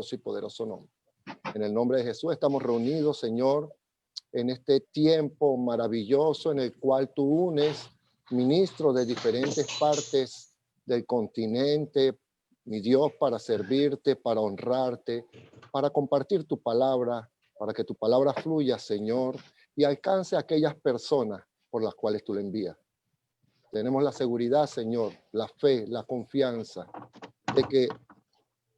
precioso y poderoso nombre. En el nombre de Jesús estamos reunidos, Señor, en este tiempo maravilloso en el cual tú unes ministros de diferentes partes del continente, mi Dios, para servirte, para honrarte, para compartir tu palabra, para que tu palabra fluya, Señor, y alcance a aquellas personas por las cuales tú le envías. Tenemos la seguridad, Señor, la fe, la confianza de que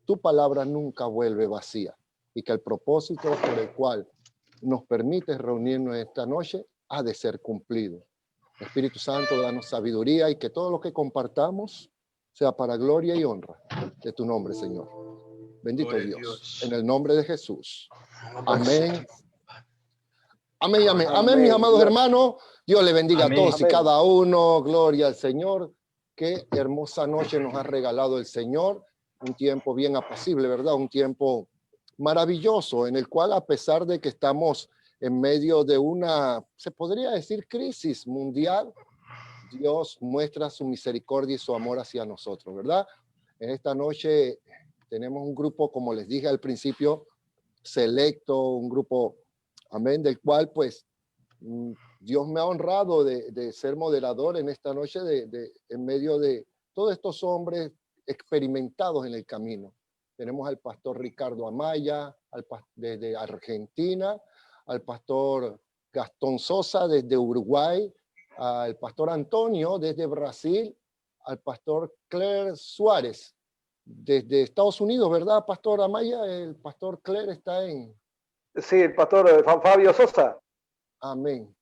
tu palabra nunca vuelve vacía y que el propósito por el cual nos permites reunirnos esta noche ha de ser cumplido. Espíritu Santo, danos sabiduría y que todo lo que compartamos sea para gloria y honra de tu nombre, Señor. Bendito Dios. En el nombre de Jesús. Amén. Amén y amén. Amén, mis amados hermanos. Dios le bendiga a todos y cada uno. Gloria al Señor. Qué hermosa noche nos ha regalado el Señor. Un tiempo bien apacible, ¿verdad? Un tiempo maravilloso en el cual, a pesar de que estamos en medio de una, se podría decir, crisis mundial, Dios muestra su misericordia y su amor hacia nosotros, ¿verdad? En esta noche tenemos un grupo, como les dije al principio, selecto, un grupo, amén, del cual pues Dios me ha honrado de ser moderador en esta noche en medio de todos estos hombres experimentados en el camino. Tenemos al pastor Ricardo Amaya, desde Argentina, al pastor Gastón Sosa desde Uruguay, al pastor Antonio desde Brasil, al pastor Claire Suárez desde Estados Unidos, ¿verdad, pastor Amaya? El pastor Claire está en... Sí, el pastor Fabio Sosa. Amén.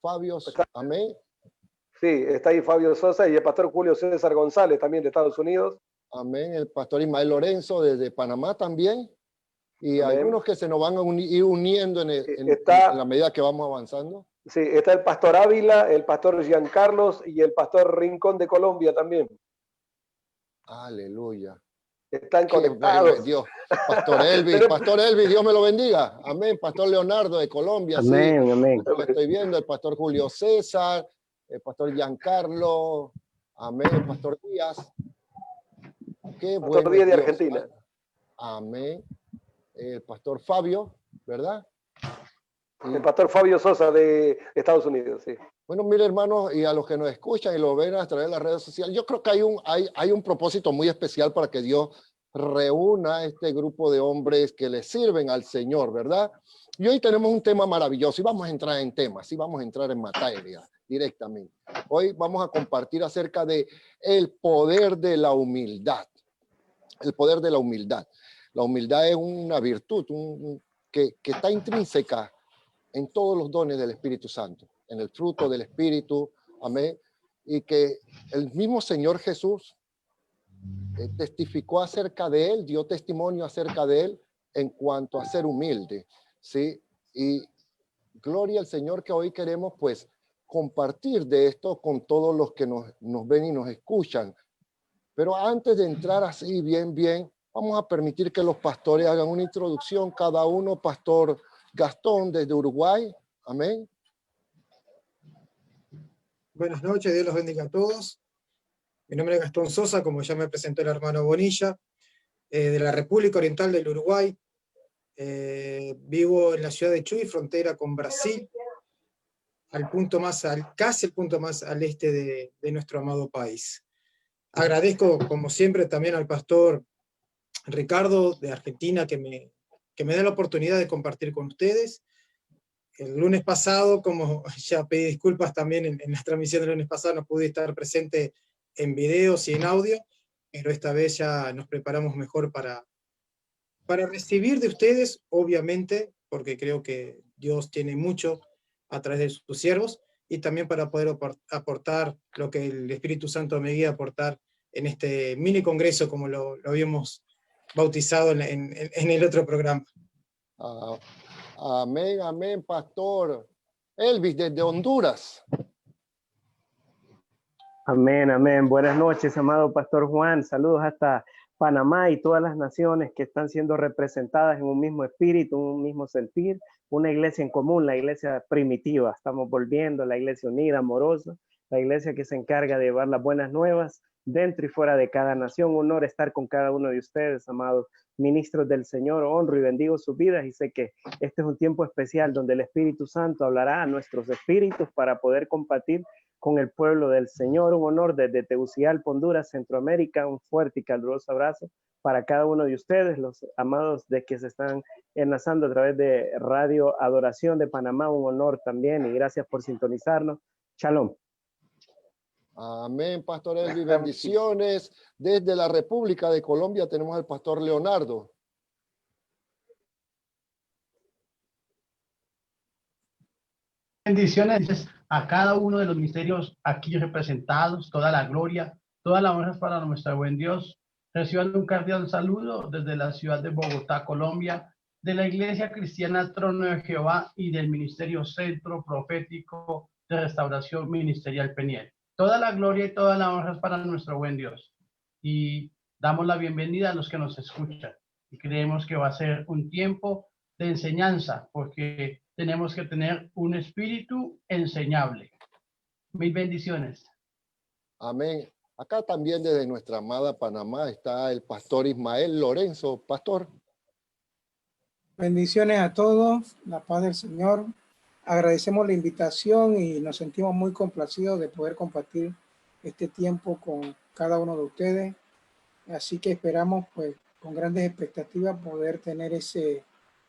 Fabio, amén. Sí, está ahí Fabio Sosa y el pastor Julio César González también de Estados Unidos. Amén. El pastor Ismael Lorenzo desde Panamá también. Y amén. Algunos que se nos van a ir uniendo en la medida que vamos avanzando. Sí, está el pastor Ávila, el pastor Giancarlos y el pastor Rincón de Colombia también. Aleluya. Están conectados. Bueno, Dios. Pastor Elvis, Dios me lo bendiga. Amén. Pastor Leonardo de Colombia. Amén, sí. amén. Lo estoy viendo. El pastor Julio César, el pastor Giancarlo. Amén. El pastor Díaz. Qué pastor bueno Díaz de Dios. Argentina. Amén. El pastor Fabio, ¿verdad? El pastor Fabio Sosa de Estados Unidos, sí. Bueno, mire, hermanos, y a los que nos escuchan y lo ven a través de las redes sociales, yo creo que hay un propósito muy especial para que Dios reúna este grupo de hombres que le sirven al Señor, ¿verdad? Y hoy tenemos un tema maravilloso y vamos a entrar en temas, y vamos a entrar en materia directamente. Hoy vamos a compartir acerca de el poder de la humildad. El poder de la humildad. La humildad es una virtud que está intrínseca en todos los dones del Espíritu Santo, en el fruto del Espíritu, amén, y que el mismo Señor Jesús testificó acerca de él, dio testimonio acerca de él en cuanto a ser humilde, ¿sí? Y gloria al Señor que hoy queremos pues compartir de esto con todos los que nos ven y nos escuchan. Pero antes de entrar así bien, vamos a permitir que los pastores hagan una introducción, cada uno, pastor Gastón desde Uruguay, amén. Buenas noches, Dios los bendiga a todos. Mi nombre es Gastón Sosa, como ya me presentó el hermano Bonilla, de la República Oriental del Uruguay. Vivo en la ciudad de Chuy, frontera con Brasil, casi el punto más al este de nuestro amado país. Agradezco, como siempre, también al pastor Ricardo de Argentina que me da la oportunidad de compartir con ustedes. El lunes pasado, como ya pedí disculpas también en la transmisión del lunes pasado, no pude estar presente en videos y en audio, pero esta vez ya nos preparamos mejor para recibir de ustedes, obviamente, porque creo que Dios tiene mucho a través de sus siervos, y también para poder aportar lo que el Espíritu Santo me guía a aportar en este mini congreso, como lo habíamos bautizado en el otro programa. Amén, amén, pastor Elvis desde Honduras. Amén, amén. Buenas noches, amado pastor Juan. Saludos hasta Panamá y todas las naciones que están siendo representadas en un mismo espíritu, un mismo sentir, una iglesia en común, la iglesia primitiva. Estamos volviendo, la iglesia unida, amorosa, la iglesia que se encarga de llevar las buenas nuevas dentro y fuera de cada nación. Un honor estar con cada uno de ustedes, amados ministros del Señor. Honro y bendigo sus vidas y sé que este es un tiempo especial donde el Espíritu Santo hablará a nuestros espíritus para poder compartir con el pueblo del Señor. Un honor desde Tegucigalpa, Honduras, Centroamérica. Un fuerte y caluroso abrazo para cada uno de ustedes, los amados de que se están enlazando a través de Radio Adoración de Panamá. Un honor también y gracias por sintonizarnos. Shalom. Amén, Pastor Elvi, bendiciones. Desde la República de Colombia tenemos al Pastor Leonardo. Bendiciones a cada uno de los ministerios aquí representados, toda la gloria, toda la honra para nuestro buen Dios. Reciban un cordial saludo desde la ciudad de Bogotá, Colombia, de la Iglesia Cristiana Trono de Jehová y del Ministerio Centro Profético de Restauración Ministerial Peniel. Toda la gloria y toda la honra para nuestro buen Dios. Y damos la bienvenida a los que nos escuchan. Y creemos que va a ser un tiempo de enseñanza, porque tenemos que tener un espíritu enseñable. Mil bendiciones. Amén. Acá también desde nuestra amada Panamá está el Pastor Ismael Lorenzo. Pastor. Bendiciones a todos, la paz del Señor. Agradecemos la invitación y nos sentimos muy complacidos de poder compartir este tiempo con cada uno de ustedes. Así que esperamos, pues, con grandes expectativas poder tener ese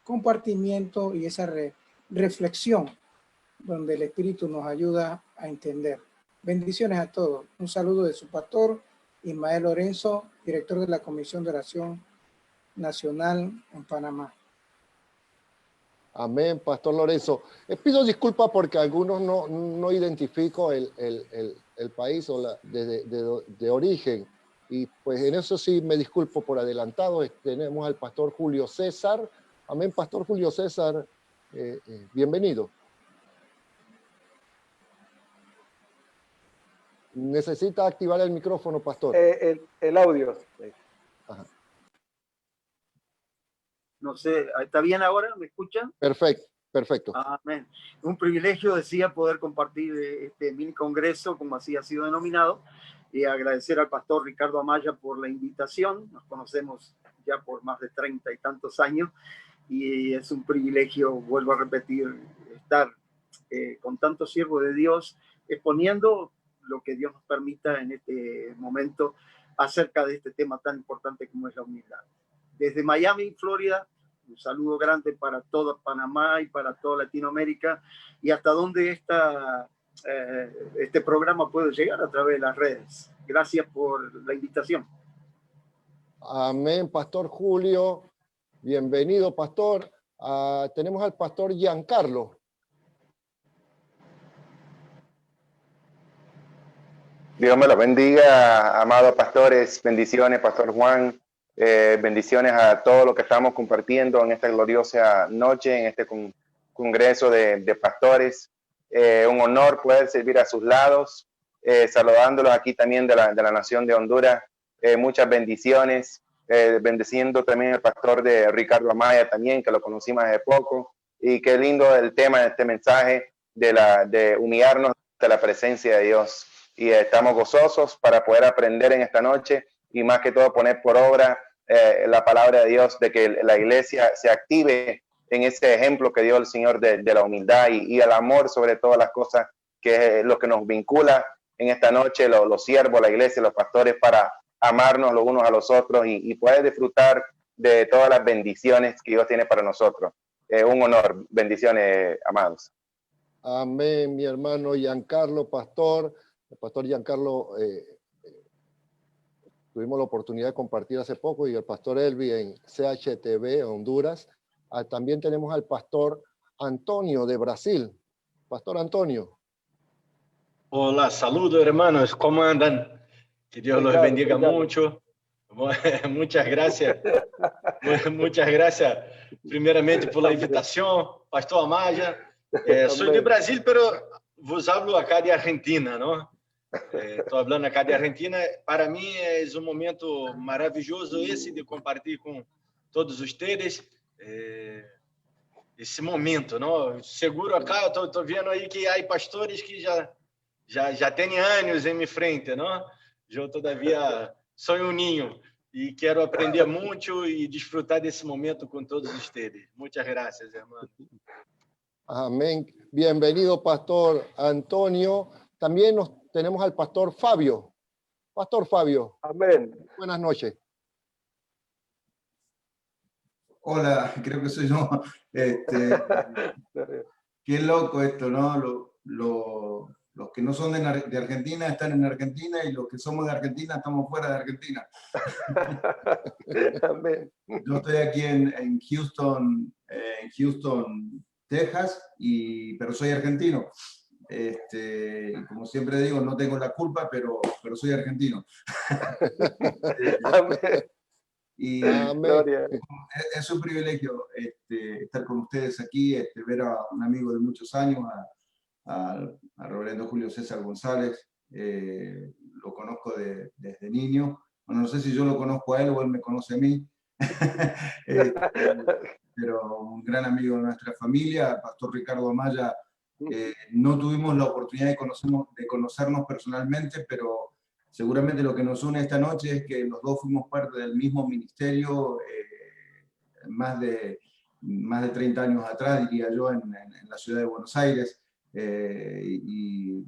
compartimiento y esa reflexión donde el Espíritu nos ayuda a entender. Bendiciones a todos. Un saludo de su pastor Ismael Lorenzo, director de la Comisión de Oración Nacional en Panamá. Amén, Pastor Lorenzo. Pido disculpas porque algunos no identifico el país o de origen. Y pues en eso sí me disculpo por adelantado. Tenemos al Pastor Julio César. Amén, Pastor Julio César. Bienvenido. Necesita activar el micrófono, Pastor. El audio. Ajá. No sé, ¿está bien ahora? ¿Me escuchan? Perfecto, perfecto. Amén. Un privilegio, decía, poder compartir este mini congreso, como así ha sido denominado, y agradecer al pastor Ricardo Amaya por la invitación. Nos conocemos ya por más de 30 y tantos años, y es un privilegio, vuelvo a repetir, estar con tantos siervos de Dios, exponiendo lo que Dios nos permita en este momento acerca de este tema tan importante como es la humildad. Desde Miami, Florida, un saludo grande para toda Panamá y para toda Latinoamérica, y hasta donde este programa puede llegar a través de las redes. Gracias por la invitación. Amén, Pastor Julio. Bienvenido, Pastor. Tenemos al Pastor Giancarlo. Dios me los bendiga, amados pastores. Bendiciones, Pastor Juan. Bendiciones a todos los que estamos compartiendo en esta gloriosa noche, en este congreso de pastores. Un honor poder servir a sus lados, saludándolos aquí también de la nación de Honduras. Muchas bendiciones, bendeciendo también al pastor de Ricardo Amaya también, que lo conocimos hace poco. Y qué lindo el tema de este mensaje de humillarnos de la presencia de Dios. Y estamos gozosos para poder aprender en esta noche y más que todo poner por obra la palabra de Dios, de que la iglesia se active en ese ejemplo que dio el Señor de la humildad y el amor sobre todas las cosas, que es lo que nos vincula en esta noche, los siervos, la iglesia, los pastores, para amarnos los unos a los otros y poder disfrutar de todas las bendiciones que Dios tiene para nosotros. Un honor. Bendiciones, amados. Amén, mi hermano Giancarlo, pastor. El pastor Giancarlo, tuvimos la oportunidad de compartir hace poco, y el pastor Elvi en CHTV, Honduras. También tenemos al pastor Antonio de Brasil. Pastor Antonio. Hola, saludos hermanos, ¿cómo andan? Que Dios los bendiga mucho. Muchas gracias. Muchas gracias, primeramente, por la invitación, pastor Amaya. Soy de Brasil, pero vos hablo acá de Argentina, ¿no? Estou falando acá de Argentina. Para mim é um momento maravilhoso esse de compartilhar com todos vocês esse momento, não? Seguro acá, estou vendo aí que há pastores que já têm anos em minha frente, não? Eu todavia sou um ninho, y quiero aprender mucho y disfrutar de ese momento con todos ustedes. Muchas gracias, hermano. Amén. Bienvenido, Pastor Antonio. También tenemos al Pastor Fabio. Pastor Fabio. Amén. Buenas noches. Hola, creo que soy yo. Qué loco esto, ¿no? Los que no son de Argentina están en Argentina y los que somos de Argentina estamos fuera de Argentina. Amén. Yo estoy aquí en Houston, Texas, pero soy argentino. Como siempre digo, no tengo la culpa, pero soy argentino. Amén. Y Amén. es un privilegio estar con ustedes aquí, ver a un amigo de muchos años, a Reverendo Julio César González. Lo conozco desde niño. Bueno, no sé si yo lo conozco a él o él me conoce a mí. Pero un gran amigo de nuestra familia, el pastor Ricardo Amaya. No tuvimos la oportunidad de conocernos personalmente, pero seguramente lo que nos une esta noche es que los dos fuimos parte del mismo ministerio más de 30 años atrás, diría yo, en la ciudad de Buenos Aires. Y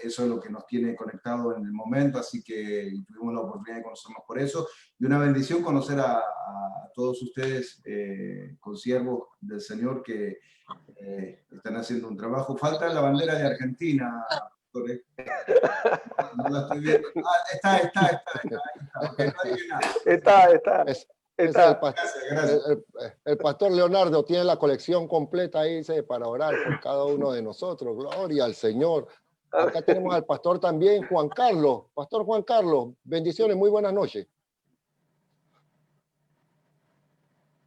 eso es lo que nos tiene conectados en el momento, así que tuvimos la oportunidad de conocernos por eso. Y una bendición conocer a todos ustedes, consiervos del Señor, que están haciendo un trabajo. Falta la bandera de Argentina. No la estoy viendo. Está. El pastor Leonardo tiene la colección completa ahí, dice, para orar por cada uno de nosotros. Gloria al Señor. Acá tenemos al pastor también, Juan Carlos. Pastor Juan Carlos, bendiciones, muy buenas noches.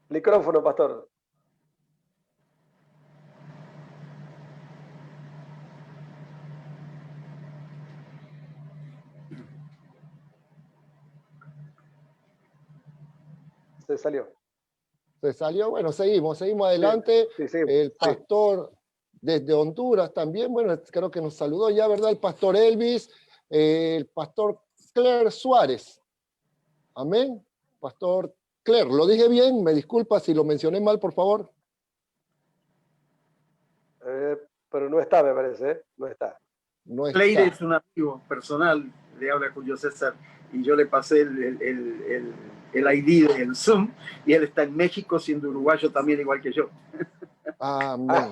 Micrófono, pastor. Se salió. Se salió, bueno, seguimos adelante. Sí, el pastor desde Honduras también, bueno, creo que nos saludó ya, ¿verdad? El pastor Elvis, el pastor Claire Suárez. Amén. Pastor Claire, ¿lo dije bien? Me disculpa si lo mencioné mal, por favor. Pero no está, me parece, ¿eh? No está. No está. Claire es un amigo personal, le habla Julio César, y yo le pasé el ID del Zoom, y él está en México, siendo uruguayo también, igual que yo. Amén.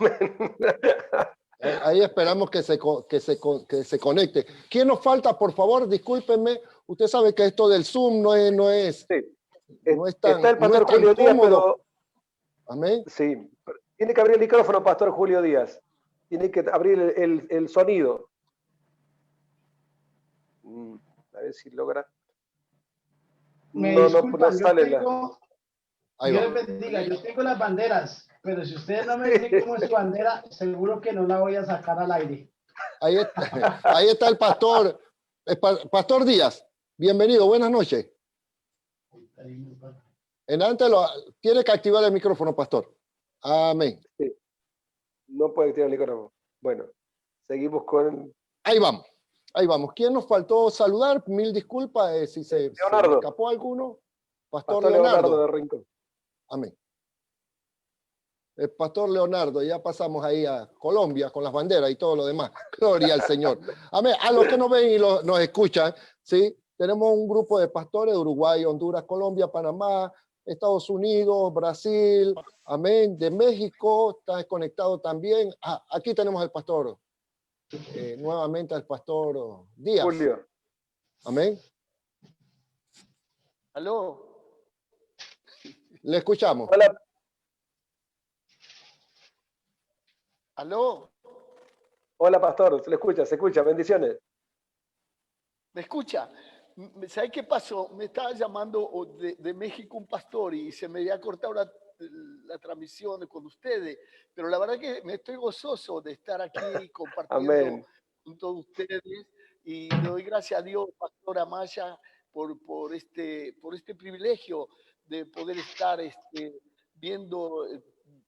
Ahí esperamos que se conecte. ¿Quién nos falta, por favor? Discúlpenme. Usted sabe que esto del Zoom no es sí. No es tan, está el pastor no es tan Julio Díaz, cómodo. pero... Amén. Sí. Tiene que abrir el micrófono, pastor Julio Díaz. Tiene que abrir el sonido. A ver si logra. No sale Ahí Dios va. les bendiga, yo tengo las banderas, pero si ustedes no me dicen cómo es su bandera, seguro que no la voy a sacar al aire. Ahí está el pastor, Pastor Díaz. Bienvenido, buenas noches. En antes tiene que activar el micrófono, pastor. Amén. Sí. No puede activar el micrófono. Bueno, seguimos con... Ahí vamos. ¿Quién nos faltó saludar? Mil disculpas si se me escapó alguno. Pastor Leonardo de Rincón. Amén. El pastor Leonardo, ya pasamos ahí a Colombia con las banderas y todo lo demás. Gloria al Señor. Amén. A los que nos ven y nos escuchan, ¿sí? Tenemos un grupo de pastores de Uruguay, Honduras, Colombia, Panamá, Estados Unidos, Brasil, amén, de México, está conectado también. Aquí tenemos al pastor, nuevamente al pastor Díaz. Julio. Amén. Aló. Le escuchamos. Hola. Aló. Hola, pastor, se escucha, bendiciones. ¿Me escucha? ¿Sabe qué pasó? Me estaba llamando de México un pastor y se me había cortado la transmisión con ustedes, pero la verdad que me estoy gozoso de estar aquí compartiendo Amén. con todos ustedes y le doy gracias a Dios, pastor Amaya, por este privilegio de poder estar viendo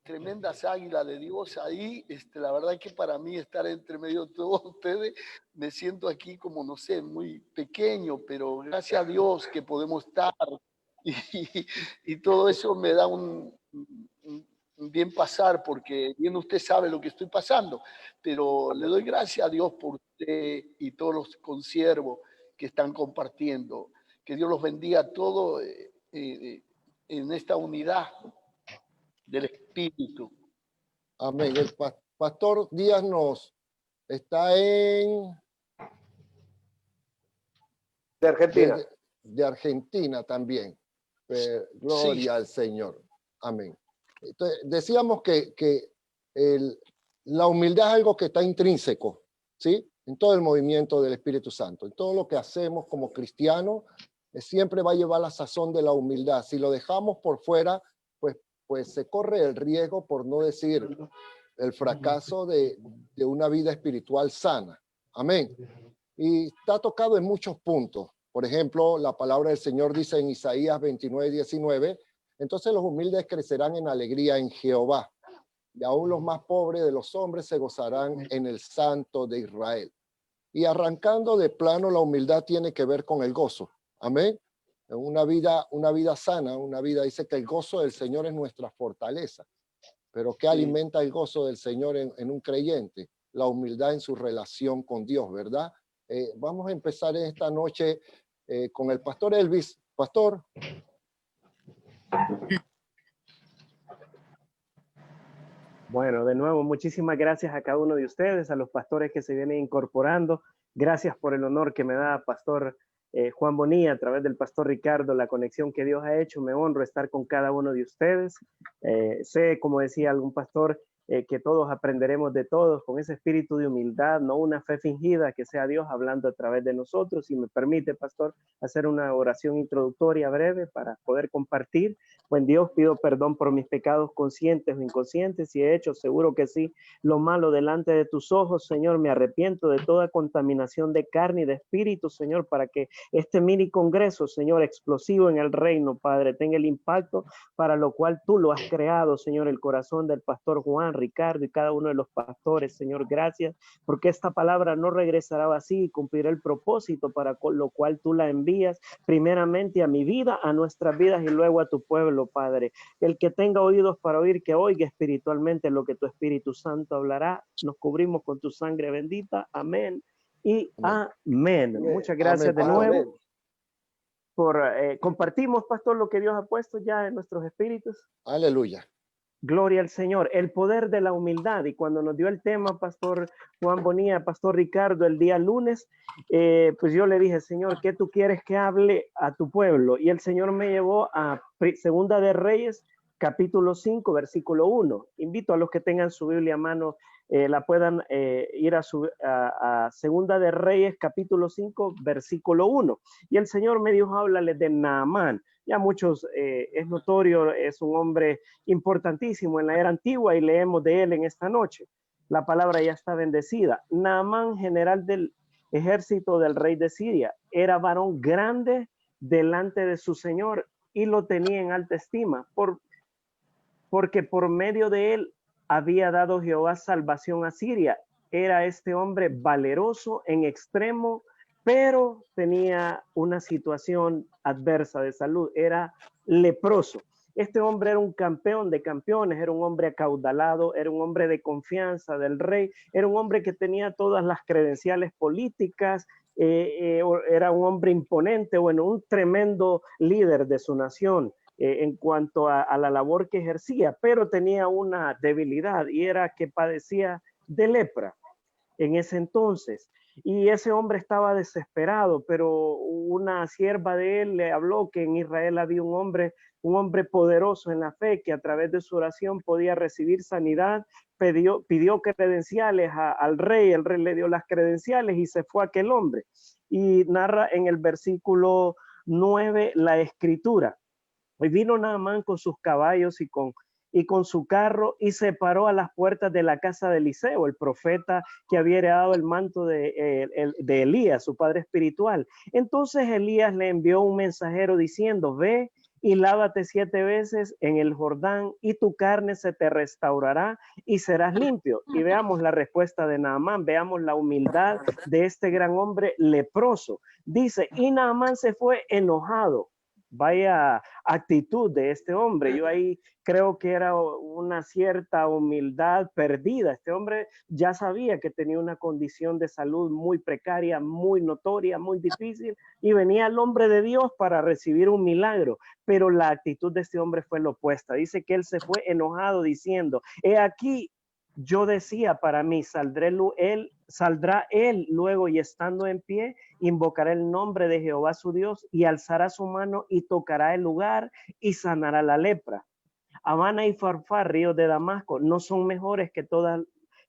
tremendas águilas de Dios ahí. La verdad que para mí estar entre medio de todos ustedes, me siento aquí como, no sé, muy pequeño, pero gracias a Dios que podemos estar y todo eso me da un bien pasar, porque bien usted sabe lo que estoy pasando, pero le doy gracias a Dios por usted y todos los consiervos que están compartiendo. Que Dios los bendiga a todos en esta unidad del Espíritu. Amén. El pastor Díaz está en... De Argentina. De Argentina también. Gloria al Señor. Amén. Entonces, decíamos que la humildad es algo que está intrínseco, ¿sí? En todo el movimiento del Espíritu Santo. En todo lo que hacemos como cristianos, siempre va a llevar la sazón de la humildad. Si lo dejamos por fuera, pues se corre el riesgo, por no decir el fracaso de una vida espiritual sana. Amén. Y está tocado en muchos puntos. Por ejemplo, la palabra del Señor dice en Isaías 29:19, entonces los humildes crecerán en alegría en Jehová, y aún los más pobres de los hombres se gozarán en el Santo de Israel. Y arrancando de plano, la humildad tiene que ver con el gozo. Amén. Una vida sana, una vida, dice que el gozo del Señor es nuestra fortaleza. Pero ¿qué alimenta el gozo del Señor en un creyente? La humildad en su relación con Dios, ¿verdad? Vamos a empezar esta noche con el pastor Elvis. Pastor. Bueno, de nuevo, muchísimas gracias a cada uno de ustedes, a los pastores que se vienen incorporando. Gracias por el honor que me da Pastor Juan Bonilla a través del Pastor Ricardo, la conexión que Dios ha hecho. Me honro estar con cada uno de ustedes. Sé, como decía algún pastor, que todos aprenderemos de todos con ese espíritu de humildad, no una fe fingida, que sea Dios hablando a través de nosotros. Si me permite, pastor, hacer una oración introductoria breve para poder compartir. Buen Dios, pido perdón por mis pecados conscientes o inconscientes. Si he hecho, seguro que sí, lo malo delante de tus ojos, Señor, me arrepiento de toda contaminación de carne y de espíritu, Señor, para que este mini congreso, Señor, explosivo en el reino, Padre, tenga el impacto para lo cual tú lo has creado, Señor, el corazón del pastor Juan, Ricardo y cada uno de los pastores. Señor, gracias, porque esta palabra no regresará vacía y cumplirá el propósito para lo cual tú la envías, primeramente a mi vida, a nuestras vidas y luego a tu pueblo, Padre. El que tenga oídos para oír, que oiga espiritualmente lo que tu Espíritu Santo hablará. Nos cubrimos con tu sangre bendita. Amén y amén. Muchas gracias de nuevo por compartimos, pastor, lo que Dios ha puesto ya en nuestros espíritus. Aleluya. Gloria al Señor, el poder de la humildad. Y cuando nos dio el tema, Pastor Juan Bonilla, Pastor Ricardo, el día lunes, pues yo le dije, Señor, ¿qué tú quieres que hable a tu pueblo? Y el Señor me llevó a Segunda de Reyes, capítulo 5, versículo 1. Invito a los que tengan su Biblia a mano, la puedan ir a Segunda de Reyes, capítulo 5, versículo 1. Y el Señor me dijo, háblale de Naamán. Ya muchos, es notorio, es un hombre importantísimo en la era antigua y leemos de él en esta noche. La palabra ya está bendecida. Naamán, general del ejército del rey de Siria, era varón grande delante de su señor y lo tenía en alta estima, porque por medio de él había dado Jehová salvación a Siria. Era este hombre valeroso en extremo, pero tenía una situación adversa de salud, era leproso. Este hombre era un campeón de campeones, era un hombre acaudalado, era un hombre de confianza del rey, era un hombre que tenía todas las credenciales políticas, era un hombre imponente, bueno, un tremendo líder de su nación en cuanto a la labor que ejercía, pero tenía una debilidad y era que padecía de lepra en ese entonces. Y ese hombre estaba desesperado, pero una sierva de él le habló que en Israel había un hombre poderoso en la fe, que a través de su oración podía recibir sanidad. Pidió credenciales al rey, el rey le dio las credenciales y se fue aquel hombre. Y narra en el versículo 9 la escritura. Hoy vino Naamán con sus caballos y con su carro y se paró a las puertas de la casa de Eliseo, el profeta que había heredado el manto de Elías, su padre espiritual. Entonces Elías le envió un mensajero diciendo, ve y lávate 7 veces en el Jordán y tu carne se te restaurará y serás limpio. Y veamos la respuesta de Naamán, veamos la humildad de este gran hombre leproso. Dice, y Naamán se fue enojado Vaya actitud de este hombre. Yo ahí creo que era una cierta humildad perdida. Este hombre ya sabía que tenía una condición de salud muy precaria, muy notoria, muy difícil, y venía el hombre de Dios para recibir un milagro. Pero la actitud de este hombre fue la opuesta. Dice que él se fue enojado diciendo, he aquí, yo decía para mí, saldrá él luego, y estando en pie, invocará el nombre de Jehová su Dios y alzará su mano y tocará el lugar y sanará la lepra. Habana y Farfar, ríos de Damasco, no son mejores que todas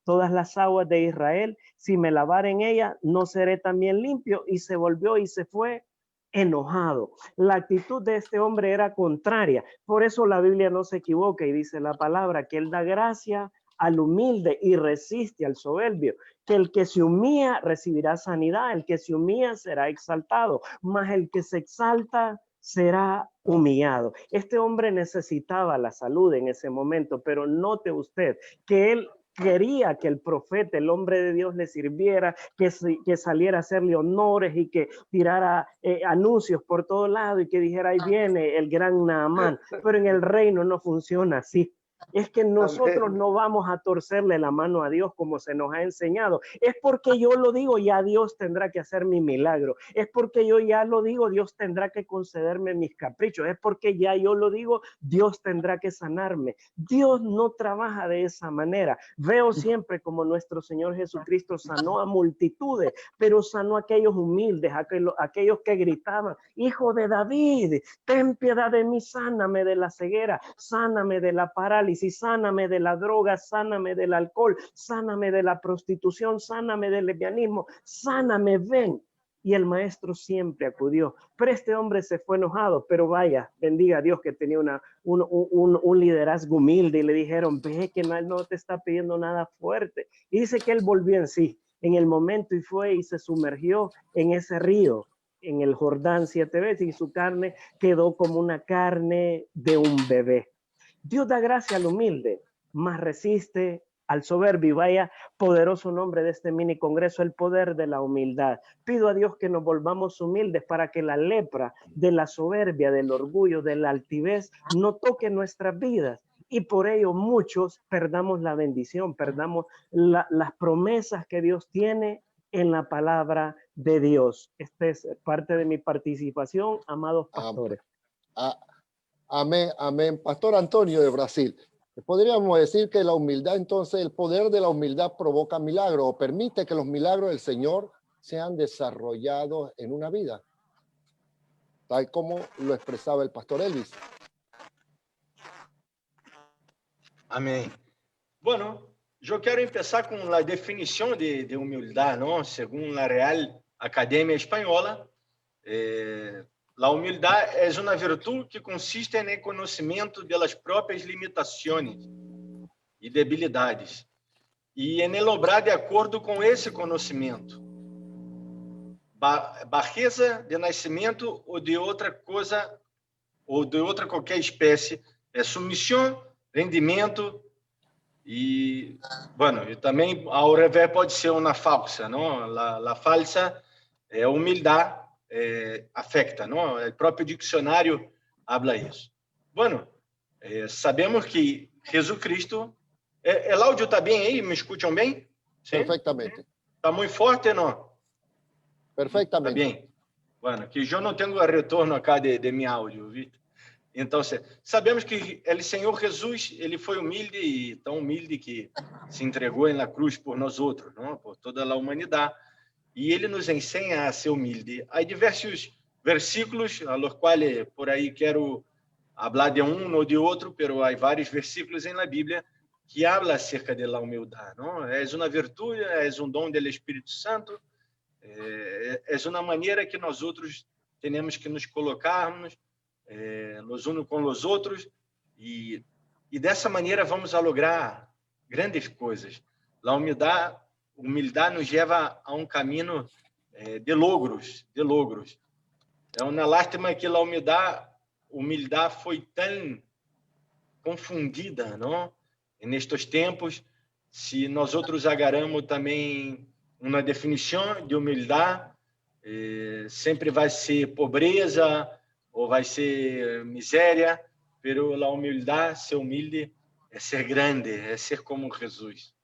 las aguas de Israel. Si me lavar en ella, no seré también limpio. Y se volvió y se fue enojado. La actitud de este hombre era contraria. Por eso la Biblia no se equivoca y dice la palabra que él da gracia al humilde y resiste al soberbio, que el que se humilla recibirá sanidad, el que se humilla será exaltado, mas el que se exalta será humillado. Este hombre necesitaba la salud en ese momento, pero note usted que él quería que el profeta, el hombre de Dios, le sirviera, que saliera a hacerle honores y que tirara anuncios por todo lado y que dijera, ahí viene el gran Naamán. Pero en el reino no funciona así. Es que nosotros no vamos a torcerle la mano a Dios como se nos ha enseñado. Es porque yo lo digo, ya Dios tendrá que hacer mi milagro. Es porque yo ya lo digo, Dios tendrá que concederme mis caprichos. Es porque ya yo lo digo, Dios tendrá que sanarme. Dios no trabaja de esa manera. Veo siempre como nuestro Señor Jesucristo sanó a multitudes, pero sanó a aquellos humildes, aquellos que gritaban, Hijo de David, ten piedad de mí, sáname de la ceguera, sáname de la parálisis, sáname de la droga, sáname del alcohol, sáname de la prostitución, sáname del lesbianismo, sáname, ven. Y el maestro siempre acudió. Pero este hombre se fue enojado, pero vaya, bendiga a Dios que tenía un liderazgo humilde y le dijeron, ve que no te está pidiendo nada fuerte. Y dice que él volvió en sí en el momento y fue y se sumergió en ese río, en el Jordán 7 veces, y su carne quedó como una carne de un bebé. Dios da gracia al humilde, mas resiste al soberbio. Vaya poderoso nombre de este mini congreso, el poder de la humildad. Pido a Dios que nos volvamos humildes para que la lepra de la soberbia, del orgullo, de la altivez no toque nuestras vidas. Y por ello muchos perdamos la bendición, perdamos las promesas que Dios tiene en la palabra de Dios. Esta es parte de mi participación, amados pastores. Amén, amén. Pastor Antonio de Brasil, podríamos decir que la humildad, entonces, el poder de la humildad provoca milagros o permite que los milagros del Señor sean desarrollados en una vida, tal como lo expresaba el pastor Elvis. Amém. Bueno, eu quero começar com a definição de humildade, não? Segundo a Real Academia Espanhola, a humildade é uma virtude que consiste no conhecimento das próprias limitações e debilidades e em obrar de acordo com esse conhecimento. Bajeza de nascimento ou de outra coisa ou de outra qualquer espécie é submissão, rendimento e, bueno, e também ao revés pode ser uma falsa, não? A falsa é humildade. Afecta, não? O próprio dicionário habla isso. Bueno, sabemos que Jesus Cristo... El áudio está bem aí? Me escutam bem? ¿Sí? Perfectamente. Está muito forte, não? Perfectamente. Está bem. Bueno, que eu não tenho retorno acá de meu áudio, Vitor. Então, sabemos que o Senhor Jesus, ele foi humilde e tão humilde que se entregou na cruz por nós outros, não? Por toda a humanidade. E ele nos ensina a ser humilde. Há diversos versículos, a los quais por aí quero falar de um ou de outro, pero há vários versículos na Bíblia que habla acerca da humildade, não? É uma virtude, é dom do Espírito Santo, é uma maneira que nós outros temos que nos colocarmos nos uns com os outros e dessa maneira vamos a lograr grandes coisas. A humildade nos leva a um caminho de logros. É uma lástima que a humildade foi tão confundida, não? Nestes tempos, se nós outros agarramos também uma definição de humildade, sempre vai ser pobreza, o vai ser miséria, pero a humildade, ser humilde, é ser grande, é ser como Jesus.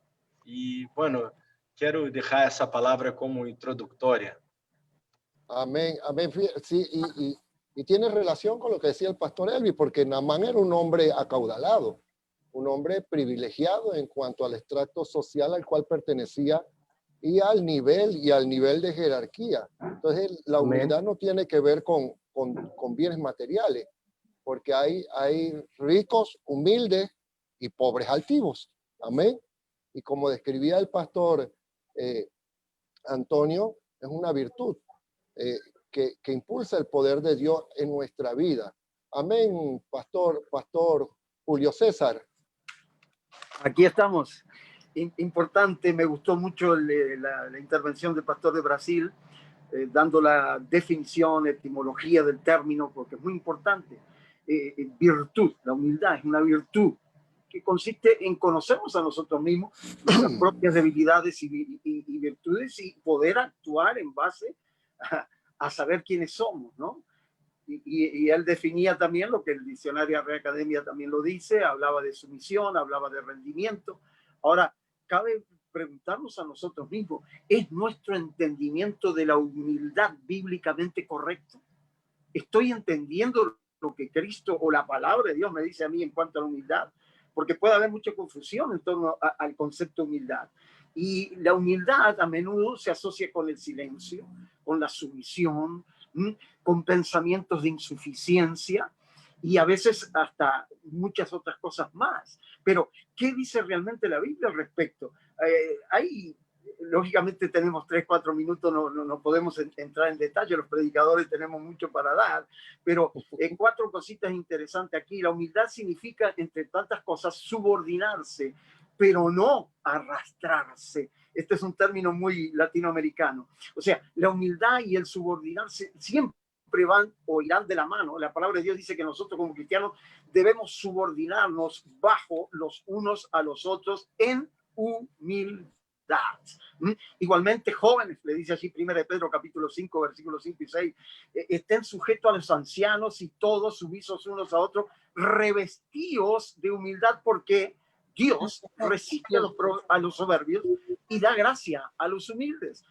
E, bueno, quero deixar essa palavra como introdutória. Amén, amén. Sí, y tiene relación con lo que decía el pastor Elvi, porque Naamán era un hombre acaudalado, un hombre privilegiado en cuanto al extracto social al cual pertenecía y al nivel de jerarquía. Entonces, la humildad no tiene que ver con bienes materiales, porque hay ricos, humildes y pobres altivos. Amén. Y como describía el pastor Antonio, es una virtud que impulsa el poder de Dios en nuestra vida. Amén, pastor Julio César. Aquí estamos. Importante, me gustó mucho la intervención del pastor de Brasil, dando la definición, etimología del término, porque es muy importante. Virtud, la humildad es una virtud que consiste en conocernos a nosotros mismos, nuestras propias debilidades y virtudes, y poder actuar en base a saber quiénes somos, ¿no? Y él definía también lo que el diccionario Real Academia también lo dice, hablaba de sumisión, hablaba de rendimiento. Ahora, cabe preguntarnos a nosotros mismos, ¿es nuestro entendimiento de la humildad bíblicamente correcto? ¿Estoy entendiendo lo que Cristo o la palabra de Dios me dice a mí en cuanto a la humildad? Porque puede haber mucha confusión en torno al concepto de humildad. Y la humildad a menudo se asocia con el silencio, con la sumisión, con pensamientos de insuficiencia y a veces hasta muchas otras cosas más. Pero, ¿qué dice realmente la Biblia al respecto? Ahí, lógicamente, tenemos 3-4 minutos, no podemos entrar en detalle, los predicadores tenemos mucho para dar, pero 4 cositas interesantes aquí. La humildad significa, entre tantas cosas, subordinarse, pero no arrastrarse. Este es un término muy latinoamericano. O sea, la humildad y el subordinarse siempre van o irán de la mano. La palabra de Dios dice que nosotros como cristianos debemos subordinarnos bajo los unos a los otros en humildad. Igualmente, jóvenes, le dice así 1 Pedro capítulo 5, versículos 5 y 6, estén sujetos a los ancianos y todos sumisos unos a otros, revestidos de humildad, porque Dios resiste a los soberbios y da gracia a los humildes.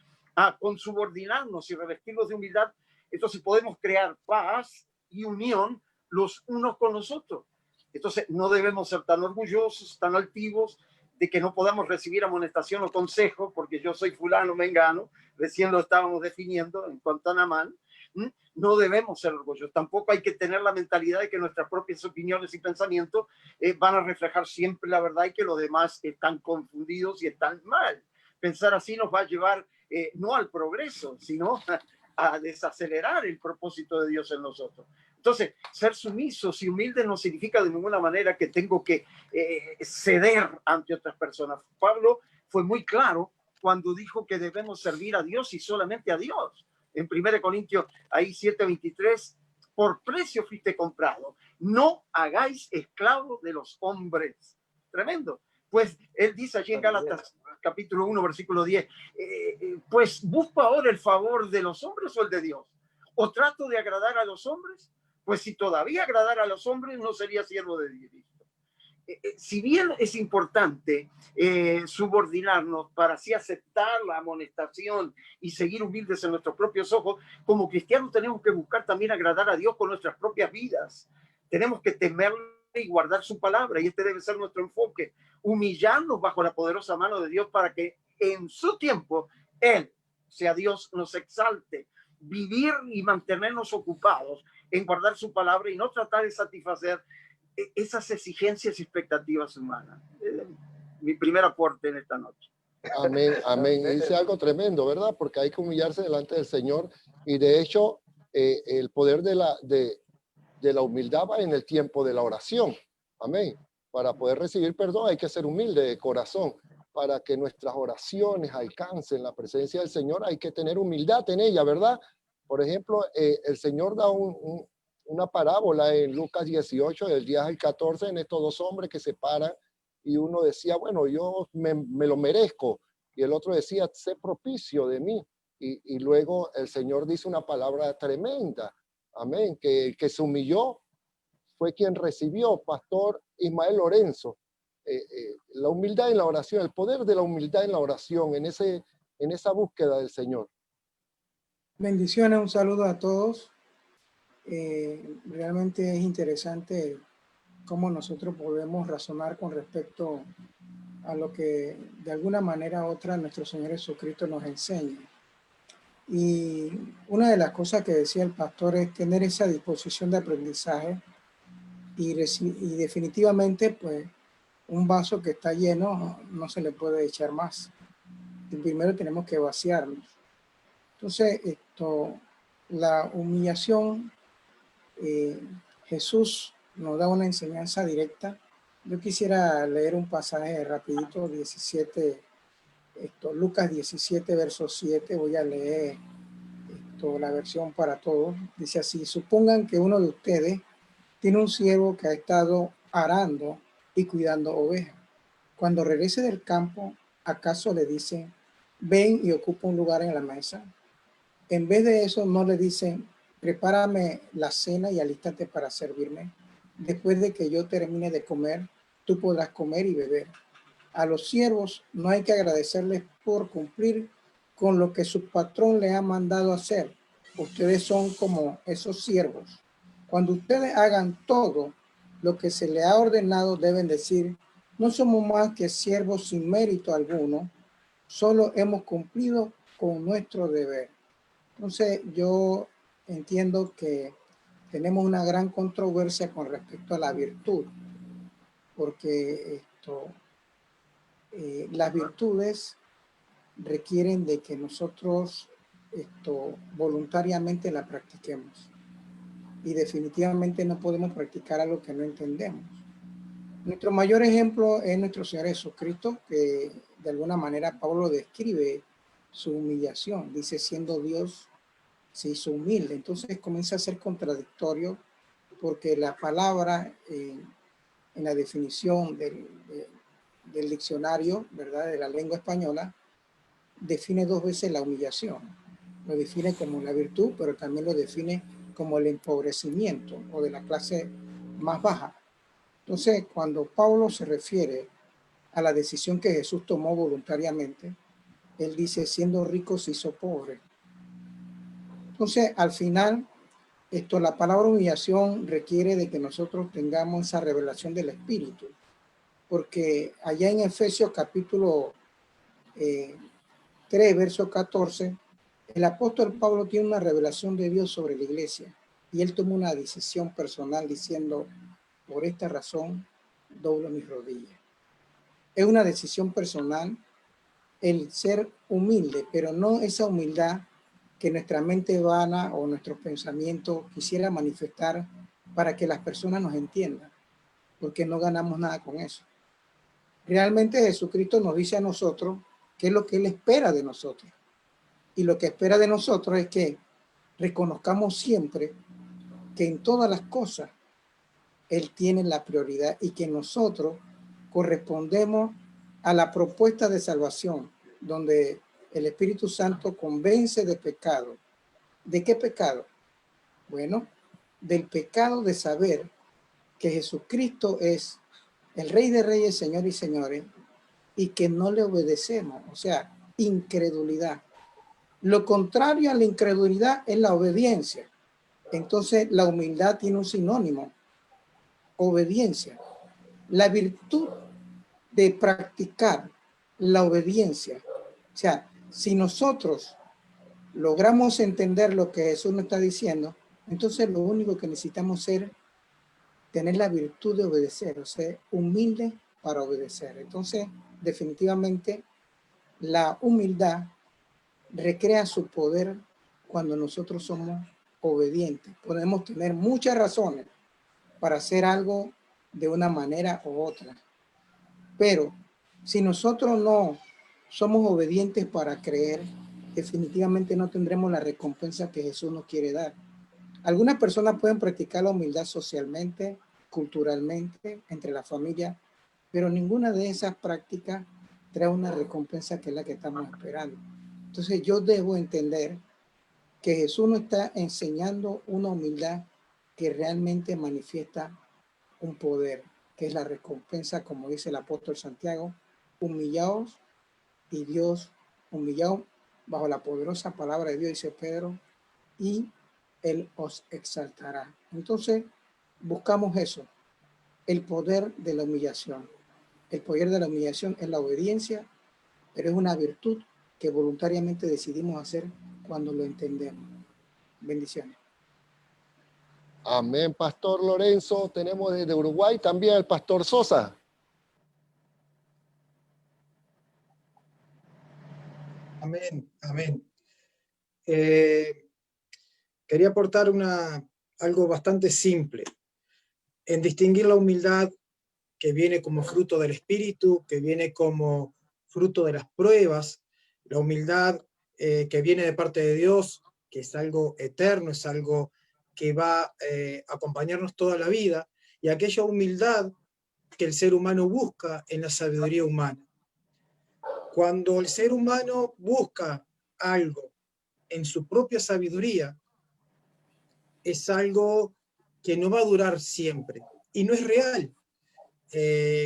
Con subordinarnos y revestirnos de humildad, entonces podemos crear paz y unión los unos con los otros. Entonces no debemos ser tan orgullosos, tan altivos, de que no podamos recibir amonestación o consejo, porque yo soy fulano, mengano, recién lo estábamos definiendo en cuanto a Naamán. No debemos ser orgullosos. Tampoco hay que tener la mentalidad de que nuestras propias opiniones y pensamientos van a reflejar siempre la verdad y que los demás están confundidos y están mal. Pensar así nos va a llevar no al progreso, sino a desacelerar el propósito de Dios en nosotros. Entonces, ser sumisos y humildes no significa de ninguna manera que tengo que ceder ante otras personas. Pablo fue muy claro cuando dijo que debemos servir a Dios y solamente a Dios. En 1 Corintios, ahí 7:23, por precio fuiste comprado. No hagáis esclavos de los hombres. Tremendo. Pues él dice allí en Gálatas capítulo 1, versículo 10, pues busco ahora el favor de los hombres o el de Dios. ¿O trato de agradar a los hombres? Pues si todavía agradara a los hombres, no sería siervo de Cristo. Si bien es importante subordinarnos para así aceptar la amonestación y seguir humildes en nuestros propios ojos, como cristianos tenemos que buscar también agradar a Dios con nuestras propias vidas. Tenemos que temerle y guardar su palabra, y este debe ser nuestro enfoque. Humillarnos bajo la poderosa mano de Dios para que en su tiempo Él, sea Dios, nos exalte. Vivir y mantenernos ocupados en guardar su palabra y no tratar de satisfacer esas exigencias y expectativas humanas. Mi primer aporte en esta noche. Amén, amén. Dice algo tremendo, ¿verdad? Porque hay que humillarse delante del Señor, y de hecho el poder de la humildad va en el tiempo de la oración. Amén. Para poder recibir perdón hay que ser humilde de corazón. Para que nuestras oraciones alcancen la presencia del Señor hay que tener humildad en ella, ¿verdad? Por ejemplo, el Señor da una parábola en Lucas 18, del 10 al 14, en estos 2 hombres que se paran, y uno decía, bueno, yo me lo merezco, y el otro decía, sé propicio de mí. Y luego el Señor dice una palabra tremenda. Amén. Que el que se humilló fue quien recibió, Pastor Ismael Lorenzo. La humildad en la oración, el poder de la humildad en la oración, en esa búsqueda del Señor. Bendiciones, un saludo a todos. Realmente es interesante cómo nosotros podemos razonar con respecto a lo que de alguna manera u otra nuestro Señor Jesucristo nos enseña. Y una de las cosas que decía el pastor es tener esa disposición de aprendizaje y definitivamente pues un vaso que está lleno no se le puede echar más. Y primero tenemos que vaciarnos. Entonces, la humillación, Jesús nos da una enseñanza directa. Yo quisiera leer un pasaje rapidito, 17, Lucas 17, verso 7. Voy a leer la versión para todos. Dice así: supongan que uno de ustedes tiene un siervo que ha estado arando y cuidando ovejas. Cuando regrese del campo, ¿acaso le dicen, ven y ocupa un lugar en la mesa? En vez de eso, no le dicen, prepárame la cena y alístate para servirme. Después de que yo termine de comer, tú podrás comer y beber. A los siervos no hay que agradecerles por cumplir con lo que su patrón le ha mandado hacer. Ustedes son como esos siervos. Cuando ustedes hagan todo lo que se les ha ordenado, deben decir, no somos más que siervos sin mérito alguno, solo hemos cumplido con nuestro deber. Entonces yo entiendo que tenemos una gran controversia con respecto a la virtud, porque las virtudes requieren de que nosotros voluntariamente la practiquemos, y definitivamente no podemos practicar algo que no entendemos. Nuestro mayor ejemplo es nuestro Señor Jesucristo, que de alguna manera Pablo describe su humillación. Dice, siendo Dios, se hizo humilde. Entonces comienza a ser contradictorio, porque la palabra en la definición del diccionario, ¿verdad?, de la lengua española, define dos veces la humillación. Lo define como la virtud, pero también lo define como el empobrecimiento o de la clase más baja. Entonces, cuando Pablo se refiere a la decisión que Jesús tomó voluntariamente, él dice, siendo rico se hizo pobre. Entonces, al final, la palabra humillación requiere de que nosotros tengamos esa revelación del Espíritu, porque allá en Efesios capítulo 3, verso 14, el apóstol Pablo tiene una revelación de Dios sobre la iglesia, y él tomó una decisión personal diciendo, por esta razón, doblo mis rodillas. Es una decisión personal el ser humilde, pero no esa humildad que nuestra mente vana o nuestros pensamientos quisiera manifestar para que las personas nos entiendan, porque no ganamos nada con eso. Realmente Jesucristo nos dice a nosotros qué es lo que Él espera de nosotros. Y lo que espera de nosotros es que reconozcamos siempre que en todas las cosas Él tiene la prioridad y que nosotros correspondemos a la propuesta de salvación, donde el Espíritu Santo convence de pecado. ¿De qué pecado? Bueno, del pecado de saber que Jesucristo es el Rey de Reyes, Señor y Señores, y que no le obedecemos, o sea, incredulidad. Lo contrario a la incredulidad es la obediencia. Entonces, la humildad tiene un sinónimo, obediencia. La virtud de practicar la obediencia. O sea, si nosotros logramos entender lo que Jesús nos está diciendo, entonces lo único que necesitamos es tener la virtud de obedecer, o sea, humilde para obedecer. Entonces, definitivamente, la humildad recrea su poder cuando nosotros somos obedientes. Podemos tener muchas razones para hacer algo de una manera u otra, pero si nosotros no somos obedientes para creer, definitivamente no tendremos la recompensa que Jesús nos quiere dar. Algunas personas pueden practicar la humildad socialmente, culturalmente, entre la familia, pero ninguna de esas prácticas trae una recompensa que es la que estamos esperando. Entonces yo debo entender que Jesús nos está enseñando una humildad que realmente manifiesta un poder, que es la recompensa, como dice el apóstol Santiago, humillaos y Dios, humillaos bajo la poderosa palabra de Dios, dice Pedro, y Él os exaltará. Entonces, buscamos eso, el poder de la humillación. El poder de la humillación es la obediencia, pero es una virtud que voluntariamente decidimos hacer cuando lo entendemos. Bendiciones. Amén, Pastor Lorenzo. Tenemos desde Uruguay también al Pastor Sosa. Amén, amén. Quería aportar algo bastante simple, en distinguir la humildad que viene como fruto del Espíritu, que viene como fruto de las pruebas, la humildad que viene de parte de Dios, que es algo eterno, es algo que va a acompañarnos toda la vida, y aquella humildad que el ser humano busca en la sabiduría humana. Cuando el ser humano busca algo en su propia sabiduría, es algo que no va a durar siempre, y no es real.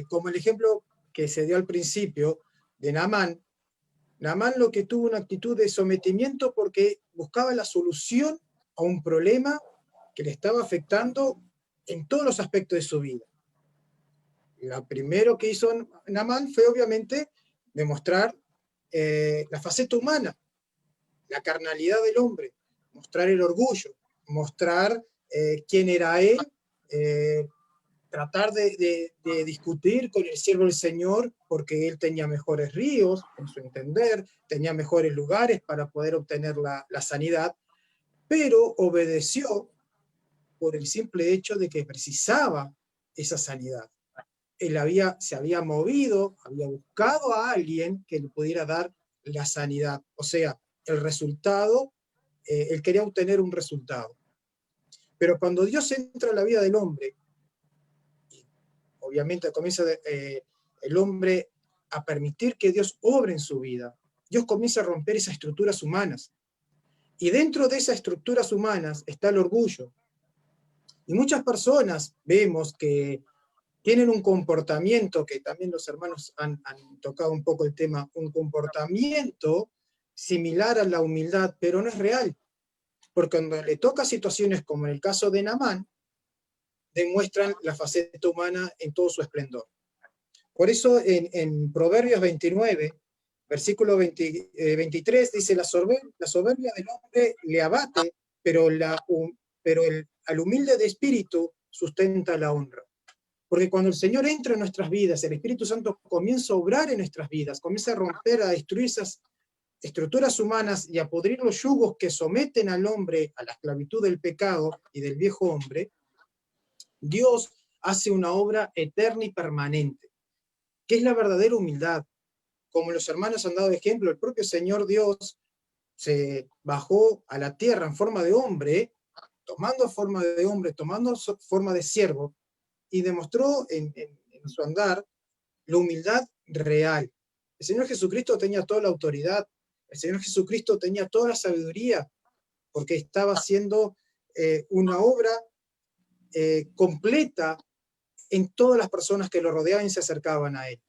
Como el ejemplo que se dio al principio de Naamán. Naamán lo que tuvo una actitud de sometimiento porque buscaba la solución a un problema que le estaba afectando en todos los aspectos de su vida. Lo primero que hizo Naamán fue obviamente demostrar la faceta humana, la carnalidad del hombre, mostrar el orgullo, mostrar quién era él, tratar de discutir con el siervo del Señor porque él tenía mejores ríos, en su entender, tenía mejores lugares para poder obtener la sanidad, pero obedeció por el simple hecho de que precisaba esa sanidad. Él se había movido, había buscado a alguien que le pudiera dar la sanidad, o sea, el resultado, él quería obtener un resultado. Pero cuando Dios entra en la vida del hombre, obviamente comienza el hombre a permitir que Dios obre en su vida. Dios comienza a romper esas estructuras humanas. Y dentro de esas estructuras humanas está el orgullo. Y muchas personas vemos que tienen un comportamiento, que también los hermanos han tocado un poco el tema, un comportamiento similar a la humildad, pero no es real. Porque cuando le toca situaciones como en el caso de Naamán, demuestran la faceta humana en todo su esplendor. Por eso en Proverbios 29, versículo 23, dice, la soberbia del hombre le abate, pero al humilde de espíritu sustenta la honra. Porque cuando el Señor entra en nuestras vidas, el Espíritu Santo comienza a obrar en nuestras vidas, comienza a romper, a destruir esas estructuras humanas y a podrir los yugos que someten al hombre a la esclavitud del pecado y del viejo hombre, Dios hace una obra eterna y permanente, que es la verdadera humildad. Como los hermanos han dado ejemplo, el propio Señor Dios se bajó a la tierra en forma de hombre, tomando forma de hombre, tomando forma de siervo, y demostró en su andar la humildad real. El Señor Jesucristo tenía toda la autoridad, el Señor Jesucristo tenía toda la sabiduría, porque estaba haciendo una obra completa en todas las personas que lo rodeaban y se acercaban a él,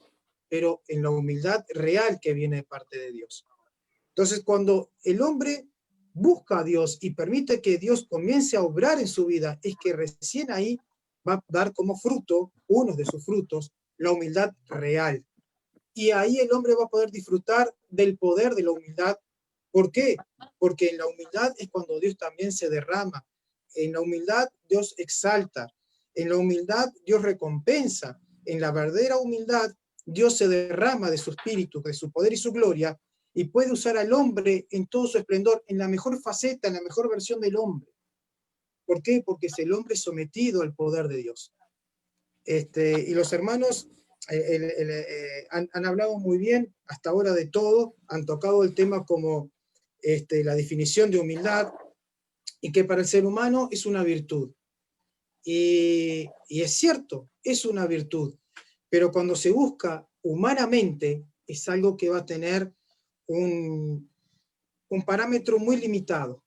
pero en la humildad real que viene de parte de Dios. Entonces, cuando el hombre busca a Dios y permite que Dios comience a obrar en su vida, es que recién ahí va a dar como fruto, uno de sus frutos, la humildad real. Y ahí el hombre va a poder disfrutar del poder de la humildad. ¿Por qué? Porque en la humildad es cuando Dios también se derrama. En la humildad Dios exalta. En la humildad Dios recompensa. En la verdadera humildad Dios se derrama de su espíritu, de su poder y su gloria, y puede usar al hombre en todo su esplendor, en la mejor faceta, en la mejor versión del hombre. ¿Por qué? Porque es el hombre sometido al poder de Dios. Y los hermanos han hablado muy bien hasta ahora de todo, han tocado el tema como la definición de humildad, y que para el ser humano es una virtud. Y es cierto, es una virtud, pero cuando se busca humanamente, es algo que va a tener un parámetro muy limitado.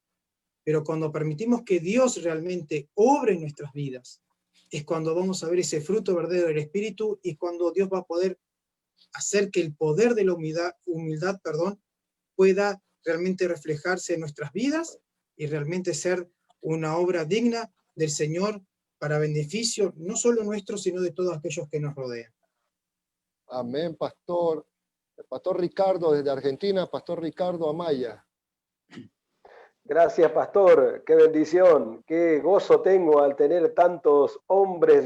pero cuando permitimos que Dios realmente obre en nuestras vidas, es cuando vamos a ver ese fruto verdadero del Espíritu y cuando Dios va a poder hacer que el poder de la humildad, pueda realmente reflejarse en nuestras vidas y realmente ser una obra digna del Señor para beneficio no solo nuestro, sino de todos aquellos que nos rodean. Amén, pastor. El pastor Ricardo desde Argentina, pastor Ricardo Amaya. Gracias, pastor. Qué bendición, qué gozo tengo al tener tantos hombres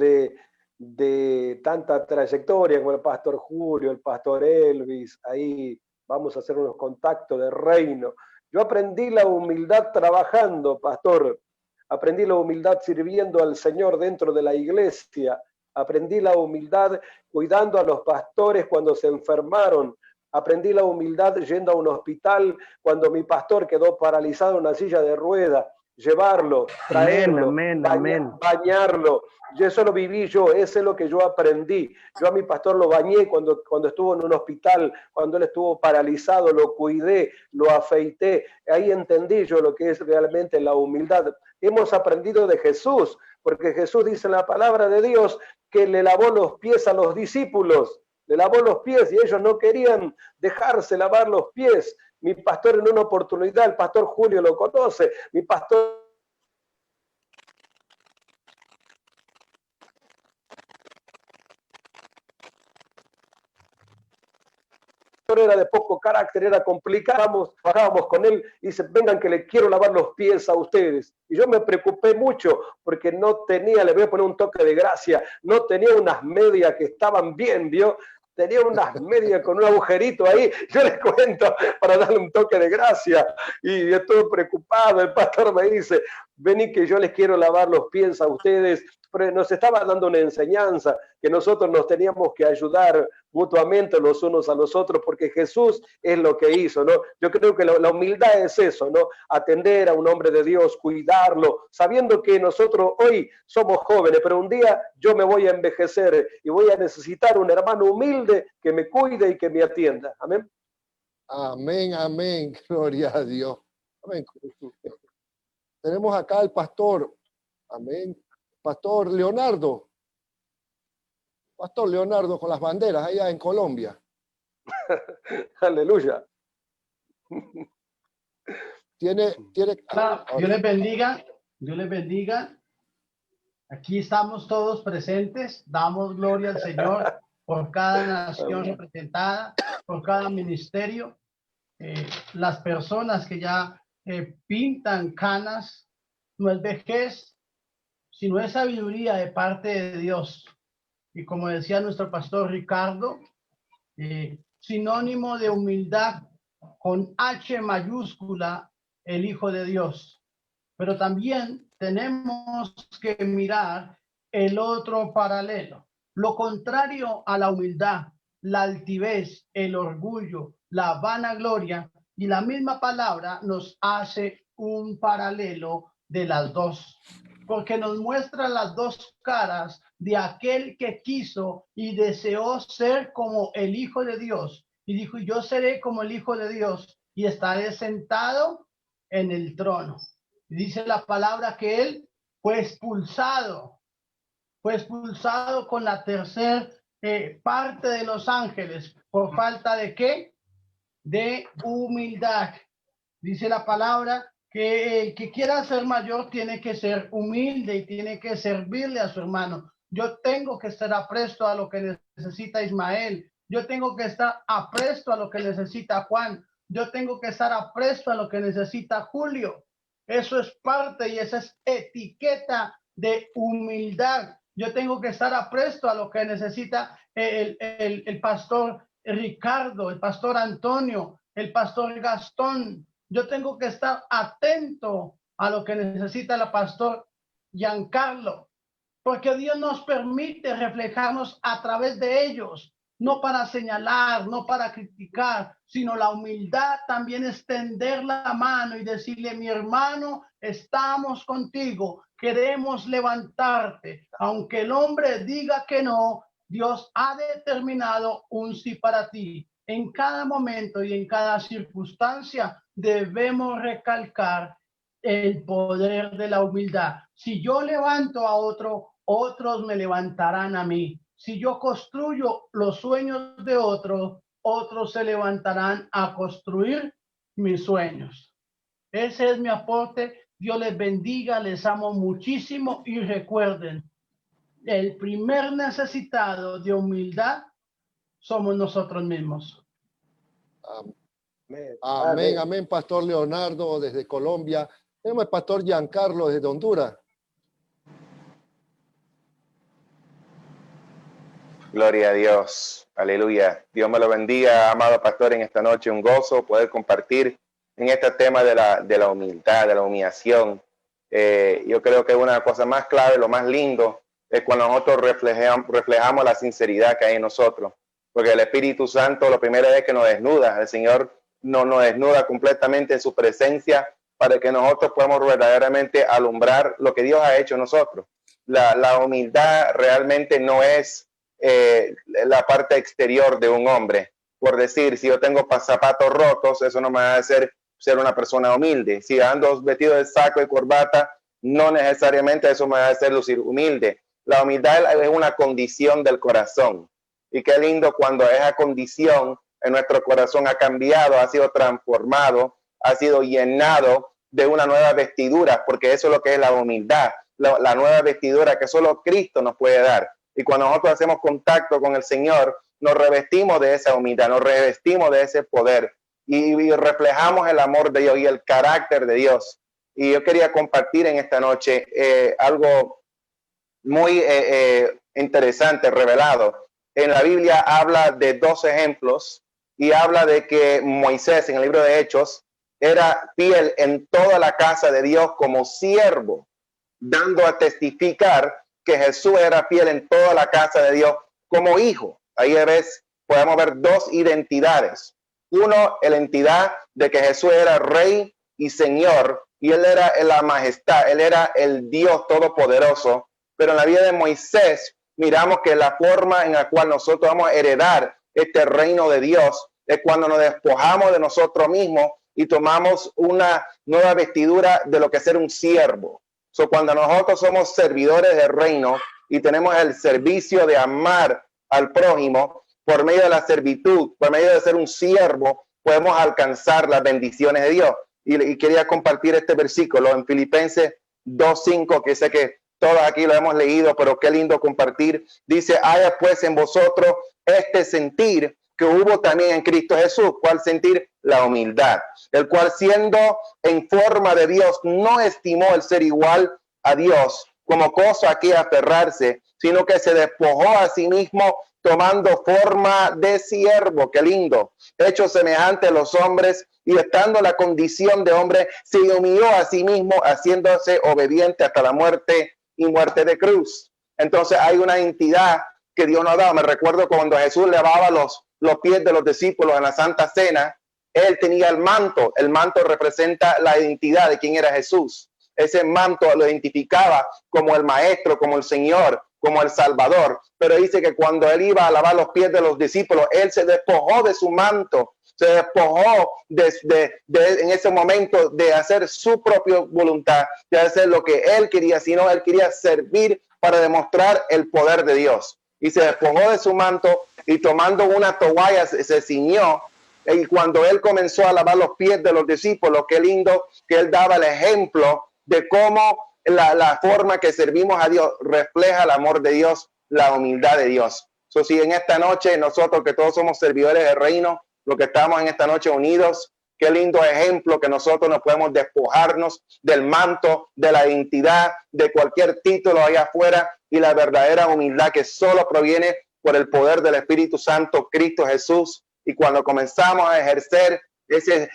de tanta trayectoria como el pastor Julio, el pastor Elvis. Ahí vamos a hacer unos contactos de reino. Yo aprendí la humildad trabajando, pastor. Aprendí la humildad sirviendo al Señor dentro de la iglesia. Aprendí la humildad cuidando a los pastores cuando se enfermaron. Aprendí la humildad yendo a un hospital cuando mi pastor quedó paralizado en una silla de ruedas. Llevarlo, traerlo, bañarlo. Y eso lo viví yo, eso es lo que yo aprendí. Yo a mi pastor lo bañé cuando estuvo en un hospital, cuando él estuvo paralizado, lo cuidé, lo afeité. Ahí entendí yo lo que es realmente la humildad. Hemos aprendido de Jesús, porque Jesús dice en la palabra de Dios que le lavó los pies a los discípulos. Le lavó los pies y ellos no querían dejarse lavar los pies. Mi pastor en una oportunidad, el pastor Julio lo conoce, mi pastor era de poco carácter, era complicado, bajábamos con él y dice, vengan que le quiero lavar los pies a ustedes. Y yo me preocupé mucho porque no tenía, le voy a poner un toque de gracia, no tenía unas medias que estaban bien, ¿vio? Tenía unas medias con un agujerito ahí, yo les cuento para darle un toque de gracia. Y estoy preocupado, el pastor me dice, vení que yo les quiero lavar los pies a ustedes. Pero nos estaba dando una enseñanza que nosotros nos teníamos que ayudar mutuamente los unos a los otros, porque Jesús es lo que hizo, ¿no? Yo creo que la humildad es eso, ¿no? Atender a un hombre de Dios, cuidarlo, sabiendo que nosotros hoy somos jóvenes, pero un día yo me voy a envejecer y voy a necesitar un hermano humilde que me cuide y que me atienda. Amén. Amén, amén. Gloria a Dios. Amén. Tenemos acá al pastor. Amén. Pastor Leonardo. Pastor Leonardo con las banderas allá en Colombia. Aleluya. Tiene. Claro, Dios les bendiga. Dios les bendiga. Aquí estamos todos presentes. Damos gloria al Señor por cada nación representada, por cada ministerio. Las personas que ya pintan canas, no es vejez, sino es sabiduría de parte de Dios. Y como decía nuestro pastor Ricardo, sinónimo de humildad con H mayúscula, el Hijo de Dios. Pero también tenemos que mirar el otro paralelo. Lo contrario a la humildad, la altivez, el orgullo, la vanagloria, y la misma palabra nos hace un paralelo de las dos, porque nos muestra las dos caras de aquel que quiso y deseó ser como el Hijo de Dios. Y dijo, yo seré como el Hijo de Dios y estaré sentado en el trono. Y dice la palabra que él fue expulsado con la tercera parte de los ángeles. ¿Por falta de qué? De humildad. Dice la palabra que el que quiera ser mayor tiene que ser humilde y tiene que servirle a su hermano. Yo tengo que estar apresto a lo que necesita Ismael. Yo tengo que estar apresto a lo que necesita Juan. Yo tengo que estar apresto a lo que necesita Julio. Eso es parte y esa es etiqueta de humildad. Yo tengo que estar apresto a lo que necesita el pastor Ricardo, el pastor Antonio, el pastor Gastón. Yo tengo que estar atento a lo que necesita el pastor Giancarlo, porque Dios nos permite reflejarnos a través de ellos, no para señalar, no para criticar, sino la humildad también es tender la mano y decirle, mi hermano, estamos contigo, queremos levantarte. Aunque el hombre diga que no, Dios ha determinado un sí para ti. En cada momento y en cada circunstancia debemos recalcar el poder de la humildad. Si yo levanto a otro, otros me levantarán a mí. Si yo construyo los sueños de otros, otros se levantarán a construir mis sueños. Ese es mi aporte. Dios les bendiga, les amo muchísimo y recuerden, el primer necesitado de humildad somos nosotros mismos. Amén, amén, Pastor Leonardo desde Colombia. Tenemos al Pastor Giancarlo desde Honduras. Gloria a Dios, aleluya. Dios me lo bendiga, amado pastor, en esta noche. Un gozo poder compartir en este tema de la humildad, de la humillación. Yo creo que una cosa más clave, lo más lindo, es cuando nosotros reflejamos la sinceridad que hay en nosotros. Porque el Espíritu Santo, lo primero es que nos desnuda. El Señor nos desnuda completamente en su presencia para que nosotros podamos verdaderamente alumbrar lo que Dios ha hecho en nosotros. La humildad realmente no es la parte exterior de un hombre. Por decir, si yo tengo zapatos rotos, eso no me va a hacer ser una persona humilde. Si ando vestido de saco y corbata, no necesariamente eso me va a hacer lucir humilde. La humildad es una condición del corazón. Y qué lindo cuando esa condición en nuestro corazón ha cambiado, ha sido transformado, ha sido llenado de una nueva vestidura, porque eso es lo que es la humildad, la nueva vestidura que solo Cristo nos puede dar. Y cuando nosotros hacemos contacto con el Señor, nos revestimos de esa humildad, nos revestimos de ese poder y reflejamos el amor de Dios y el carácter de Dios. Y yo quería compartir en esta noche algo muy interesante, revelado. En la Biblia habla de 2 ejemplos y habla de que Moisés, en el libro de Hechos, era fiel en toda la casa de Dios como siervo, dando a testificar que Jesús era fiel en toda la casa de Dios como hijo. Ahí podemos ver 2 identidades. Uno, la entidad de que Jesús era rey y señor, y él era la majestad, él era el Dios todopoderoso. Pero en la vida de Moisés miramos que la forma en la cual nosotros vamos a heredar este reino de Dios es cuando nos despojamos de nosotros mismos y tomamos una nueva vestidura de lo que es ser un siervo. Cuando nosotros somos servidores del reino y tenemos el servicio de amar al prójimo por medio de la servitud, por medio de ser un siervo, podemos alcanzar las bendiciones de Dios. Y quería compartir este versículo en Filipenses 2:5, que sé que todos aquí lo hemos leído, pero qué lindo compartir. Dice, haya pues en vosotros este sentir que hubo también en Cristo Jesús. ¿Cuál sentir? La humildad. El cual siendo en forma de Dios, no estimó el ser igual a Dios como cosa a que aferrarse, sino que se despojó a sí mismo tomando forma de siervo. Qué lindo. Hecho semejante a los hombres y estando en la condición de hombre, se humilló a sí mismo, haciéndose obediente hasta la muerte y muerte de cruz. Entonces hay una entidad que Dios nos ha dado. Me recuerdo cuando Jesús lavaba los pies de los discípulos en la Santa Cena, él tenía el manto. El manto representa la identidad de quién era Jesús. Ese manto lo identificaba como el maestro, como el Señor, como el Salvador. Pero dice que cuando él iba a lavar los pies de los discípulos, él se despojó de su manto, se despojó en ese momento de hacer su propia voluntad, de hacer lo que él quería, sino él quería servir para demostrar el poder de Dios. Y se despojó de su manto y tomando una toalla se ciñó. Y cuando él comenzó a lavar los pies de los discípulos, qué lindo que él daba el ejemplo de cómo la forma que servimos a Dios refleja el amor de Dios, la humildad de Dios. Si en esta noche nosotros que todos somos servidores del reino, los que estamos en esta noche unidos, qué lindo ejemplo que nosotros nos podemos despojarnos del manto, de la identidad, de cualquier título allá afuera y la verdadera humildad que solo proviene por el poder del Espíritu Santo, Cristo Jesús. Y cuando comenzamos a ejercer ese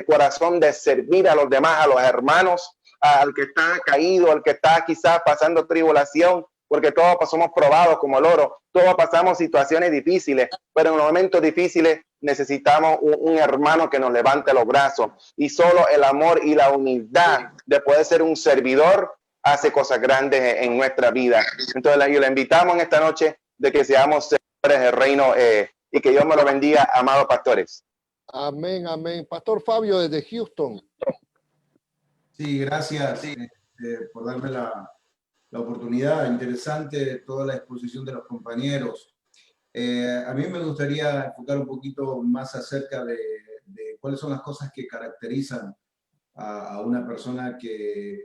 corazón de servir a los demás, a los hermanos, al que está caído, al que está quizás pasando tribulación, porque todos pasamos probados como el oro, todos pasamos situaciones difíciles, pero en los momentos difíciles necesitamos un hermano que nos levante los brazos, y solo el amor y la humildad de poder ser un servidor hace cosas grandes en nuestra vida. Entonces yo le invitamos en esta noche de que seamos servidores del reino y que Dios me lo bendiga, amados pastores. Amén, amén. Pastor Fabio desde Houston. Sí, gracias por darme la oportunidad. Interesante toda la exposición de los compañeros. A mí me gustaría enfocar un poquito más acerca de cuáles son las cosas que caracterizan a una persona que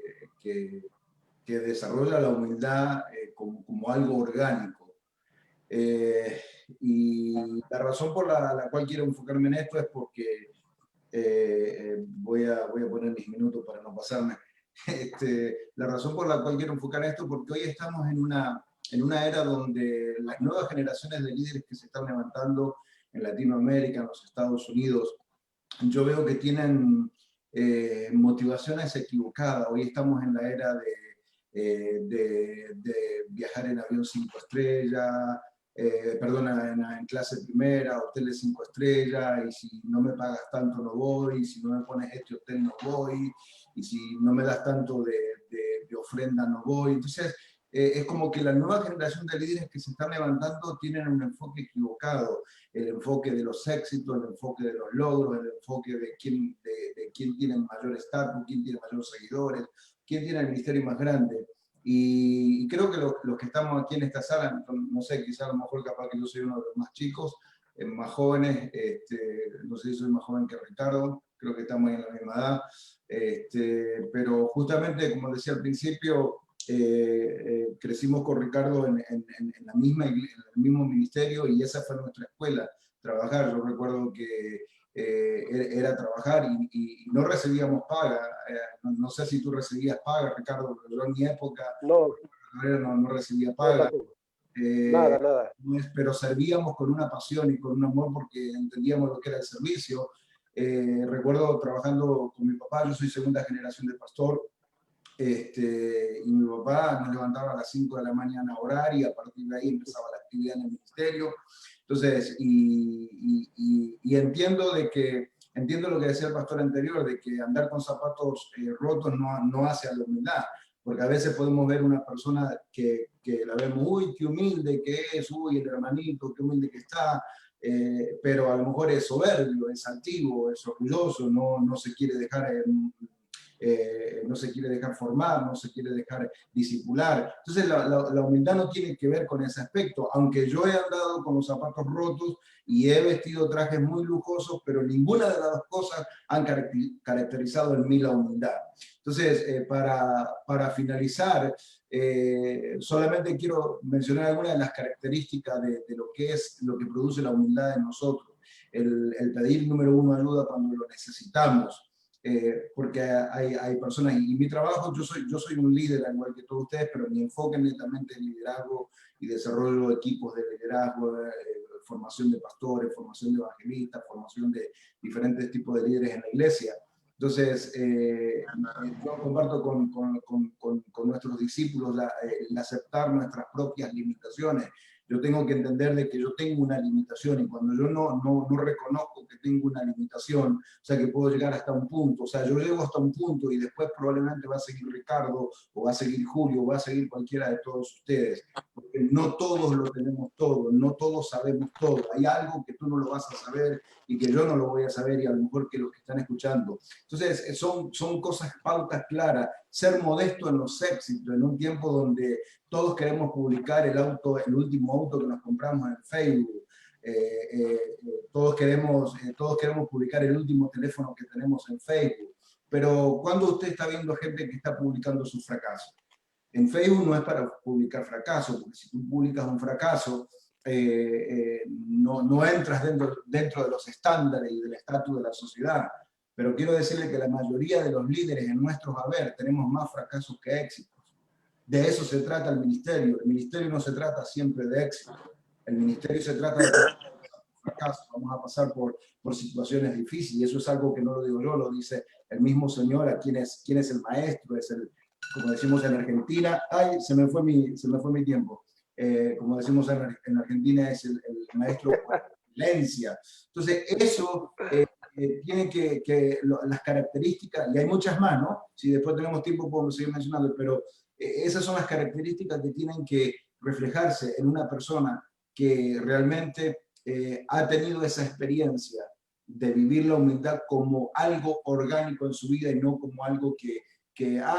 desarrolla la humildad como algo orgánico. Y la razón por la cual quiero enfocarme en esto es porque voy a poner mis minutos para no pasarme. La razón por la cual quiero enfocar esto es porque hoy estamos en una era donde las nuevas generaciones de líderes que se están levantando en Latinoamérica, en los Estados Unidos, yo veo que tienen motivaciones equivocadas. Hoy estamos en la era de viajar en avión 5 estrellas, en clase primera, hoteles 5 estrellas, y si no me pagas tanto no voy, y si no me pones este hotel no voy, y si no me das tanto de ofrenda no voy. Entonces, es como que la nueva generación de líderes que se están levantando tienen un enfoque equivocado, el enfoque de los éxitos, el enfoque de los logros, el enfoque de quién tiene mayor estatus, quién tiene mayores seguidores, quién tiene el ministerio más grande. Y creo que los que estamos aquí en esta sala, no sé, quizá a lo mejor capaz que yo soy uno de los más chicos, más jóvenes, no sé si soy más joven que Ricardo, creo que estamos en la misma edad, pero justamente, como decía al principio, crecimos con Ricardo en el mismo ministerio, y esa fue nuestra escuela, trabajar. Yo recuerdo que era trabajar y no recibíamos paga. No sé si tú recibías paga, Ricardo, pero yo en mi época no recibía paga. Nada. Pero servíamos con una pasión y con un amor porque entendíamos lo que era el servicio. Recuerdo trabajando con mi papá, yo soy segunda generación de pastor, y mi papá nos levantaba a las 5 de la mañana a orar, y a partir de ahí empezaba la actividad en el ministerio. Entonces, y entiendo lo que decía el pastor anterior, de que andar con zapatos rotos no hace a la humildad, porque a veces podemos ver una persona que la vemos, uy, qué humilde que es, uy, el hermanito, qué humilde que está, pero a lo mejor es soberbio, es altivo, es orgulloso, no se quiere dejar no se quiere dejar formar, no se quiere dejar discipular. Entonces la humildad no tiene que ver con ese aspecto, aunque yo he andado con los zapatos rotos y he vestido trajes muy lujosos, pero ninguna de las dos cosas han caracterizado en mí la humildad. Entonces, para finalizar, solamente quiero mencionar algunas de las características de lo que produce la humildad en nosotros. El pedir, número uno, ayuda cuando lo necesitamos. Porque hay personas, y mi trabajo, yo soy un líder al igual que todos ustedes, pero mi enfoque netamente es liderazgo y desarrollo de equipos de liderazgo, formación de pastores, formación de evangelistas, formación de diferentes tipos de líderes en la iglesia. Entonces, yo comparto con nuestros discípulos el aceptar nuestras propias limitaciones. Yo tengo que entender de que yo tengo una limitación, y cuando yo no reconozco que tengo una limitación, o sea, que puedo llegar hasta un punto, o sea, yo llego hasta un punto y después probablemente va a seguir Ricardo, o va a seguir Julio, o va a seguir cualquiera de todos ustedes, porque no todos lo tenemos todo, no todos sabemos todo, hay algo que tú no lo vas a saber y que yo no lo voy a saber, y a lo mejor que los que están escuchando. Entonces, son cosas, pautas claras, ser modesto en los éxitos, en un tiempo donde todos queremos publicar el último auto que nos compramos en Facebook. Todos queremos publicar el último teléfono que tenemos en Facebook. Pero cuando usted está viendo gente que está publicando sus fracasos, en Facebook no es para publicar fracaso, porque si tú publicas un fracaso, no entras dentro de los estándares y del estatus de la sociedad. Pero quiero decirle que la mayoría de los líderes en nuestros haber tenemos más fracasos que éxitos. De eso se trata el ministerio. El ministerio no se trata siempre de éxito. El ministerio se trata de fracaso. Vamos a pasar por situaciones difíciles, y eso es algo que no lo digo yo, lo dice el mismo Señor, a quien es el maestro, como decimos en Argentina, ay, se me fue mi tiempo. Como decimos en Argentina, es el maestro por excelencia. Entonces, eso tiene las características, y hay muchas más, ¿no? Si después tenemos tiempo podemos seguir mencionando, pero esas son las características que tienen que reflejarse en una persona que realmente ha tenido esa experiencia de vivir la humildad como algo orgánico en su vida, y no como algo que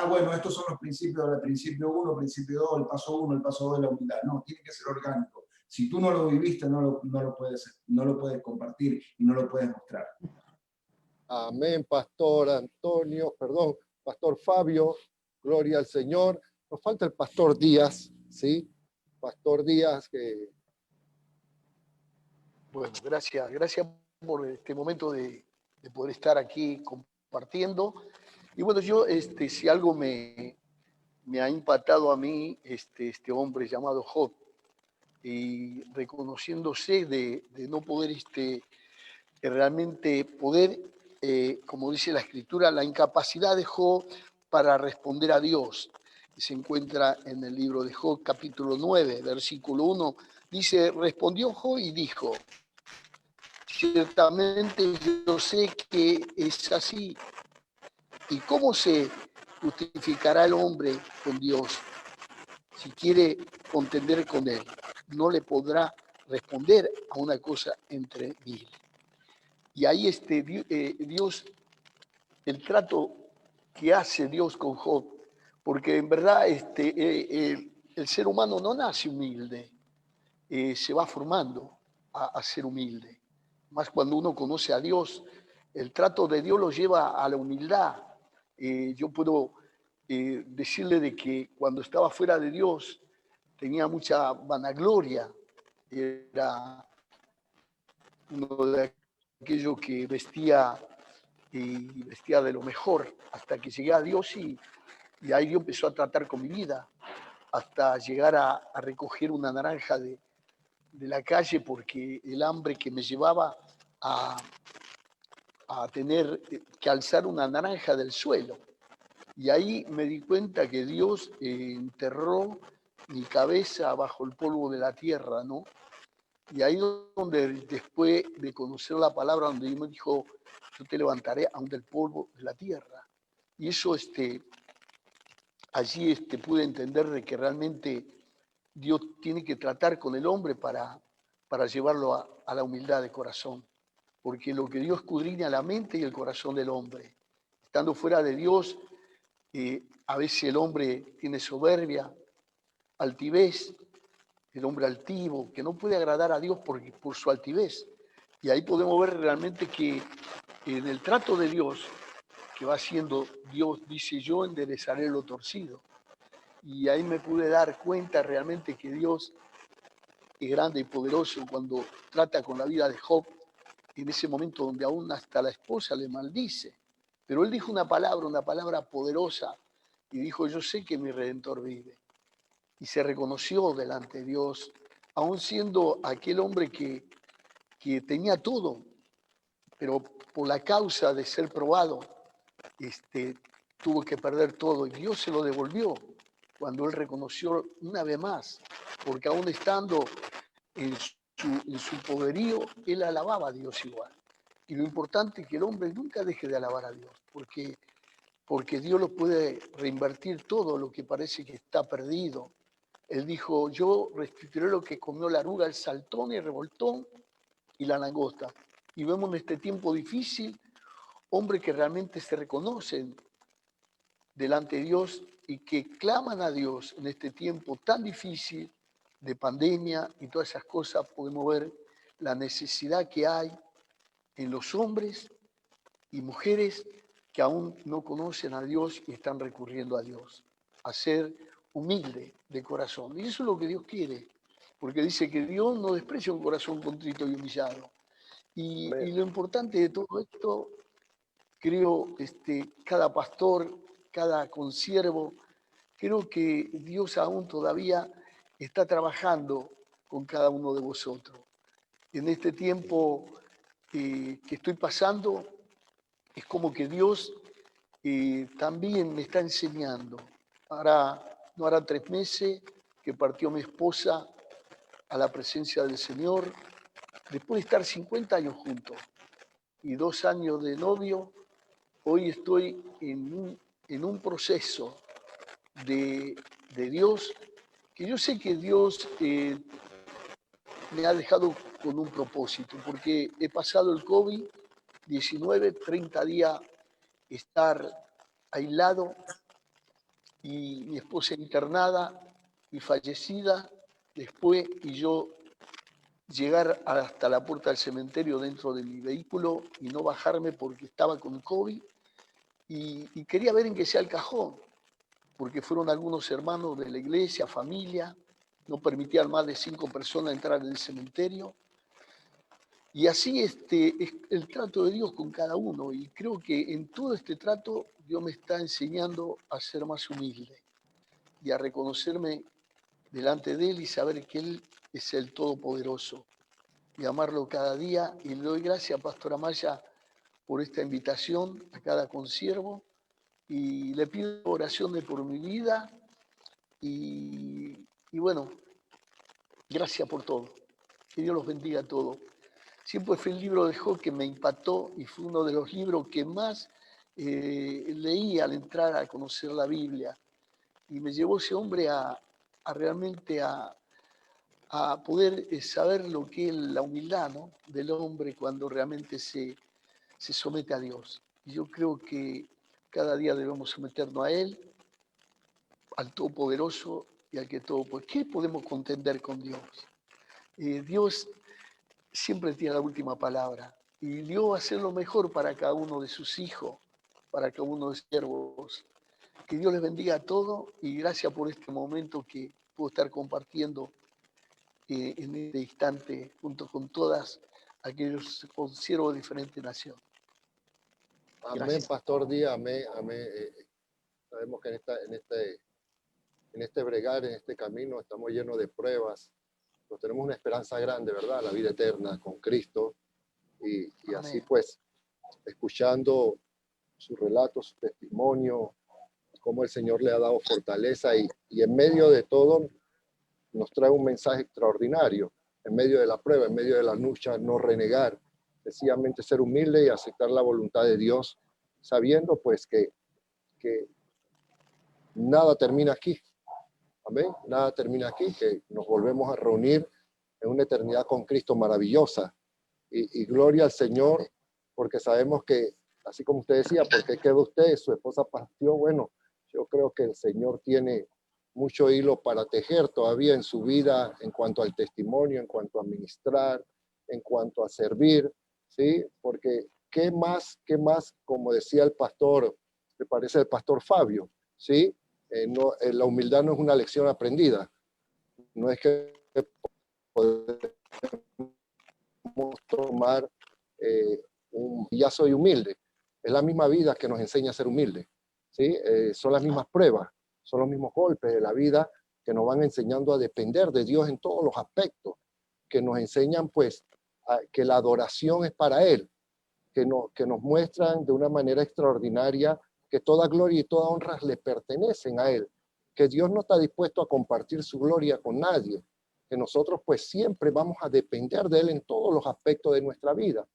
bueno, estos son los principios, el principio 1, principio 2, el paso 1, el paso 2 de la humildad. No, tiene que ser orgánico. Si tú no lo viviste, no lo puedes compartir y no lo puedes mostrar. Amén, Pastor Antonio, perdón, Pastor Fabio, gloria al Señor. Nos falta el Pastor Díaz, ¿sí? Pastor Díaz, que... Bueno, gracias por este momento de poder estar aquí compartiendo. Y bueno, yo, si algo me ha impactado a mí, este hombre llamado Job, y reconociéndose de no poder realmente poder, como dice la Escritura, la incapacidad de Job para responder a Dios. Se encuentra en el libro de Job, capítulo 9, versículo 1, dice, respondió Job y dijo, ciertamente yo sé que es así. ¿Y cómo se justificará el hombre con Dios si quiere contender con él? No le podrá responder a una cosa entre mil. Y ahí Dios, el trato que hace Dios con Job, porque en verdad el ser humano no nace humilde, se va formando a ser humilde. Más cuando uno conoce a Dios, el trato de Dios lo lleva a la humildad. Yo puedo decirle de que cuando estaba fuera de Dios tenía mucha vanagloria, era uno de aquellos que vestía de lo mejor, hasta que llegué a Dios y ahí Dios empezó a tratar con mi vida, hasta llegar a recoger una naranja de la calle, porque el hambre que me llevaba a tener que alzar una naranja del suelo. Y ahí me di cuenta que Dios enterró mi cabeza bajo el polvo de la tierra, ¿no? Y ahí donde después de conocer la palabra, donde Dios me dijo, yo te levantaré aún del polvo de la tierra. Y eso, allí pude entender de que realmente Dios tiene que tratar con el hombre para llevarlo a la humildad de corazón. Porque lo que Dios escudriña la mente y el corazón del hombre. Estando fuera de Dios, a veces el hombre tiene soberbia, altivez, el hombre altivo, que no puede agradar a Dios por su altivez. Y ahí podemos ver realmente que en el trato de Dios, que va haciendo Dios, dice yo enderezaré lo torcido. Y ahí me pude dar cuenta realmente que Dios es grande y poderoso cuando trata con la vida de Job, en ese momento donde aún hasta la esposa le maldice. Pero él dijo una palabra poderosa, y dijo, yo sé que mi Redentor vive. Y se reconoció delante de Dios, aún siendo aquel hombre que tenía todo, pero por la causa de ser probado, tuvo que perder todo, y Dios se lo devolvió cuando él reconoció una vez más, porque aún estando en su poderío, él alababa a Dios igual. Y lo importante es que el hombre nunca deje de alabar a Dios, porque Dios lo puede reinvertir todo lo que parece que está perdido. Él dijo, yo restituiré lo que comió la oruga, el saltón, el revoltón y la langosta. Y vemos en este tiempo difícil, hombres que realmente se reconocen delante de Dios y que claman a Dios en este tiempo tan difícil de pandemia y todas esas cosas. Podemos ver la necesidad que hay en los hombres y mujeres que aún no conocen a Dios y están recurriendo a Dios, a ser humilde de corazón. Y eso es lo que Dios quiere, porque dice que Dios no desprecia un corazón contrito y humillado. Y lo importante de todo esto, creo, cada pastor, cada consiervo, creo que Dios aún todavía está trabajando con cada uno de vosotros. En este tiempo que estoy pasando, es como que Dios también me está enseñando. No hará 3 meses que partió mi esposa a la presencia del Señor, después de estar 50 años juntos y 2 años de novio. Hoy estoy en un proceso de Dios, que yo sé que Dios me ha dejado con un propósito, porque he pasado el COVID-19, 30 días estar aislado, y mi esposa internada y fallecida después, y yo llegar hasta la puerta del cementerio dentro de mi vehículo y no bajarme porque estaba con COVID y quería ver en qué sea el cajón, porque fueron algunos hermanos de la iglesia, familia, no permitían más de 5 personas entrar en el cementerio. Y así es el trato de Dios con cada uno. Y creo que en todo este trato Dios me está enseñando a ser más humilde y a reconocerme delante de Él y saber que Él es el Todopoderoso y amarlo cada día. Y le doy gracias, Pastor Amaya, por esta invitación a cada consiervo. Y le pido oraciones por mi vida. Y bueno, gracias por todo. Que Dios los bendiga a todos. Siempre fue el libro de Job que me impactó y fue uno de los libros que más leí al entrar a conocer la Biblia. Y me llevó ese hombre a realmente a poder saber lo que es la humildad, ¿no?, del hombre cuando realmente se somete a Dios. Y yo creo que cada día debemos someternos a Él, al Todopoderoso y al que todo puede. ¿Qué podemos contender con Dios? Dios siempre tiene la última palabra y Dios va a hacer lo mejor para cada uno de sus hijos, para cada uno de sus siervos. Que Dios les bendiga a todos y gracias por este momento que puedo estar compartiendo en este instante junto con todas aquellos siervos de diferentes naciones. Amén, Gracias. Pastor Díaz, amén, amén. Sabemos que en este bregar, en este camino, estamos llenos de pruebas, pero tenemos una esperanza grande, ¿verdad? La vida eterna con Cristo. Y así pues, escuchando su relato, su testimonio, cómo el Señor le ha dado fortaleza y en medio de todo nos trae un mensaje extraordinario. En medio de la prueba, en medio de la lucha, no renegar, sencillamente ser humilde y aceptar la voluntad de Dios, sabiendo pues que nada termina aquí. Amén. Nada termina aquí, que nos volvemos a reunir en una eternidad con Cristo maravillosa. Y gloria al Señor, porque sabemos que, así como usted decía, ¿por qué quedó usted? Su esposa partió. Bueno, yo creo que el Señor tiene mucho hilo para tejer todavía en su vida en cuanto al testimonio, en cuanto a ministrar, en cuanto a servir, ¿sí? Porque ¿qué más, como decía el pastor, me parece el pastor Fabio, ¿sí? La humildad no es una lección aprendida, no es que podemos tomar ya soy humilde, es la misma vida que nos enseña a ser humilde, ¿sí? Son las mismas pruebas, son los mismos golpes de la vida que nos van enseñando a depender de Dios en todos los aspectos, que nos enseñan pues que la adoración es para Él, que nos muestran de una manera extraordinaria que toda gloria y toda honra le pertenecen a Él, que Dios no está dispuesto a compartir su gloria con nadie, que nosotros pues siempre vamos a depender de Él en todos los aspectos de nuestra vida,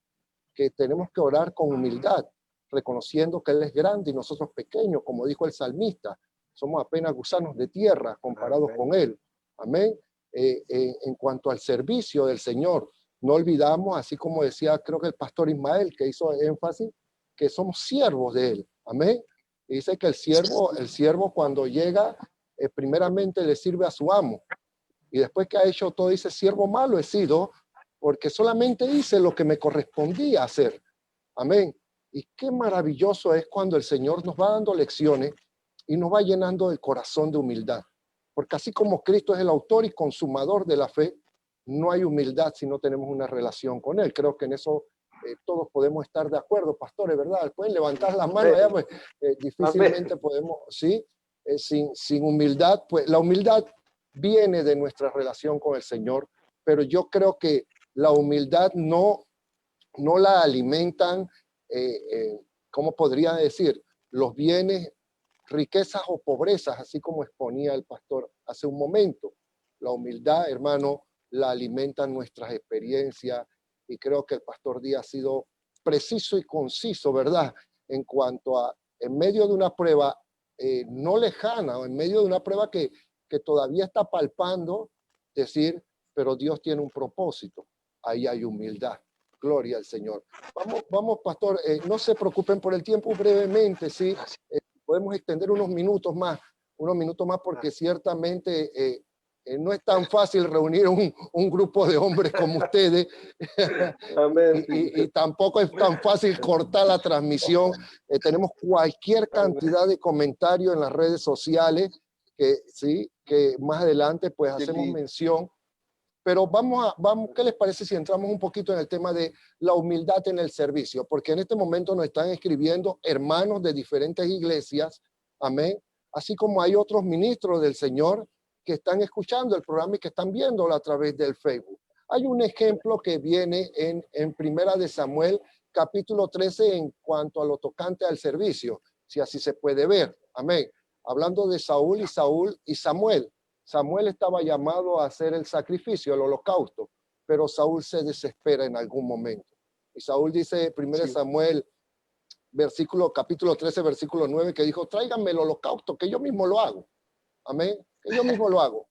que tenemos que orar con humildad, reconociendo que Él es grande y nosotros pequeños, como dijo el salmista, somos apenas gusanos de tierra comparados con Él. Amén. En cuanto al servicio del Señor, no olvidamos, así como decía creo que el pastor Ismael, que hizo énfasis, que somos siervos de Él. Amén. Y dice que el siervo cuando llega, primeramente le sirve a su amo. Y después que ha hecho todo, dice, siervo malo he sido, porque solamente hice lo que me correspondía hacer. Amén. Y qué maravilloso es cuando el Señor nos va dando lecciones y nos va llenando el corazón de humildad. Porque así como Cristo es el autor y consumador de la fe, no hay humildad si no tenemos una relación con Él. Creo que en eso todos podemos estar de acuerdo, pastores, ¿verdad? Pueden levantar las manos, allá, pues, difícilmente podemos, ¿sí? Sin humildad, pues la humildad viene de nuestra relación con el Señor, pero yo creo que la humildad no la alimentan, ¿cómo podría decir? Los bienes, riquezas o pobrezas, así como exponía el pastor hace un momento. La humildad, hermano, la alimentan nuestras experiencias, y creo que el pastor Díaz ha sido preciso y conciso, ¿verdad? En cuanto a, en medio de una prueba no lejana, o en medio de una prueba que todavía está palpando, decir, pero Dios tiene un propósito. Ahí hay humildad. Gloria al Señor. Vamos, pastor, no se preocupen por el tiempo brevemente, ¿sí? Podemos extender unos minutos más. unos minutos más porque ciertamente no es tan fácil reunir un grupo de hombres como ustedes. Amén. y tampoco es tan fácil cortar la transmisión. Tenemos cualquier cantidad de comentarios en las redes sociales que más adelante pues hacemos mención. Pero vamos, ¿qué les parece si entramos un poquito en el tema de la humildad en el servicio? Porque en este momento nos están escribiendo hermanos de diferentes iglesias, amén, así como hay otros ministros del Señor que están escuchando el programa y que están viéndolo a través del Facebook. Hay un ejemplo que viene en Primera de Samuel, capítulo 13, en cuanto a lo tocante al servicio, si así se puede ver, amén. Hablando de Saúl y Samuel. Samuel estaba llamado a hacer el sacrificio, el holocausto, pero Saúl se desespera en algún momento. Y Saúl dice, 1 Samuel, capítulo 13, versículo 9, que dijo, tráiganme el holocausto, que yo mismo lo hago. Amén, que yo mismo lo hago.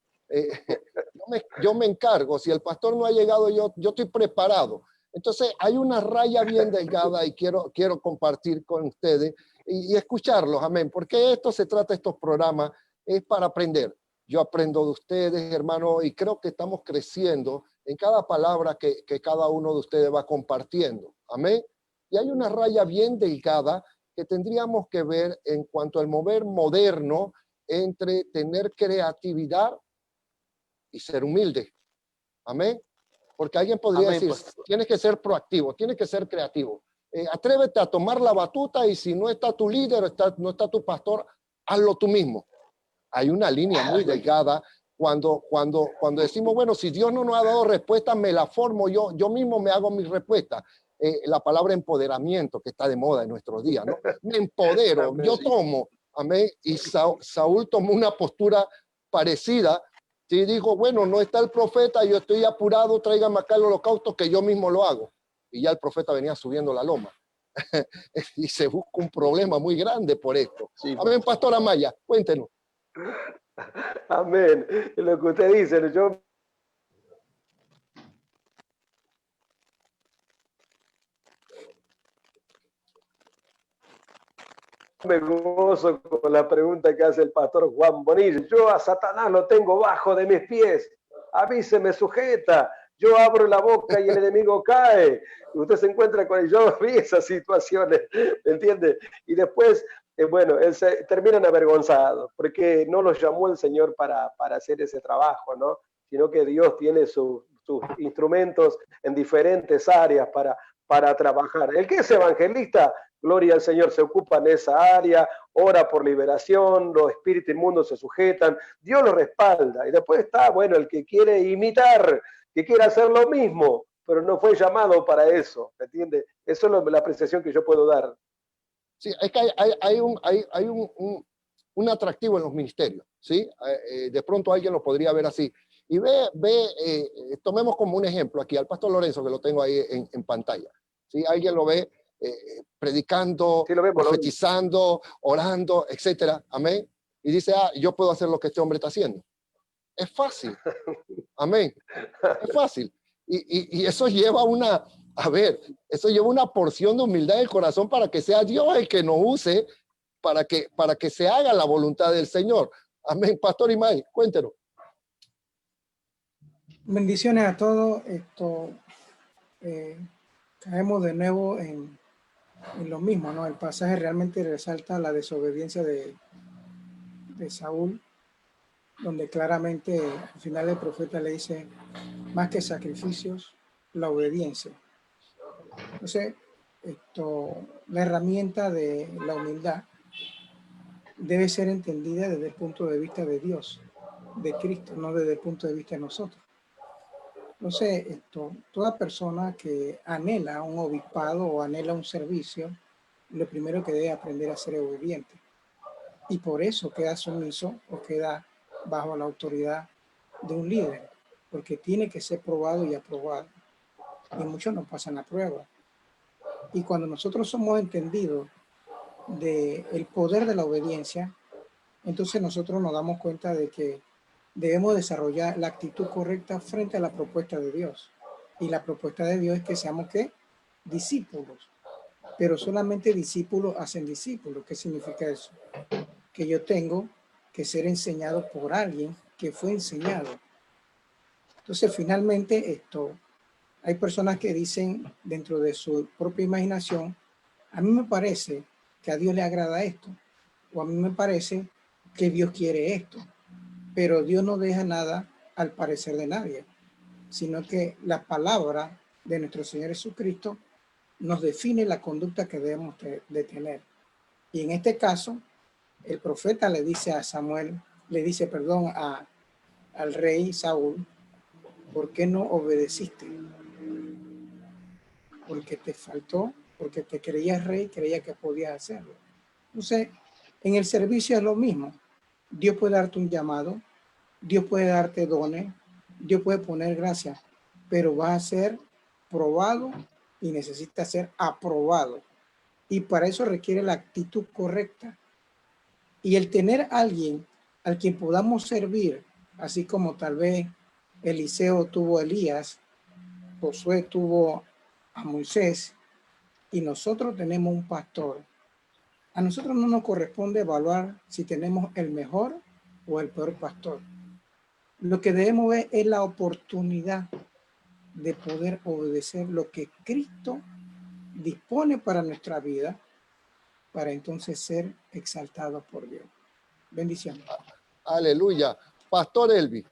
Yo me encargo, si el pastor no ha llegado, yo estoy preparado. Entonces hay una raya bien delgada y quiero compartir con ustedes y escucharlos, amén, porque esto se trata, estos programas, es para aprender. Yo aprendo de ustedes, hermano, y creo que estamos creciendo en cada palabra que cada uno de ustedes va compartiendo. Amén. Y hay una raya bien delgada que tendríamos que ver en cuanto al mover moderno entre tener creatividad y ser humilde. Amén. Porque alguien podría decir, tienes que ser proactivo, tienes que ser creativo. Atrévete a tomar la batuta y si no está tu líder, no está tu pastor, hazlo tú mismo. Hay una línea muy delgada cuando decimos, bueno, si Dios no nos ha dado respuesta, me la formo yo mismo me hago mi respuesta. La palabra empoderamiento, que está de moda en nuestros días, ¿no? Me empodero, yo tomo, amén. Y Saúl tomó una postura parecida, y dijo, bueno, no está el profeta, yo estoy apurado, tráigame acá el holocausto que yo mismo lo hago. Y ya el profeta venía subiendo la loma. Y se busca un problema muy grande por esto. Amén, Pastor Amaya, cuéntenos. Amén. Lo que usted dice, yo me gozo con la pregunta que hace el pastor Juan Bonilla. Yo a Satanás lo tengo bajo de mis pies. A mí se me sujeta. Yo abro la boca y el enemigo cae. Y usted se encuentra con él. Yo vi esas situaciones, ¿me entiende? Y después, bueno, terminan avergonzados porque no los llamó el Señor para hacer ese trabajo, ¿no? Sino que Dios tiene sus instrumentos en diferentes áreas para trabajar. El que es evangelista, gloria al Señor, se ocupa en esa área, ora por liberación, los espíritus inmundos se sujetan, Dios lo respalda. Y después está, bueno, el que quiere imitar, que quiere hacer lo mismo, pero no fue llamado para eso, ¿me entiende? Eso es la apreciación que yo puedo dar. Sí, es que hay un atractivo en los ministerios, ¿sí? De pronto alguien lo podría ver así. Y tomemos como un ejemplo aquí al pastor Lorenzo, que lo tengo ahí en pantalla. ¿Sí? Alguien lo ve predicando, sí, profetizando, orando, etcétera. Amén. Y dice, yo puedo hacer lo que este hombre está haciendo. Es fácil. Amén. Es fácil. Y eso lleva eso lleva una porción de humildad del corazón para que sea Dios el que nos use para que se haga la voluntad del Señor. Amén. Pastor Imai, cuéntenos. Bendiciones a todos. Caemos de nuevo en lo mismo, ¿no? El pasaje realmente resalta la desobediencia de Saúl, donde claramente al final el profeta le dice, más que sacrificios, la obediencia. Entonces, la herramienta de la humildad debe ser entendida desde el punto de vista de Dios, de Cristo, no desde el punto de vista de nosotros. Entonces, toda persona que anhela un obispado o anhela un servicio, lo primero que debe aprender a ser es obediente. Y por eso queda sumiso o queda bajo la autoridad de un líder, porque tiene que ser probado y aprobado. Y muchos no pasan la prueba. Y cuando nosotros somos entendidos del poder de la obediencia, entonces nosotros nos damos cuenta de que debemos desarrollar la actitud correcta frente a la propuesta de Dios. Y la propuesta de Dios es que seamos, ¿qué? Discípulos. Pero solamente discípulos hacen discípulos. ¿Qué significa eso? Que yo tengo que ser enseñado por alguien que fue enseñado. Entonces, finalmente, hay personas que dicen dentro de su propia imaginación, a mí me parece que a Dios le agrada esto, o a mí me parece que Dios quiere esto, pero Dios no deja nada al parecer de nadie, sino que la palabra de nuestro Señor Jesucristo nos define la conducta que debemos de tener. Y en este caso, el profeta le dice a Samuel, al rey Saúl, ¿por qué no obedeciste? Porque te faltó, porque te creías rey, creía que podías hacerlo. Entonces, en el servicio es lo mismo. Dios puede darte un llamado, Dios puede darte dones, Dios puede poner gracia, pero vas a ser probado y necesitas ser aprobado. Y para eso requiere la actitud correcta. Y el tener a alguien al quien podamos servir, así como tal vez Eliseo tuvo a Elías, Josué tuvo a Moisés, y nosotros tenemos un pastor. A nosotros no nos corresponde evaluar si tenemos el mejor o el peor pastor. Lo que debemos ver es la oportunidad de poder obedecer lo que Cristo dispone para nuestra vida, para entonces ser exaltados por Dios. Bendiciones. Aleluya. Pastor Elvi,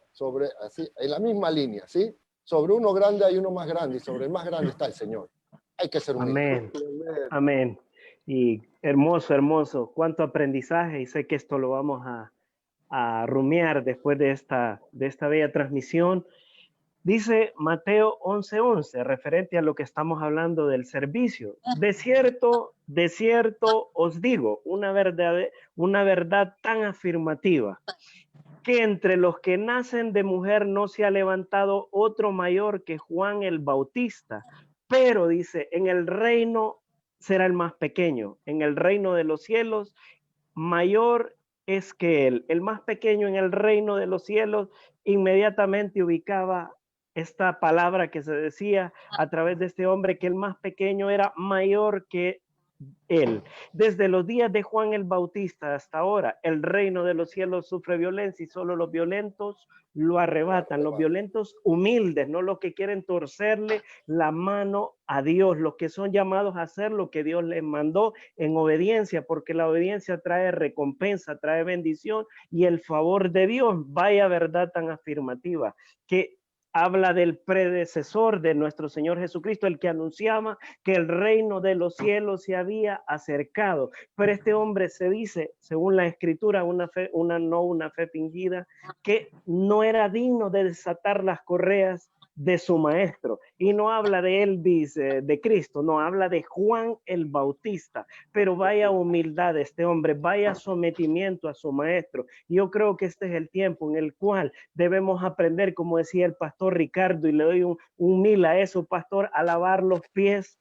así, en la misma línea, ¿sí? Sobre uno grande hay uno más grande y sobre el más grande está el Señor. Hay que ser humilde. Amén. Amén. Y hermoso, hermoso. Cuánto aprendizaje, y sé que esto lo vamos a rumiar después de esta bella transmisión. Dice Mateo 11:11, referente a lo que estamos hablando del servicio. De cierto os digo, una verdad tan afirmativa, que entre los que nacen de mujer no se ha levantado otro mayor que Juan el Bautista, pero dice, en el reino será el más pequeño, en el reino de los cielos mayor es que él. El más pequeño en el reino de los cielos inmediatamente ubicaba esta palabra que se decía a través de este hombre, que el más pequeño era mayor que él. Desde los días de Juan el Bautista hasta ahora, el reino de los cielos sufre violencia y solo los violentos lo arrebatan. Los violentos humildes, no los que quieren torcerle la mano a Dios, los que son llamados a hacer lo que Dios les mandó en obediencia, porque la obediencia trae recompensa, trae bendición y el favor de Dios. Vaya verdad tan afirmativa que habla del predecesor de nuestro Señor Jesucristo, el que anunciaba que el reino de los cielos se había acercado. Pero este hombre se dice, según la escritura, una fe fingida, que no era digno de desatar las correas de su maestro. Y no habla de Elvis, de Cristo, no, habla de Juan el Bautista. Pero vaya humildad de este hombre, vaya sometimiento a su maestro. Yo creo que este es el tiempo en el cual debemos aprender, como decía el pastor Ricardo, y le doy un mil a eso, pastor, a lavar los pies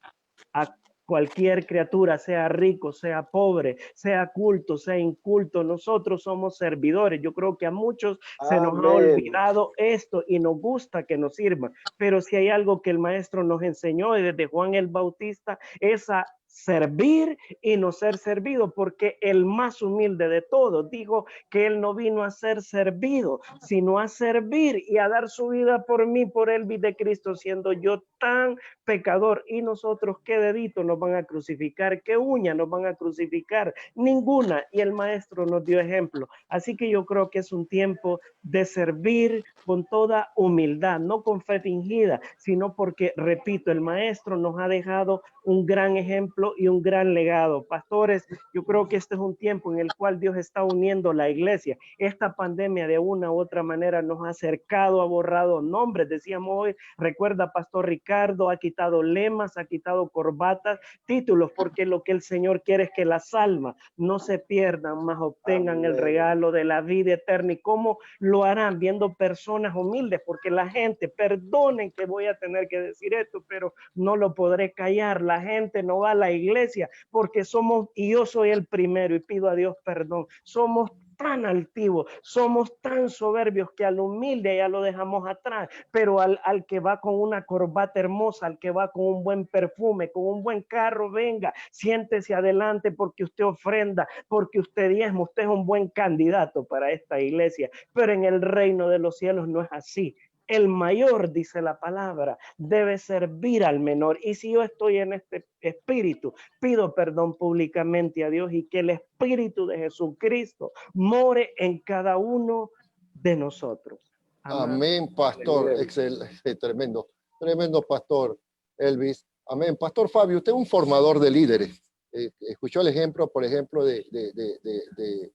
a cualquier criatura, sea rico, sea pobre, sea culto, sea inculto. Nosotros somos servidores. Yo creo que a muchos se nos ha olvidado esto y nos gusta que nos sirvan. Pero si hay algo que el maestro nos enseñó desde Juan el Bautista, es a servir y no ser servido, porque el más humilde de todos dijo que él no vino a ser servido, sino a servir y a dar su vida por mí, por el bien de Cristo, siendo yo tan pecador. Y nosotros, ¿qué dedito nos van a crucificar? ¿Qué uña nos van a crucificar? Ninguna. Y el maestro nos dio ejemplo. Así que yo creo que es un tiempo de servir con toda humildad, no con fe fingida, sino porque, repito, el maestro nos ha dejado un gran ejemplo y un gran legado. Pastores, yo creo que este es un tiempo en el cual Dios está uniendo la iglesia. Esta pandemia de una u otra manera nos ha acercado, ha borrado nombres. Decíamos hoy, recuerda, Pastor Ricardo, ha quitado lemas, ha quitado corbatas, títulos, porque lo que el Señor quiere es que las almas no se pierdan, más obtengan el regalo de la vida eterna. ¿Y cómo lo harán? Viendo personas humildes, porque la gente, perdonen que voy a tener que decir esto, pero no lo podré callar. La gente no va a la iglesia porque somos, y yo soy el primero y pido a Dios perdón, somos tan altivos, somos tan soberbios que al humilde ya lo dejamos atrás, pero al que va con una corbata hermosa, al que va con un buen perfume, con un buen carro, venga, siéntese adelante porque usted ofrenda, porque usted diezma, usted es un buen candidato para esta iglesia, pero en el reino de los cielos no es así. El mayor, dice la palabra, debe servir al menor. Y si yo estoy en este espíritu, pido perdón públicamente a Dios y que el espíritu de Jesucristo more en cada uno de nosotros. Amén, pastor. Excelente, tremendo. Tremendo, pastor Elvis. Amén. Pastor Fabio, usted es un formador de líderes. Escuchó el ejemplo, por ejemplo, de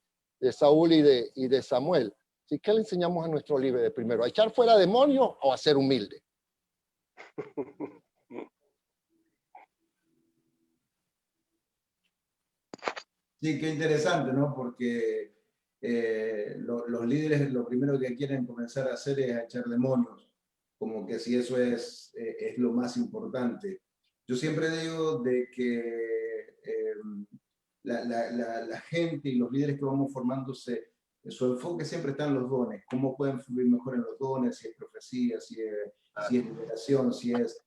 Saúl y de Samuel. ¿Qué le enseñamos a nuestro líder primero? ¿A echar fuera demonios o a ser humilde? Sí, qué interesante, ¿no? Porque los líderes lo primero que quieren comenzar a hacer es a echar demonios, como que si eso es lo más importante. Yo siempre digo de que la gente y los líderes que vamos formándose, su enfoque siempre está en los dones, cómo pueden fluir mejor en los dones, si es profecía, si es liberación, si es...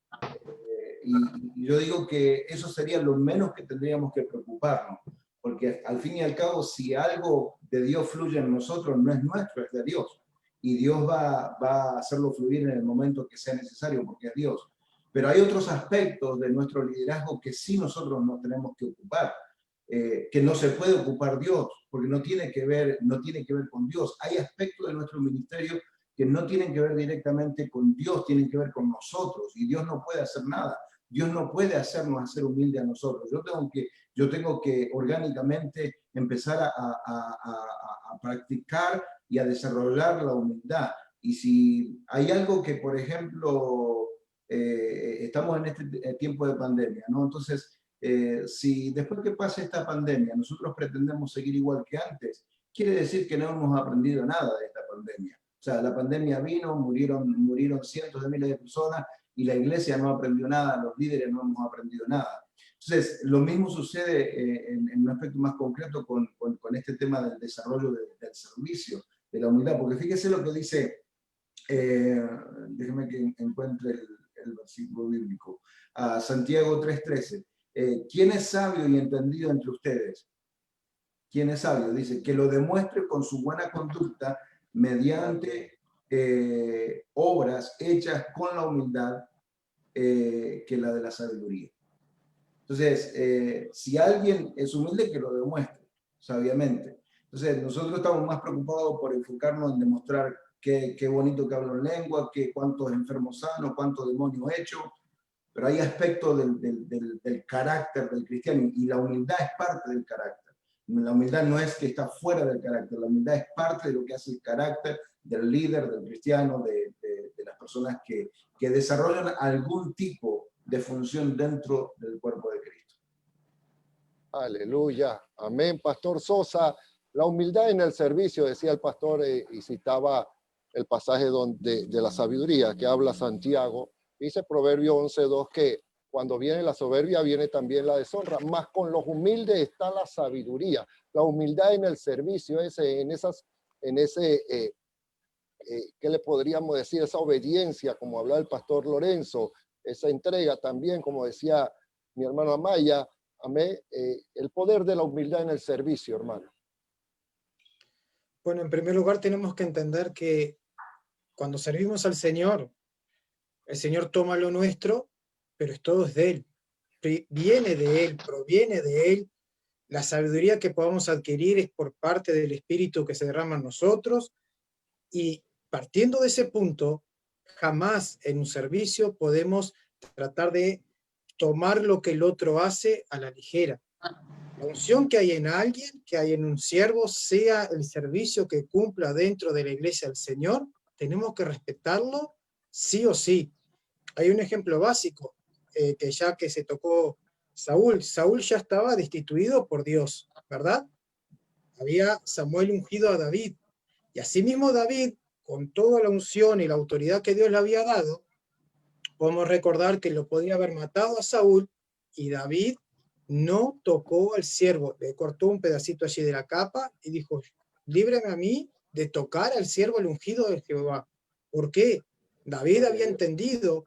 y yo digo que eso sería lo menos que tendríamos que preocuparnos, porque al fin y al cabo, si algo de Dios fluye en nosotros, no es nuestro, es de Dios. Y Dios va a hacerlo fluir en el momento que sea necesario, porque es Dios. Pero hay otros aspectos de nuestro liderazgo que sí nosotros nos tenemos que ocupar. Que no se puede ocupar Dios, porque no tiene que ver con Dios. Hay aspectos de nuestro ministerio que no tienen que ver directamente con Dios, tienen que ver con nosotros, y Dios no puede hacer nada. Dios no puede hacernos hacer humilde a nosotros. Yo tengo que orgánicamente empezar a practicar y a desarrollar la humildad. Y si hay algo que, por ejemplo, estamos en este tiempo de pandemia, ¿no? Entonces, si después que pase esta pandemia nosotros pretendemos seguir igual que antes, quiere decir que no hemos aprendido nada de esta pandemia. O sea, la pandemia vino, murieron cientos de miles de personas y la iglesia no aprendió nada, los líderes no hemos aprendido nada. Entonces, lo mismo sucede en un aspecto más concreto con este tema del desarrollo del servicio, de la humildad, porque fíjese lo que dice, déjeme que encuentre el versículo bíblico, Santiago 3:13. ¿Quién es sabio y entendido entre ustedes? ¿Quién es sabio? Dice, que lo demuestre con su buena conducta mediante obras hechas con la humildad que la de la sabiduría. Entonces, si alguien es humilde, que lo demuestre sabiamente. Entonces, nosotros estamos más preocupados por enfocarnos en demostrar qué bonito que hablo en lengua, cuántos enfermos sanos, cuántos demonios hechos, pero hay aspectos del carácter del cristiano, y la humildad es parte del carácter. La humildad no es que está fuera del carácter, la humildad es parte de lo que hace el carácter del líder, del cristiano, de las personas que desarrollan algún tipo de función dentro del cuerpo de Cristo. Aleluya. Amén, Pastor Sosa. La humildad en el servicio, decía el pastor, y citaba el pasaje de la sabiduría que habla Santiago. Dice Proverbio 11:2 que cuando viene la soberbia viene también la deshonra, más con los humildes está la sabiduría. La humildad en el servicio, ¿qué le podríamos decir? Esa obediencia, como hablaba el pastor Lorenzo, esa entrega también, como decía mi hermano Amaya, amén, el poder de la humildad en el servicio, hermano. Bueno, en primer lugar tenemos que entender que cuando servimos al Señor, el Señor toma lo nuestro, pero todo es de Él. Viene de Él, proviene de Él. La sabiduría que podamos adquirir es por parte del Espíritu que se derrama en nosotros, y partiendo de ese punto, jamás en un servicio podemos tratar de tomar lo que el otro hace a la ligera. La unción que hay en alguien, que hay en un siervo, sea el servicio que cumpla dentro de la iglesia del Señor, tenemos que respetarlo sí o sí. Hay un ejemplo básico, que ya que se tocó Saúl ya estaba destituido por Dios, ¿verdad? Había Samuel ungido a David, y asimismo David, con toda la unción y la autoridad que Dios le había dado, podemos recordar que lo podía haber matado a Saúl, y David no tocó al siervo, le cortó un pedacito allí de la capa y dijo, líbrame a mí de tocar al siervo el ungido de Jehová. ¿Por qué? David había entendido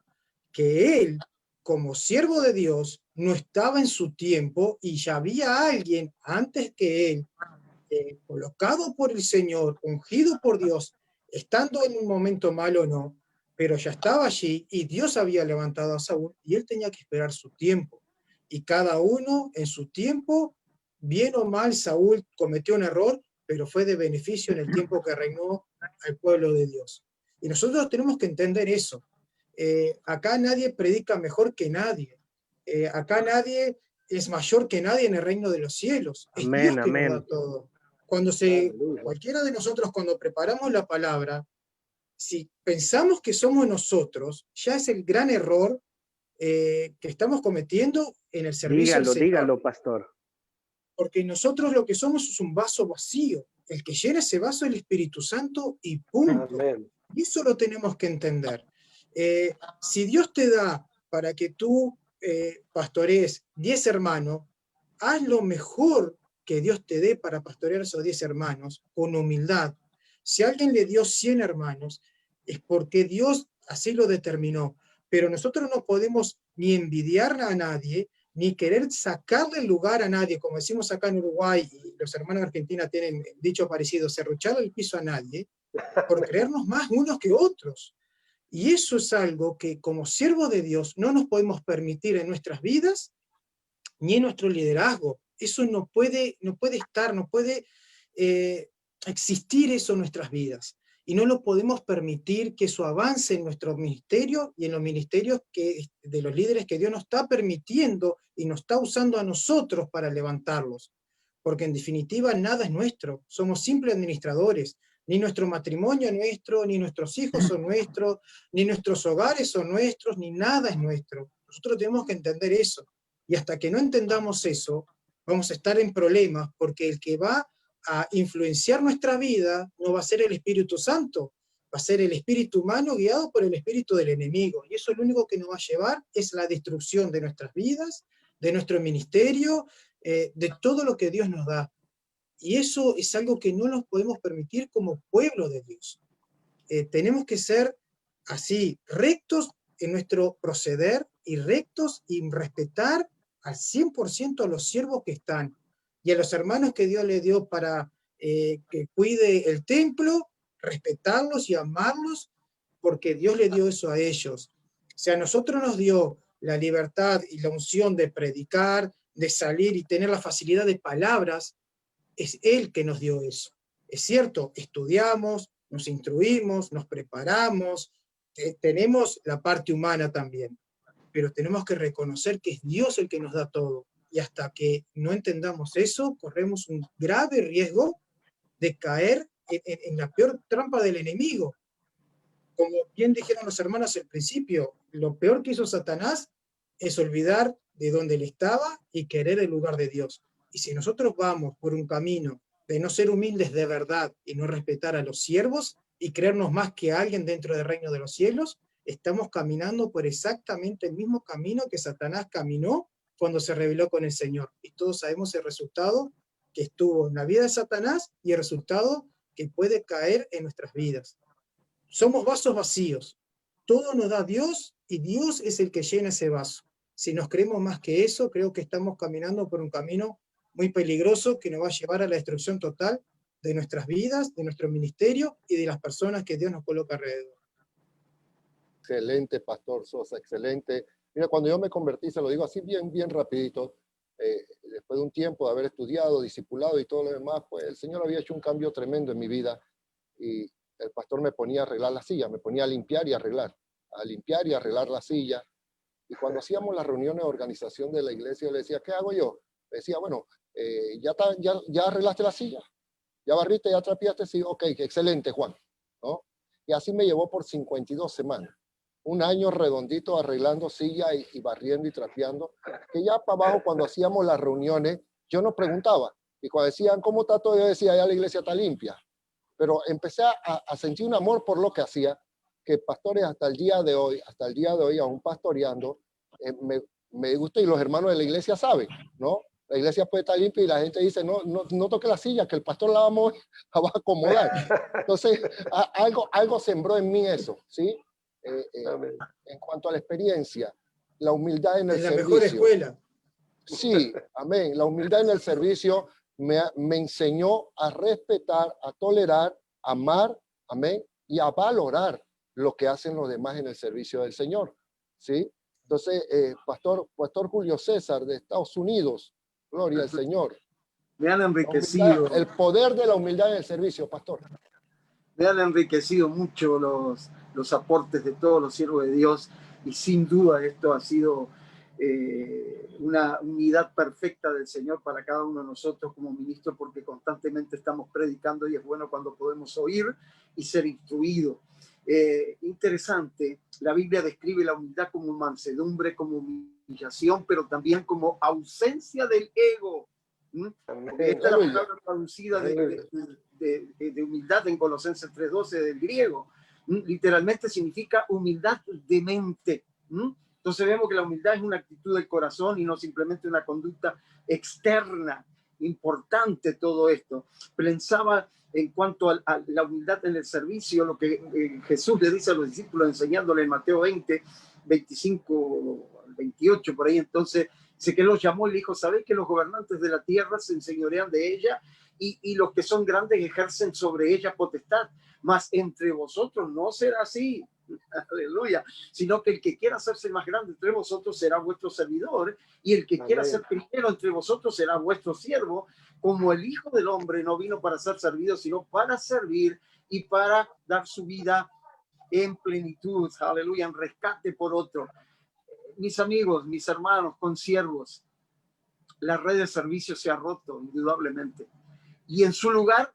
que él, como siervo de Dios, no estaba en su tiempo y ya había alguien antes que él, colocado por el Señor, ungido por Dios, estando en un momento malo o no, pero ya estaba allí y Dios había levantado a Saúl y él tenía que esperar su tiempo. Y cada uno en su tiempo, bien o mal, Saúl cometió un error, pero fue de beneficio en el tiempo que reinó al pueblo de Dios. Y nosotros tenemos que entender eso. Acá nadie predica mejor que nadie. Acá nadie es mayor que nadie en el reino de los cielos. Es Amén, Dios que amén. nos da todo. Cualquiera de nosotros cuando preparamos la palabra, si pensamos que somos nosotros, ya es el gran error que estamos cometiendo en el servicio al Señor. Dígalo, pastor. Porque nosotros lo que somos es un vaso vacío. El que llena ese vaso es el Espíritu Santo y punto. Amén. Y eso lo tenemos que entender. Si Dios te da para que tú pastorees 10 hermanos, haz lo mejor que Dios te dé para pastorear esos 10 hermanos, con humildad. Si alguien le dio 100 hermanos, es porque Dios así lo determinó. Pero nosotros no podemos ni envidiar a nadie, ni querer sacarle el lugar a nadie, como decimos acá en Uruguay, y los hermanos de Argentina tienen dicho parecido, serrucharle el piso a nadie, por creernos más unos que otros. Y eso es algo que como siervos de Dios no nos podemos permitir en nuestras vidas, ni en nuestro liderazgo. Eso no puede estar, no puede existir eso en nuestras vidas. Y no lo podemos permitir que eso avance en nuestro ministerio y en los ministerios de los líderes que Dios nos está permitiendo y nos está usando a nosotros para levantarlos. Porque en definitiva nada es nuestro, somos simples administradores. Ni nuestro matrimonio es nuestro, ni nuestros hijos son nuestros, ni nuestros hogares son nuestros, ni nada es nuestro. Nosotros tenemos que entender eso. Y hasta que no entendamos eso, vamos a estar en problemas, porque el que va a influenciar nuestra vida no va a ser el Espíritu Santo, va a ser el espíritu humano guiado por el espíritu del enemigo. Y eso lo único que nos va a llevar es la destrucción de nuestras vidas, de nuestro ministerio, de todo lo que Dios nos da. Y eso es algo que no nos podemos permitir como pueblo de Dios. Tenemos que ser así, rectos en nuestro proceder y rectos y respetar al 100% a los siervos que están y a los hermanos que Dios le dio para que cuide el templo, respetarlos y amarlos porque Dios le dio eso a ellos. O sea, a nosotros nos dio la libertad y la unción de predicar, de salir y tener la facilidad de palabras. Es Él que nos dio eso. Es cierto, estudiamos, nos instruimos, nos preparamos, tenemos la parte humana también, pero tenemos que reconocer que es Dios el que nos da todo. Y hasta que no entendamos eso, corremos un grave riesgo de caer en la peor trampa del enemigo. Como bien dijeron los hermanos al principio, lo peor que hizo Satanás es olvidar de dónde él estaba y querer el lugar de Dios. Y si nosotros vamos por un camino de no ser humildes de verdad y no respetar a los siervos y creernos más que alguien dentro del reino de los cielos, estamos caminando por exactamente el mismo camino que Satanás caminó cuando se rebeló con el Señor. Y todos sabemos el resultado que estuvo en la vida de Satanás y el resultado que puede caer en nuestras vidas. Somos vasos vacíos. Todo nos da Dios y Dios es el que llena ese vaso. Si nos creemos más que eso, creo que estamos caminando por un camino muy peligroso que nos va a llevar a la destrucción total de nuestras vidas, de nuestro ministerio y de las personas que Dios nos coloca alrededor. Excelente, Pastor Sosa, excelente. Mira, cuando yo me convertí, se lo digo así bien rapidito, después de un tiempo de haber estudiado, discipulado y todo lo demás, pues el Señor había hecho un cambio tremendo en mi vida y el pastor me ponía a arreglar la silla, me ponía a limpiar y arreglar la silla. Y cuando hacíamos las reuniones de organización de la iglesia, yo le decía, ¿qué hago yo? Le decía, bueno, ya arreglaste la silla, ya barriste, ya trapeaste, sí, ok, excelente, Juan, ¿no? Y así me llevó por 52 semanas. Un año redondito arreglando silla y barriendo y trapeando, que ya para abajo cuando hacíamos las reuniones, yo no preguntaba. Y cuando decían, ¿cómo está todo? Yo decía, ya la iglesia está limpia. Pero empecé a sentir un amor por lo que hacía, que pastores hasta el día de hoy, aún pastoreando, me gusta y los hermanos de la iglesia saben, ¿no? La iglesia puede estar limpia y la gente dice, no toque la silla, que el pastor la va a acomodar. Entonces, algo sembró en mí eso, ¿sí? En cuanto a la experiencia, la humildad en el servicio. La mejor escuela. Sí, amén. La humildad en el servicio me enseñó a respetar, a tolerar, a amar, amén, y a valorar lo que hacen los demás en el servicio del Señor, ¿sí? Entonces, Pastor Julio César de Estados Unidos, gloria al Señor. Me han enriquecido. El poder de la humildad en el servicio, Pastor. Me han enriquecido mucho los aportes de todos los siervos de Dios y sin duda esto ha sido una unidad perfecta del Señor para cada uno de nosotros como ministros, porque constantemente estamos predicando y es bueno cuando podemos oír y ser instruidos. Interesante, la Biblia describe la humildad como mansedumbre, como humillación, pero también como ausencia del ego. Esta es la palabra traducida de humildad en Colosenses 3:12 del griego. Literalmente significa humildad de mente. Entonces vemos que la humildad es una actitud del corazón y no simplemente una conducta externa. Importante todo esto. Pensaba en cuanto a la humildad en el servicio, lo que Jesús le dice a los discípulos enseñándole en Mateo 20, 25, 28, por ahí. Entonces, sé que los llamó y le dijo, ¿sabéis que los gobernantes de la tierra se enseñorean de ella y los que son grandes ejercen sobre ella potestad? Mas entre vosotros no será así. Aleluya, sino que el que quiera hacerse más grande entre vosotros será vuestro servidor, y el que quiera ser primero entre vosotros será vuestro siervo, como el Hijo del Hombre no vino para ser servido, sino para servir y para dar su vida en plenitud, aleluya, en rescate por otro. Mis amigos, mis hermanos, consiervos, la red de servicio se ha roto, indudablemente, y en su lugar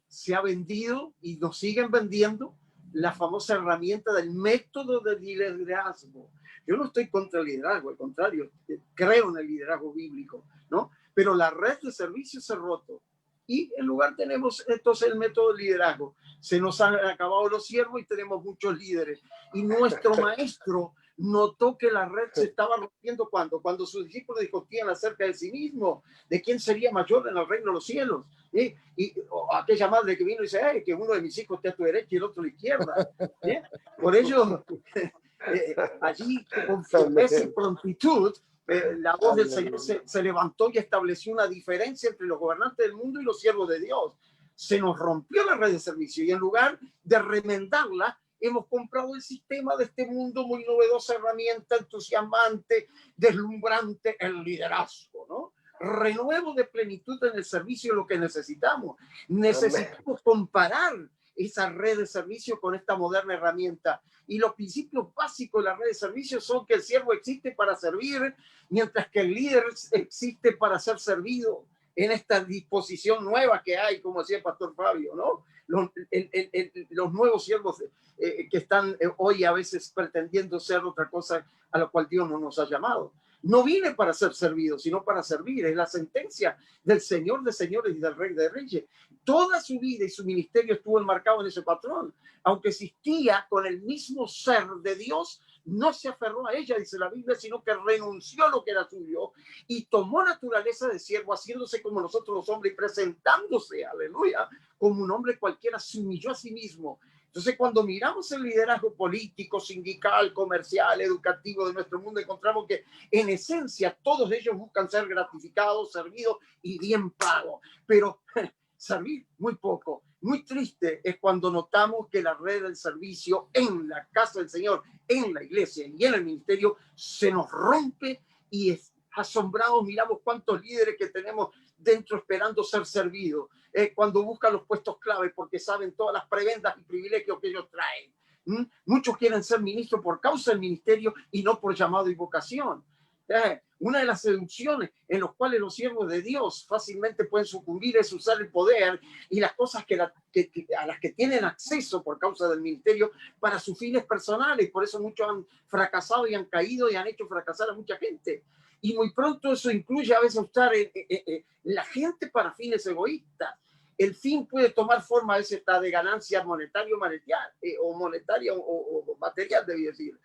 se ha vendido y nos siguen vendiendo la famosa herramienta del método de liderazgo. Yo no estoy contra el liderazgo, al contrario, creo en el liderazgo bíblico, ¿no? Pero la red de servicio se ha roto. Y en lugar tenemos entonces el método de liderazgo. Se nos han acabado los siervos y tenemos muchos líderes. Y nuestro maestro notó que la red se estaba rompiendo cuando sus discípulos discutían acerca de sí mismos, de quién sería mayor en el reino de los cielos. Y aquella madre que vino y dice, que uno de mis hijos esté a tu derecha y el otro a la izquierda. Por ello, allí con firmeza y prontitud, la voz del Señor se levantó y estableció una diferencia entre los gobernantes del mundo y los siervos de Dios. Se nos rompió la red de servicio y en lugar de remendarla, hemos comprado el sistema de este mundo, muy novedosa herramienta, entusiasmante, deslumbrante, el liderazgo, ¿no? Renuevo de plenitud en el servicio, lo que necesitamos. Necesitamos comparar esa red de servicio con esta moderna herramienta. Y los principios básicos de la red de servicio son que el siervo existe para servir, mientras que el líder existe para ser servido en esta disposición nueva que hay, como decía el pastor Fabio, ¿no? Los nuevos siervos que están hoy a veces pretendiendo ser otra cosa a la cual Dios no nos ha llamado. No vine para ser servido, sino para servir. Es la sentencia del Señor de señores y del Rey de reyes. Toda su vida y su ministerio estuvo enmarcado en ese patrón. Aunque existía con el mismo ser de Dios, no se aferró a ella, dice la Biblia, sino que renunció a lo que era suyo y tomó naturaleza de siervo, haciéndose como nosotros los hombres y presentándose, aleluya, como un hombre cualquiera, se humilló a sí mismo. Entonces, cuando miramos el liderazgo político, sindical, comercial, educativo de nuestro mundo, encontramos que en esencia todos ellos buscan ser gratificados, servidos y bien pagos, pero servir muy poco. Muy triste es cuando notamos que la red del servicio en la casa del Señor, en la iglesia y en el ministerio se nos rompe y asombrados miramos cuántos líderes que tenemos dentro esperando ser servidos, cuando buscan los puestos clave porque saben todas las prebendas y privilegios que ellos traen. Muchos quieren ser ministros por causa del ministerio y no por llamado y vocación. Una de las seducciones en las cuales los siervos de Dios fácilmente pueden sucumbir es usar el poder y las cosas a las que tienen acceso por causa del ministerio para sus fines personales. Por eso muchos han fracasado y han caído y han hecho fracasar a mucha gente. Y muy pronto eso incluye a veces usar la gente para fines egoístas. El fin puede tomar forma a veces de ganancia monetaria o material, debí decir.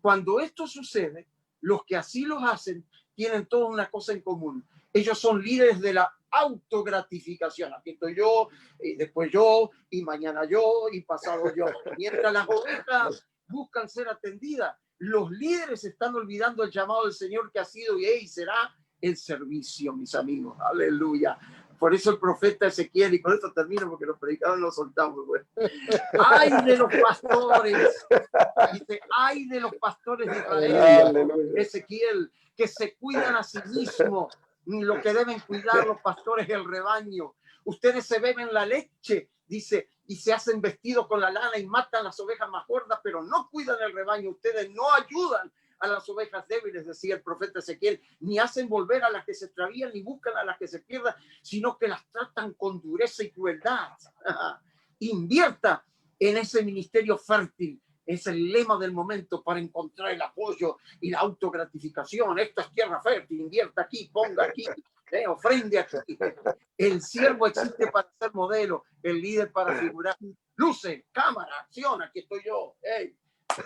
Cuando esto sucede, los que así los hacen tienen toda una cosa en común. Ellos son líderes de la autogratificación. Aquí estoy yo, y después yo, y mañana yo, y pasado yo. Mientras las ovejas buscan ser atendidas, los líderes están olvidando el llamado del Señor que ha sido y es y será el servicio, mis amigos. Aleluya. Por eso el profeta Ezequiel, y con esto termino porque los predicadores los soltamos. Pues. ¡Ay de los pastores! Dice, ¡ay de los pastores de Israel! Ezequiel, que se cuidan a sí mismos, ni lo que deben cuidar los pastores del rebaño. Ustedes se beben la leche, dice, y se hacen vestidos con la lana y matan las ovejas más gordas, pero no cuidan el rebaño. Ustedes no ayudan a las ovejas débiles, decía el profeta Ezequiel, ni hacen volver a las que se extravían, ni buscan a las que se pierdan, sino que las tratan con dureza y crueldad. Invierta en ese ministerio fértil. Es el lema del momento para encontrar el apoyo y la autogratificación. Esto es tierra fértil, invierta aquí, ponga aquí, ofrende aquí. El siervo existe para ser modelo, el líder para figurar. Luces, cámara, acción, aquí estoy yo. Hey.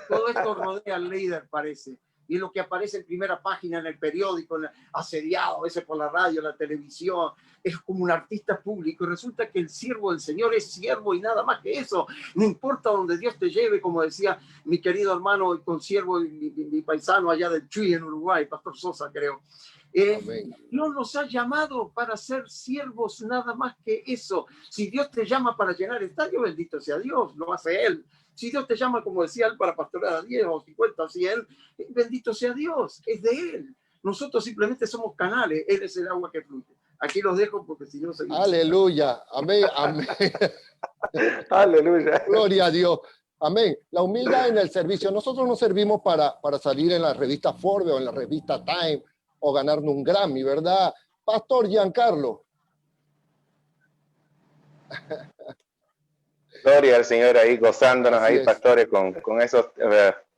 Todo esto rodea al líder, parece. Y lo que aparece en primera página en el periódico, asediado a veces por la radio, la televisión, es como un artista público. Y resulta que el siervo del Señor es siervo y nada más que eso. No importa donde Dios te lleve, como decía mi querido hermano y consiervo, mi paisano allá del Chuy en Uruguay, Pastor Sosa, creo. Dios nos ha llamado para ser siervos, nada más que eso. Si Dios te llama para llenar estadio, bendito sea Dios, lo hace Él. Si Dios te llama, como decía él, para pastorear a 10 o 50 o 100, bendito sea Dios, es de Él. Nosotros simplemente somos canales, Él es el agua que fluye. Aquí los dejo porque si no seguimos. Aleluya, amén, amén. Aleluya. Gloria a Dios. Amén. La humildad en el servicio. Nosotros no servimos para salir en la revista Forbes o en la revista Time o ganarnos un Grammy, ¿verdad? Pastor Giancarlo. Gloria al Señor ahí, gozándonos ahí, pastores, con esos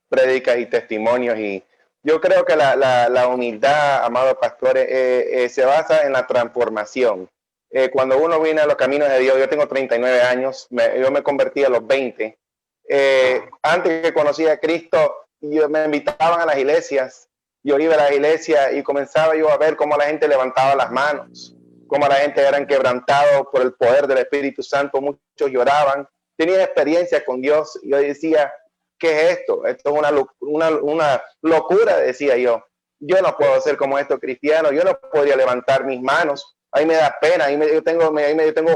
prédicas y testimonios. Y yo creo que la humildad, amados pastores, se basa en la transformación. Cuando uno viene a los caminos de Dios, yo tengo 39 años, yo me convertí a los 20. Antes que conocía a Cristo, me invitaban a las iglesias. Yo iba a las iglesias y comenzaba yo a ver cómo la gente levantaba las manos, cómo la gente eran quebrantados por el poder del Espíritu Santo. Muchos lloraban. Tenía experiencia con Dios. Yo decía, ¿qué es esto? Esto es una locura, decía yo. Yo no puedo ser como estos cristianos. Yo no podría levantar mis manos. Ahí me da pena. Yo tengo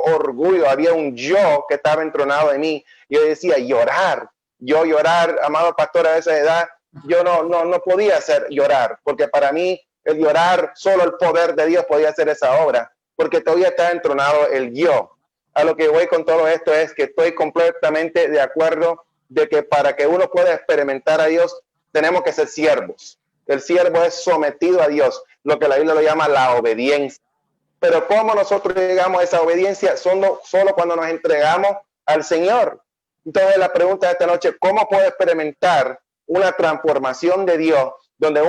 orgullo. Había un yo que estaba entronado en mí. Yo decía, llorar. Yo llorar, amado pastor, a esa edad, yo no podía hacer llorar. Porque para mí, el llorar, solo el poder de Dios podía hacer esa obra. Porque todavía está entronado el yo. A lo que voy con todo esto es que estoy completamente de acuerdo de que para que uno pueda experimentar a Dios, tenemos que ser siervos. El siervo es sometido a Dios, lo que la Biblia lo llama la obediencia. Pero ¿cómo nosotros llegamos a esa obediencia? Solo cuando nos entregamos al Señor. Entonces la pregunta de esta noche, ¿cómo puedo experimentar una transformación de Dios donde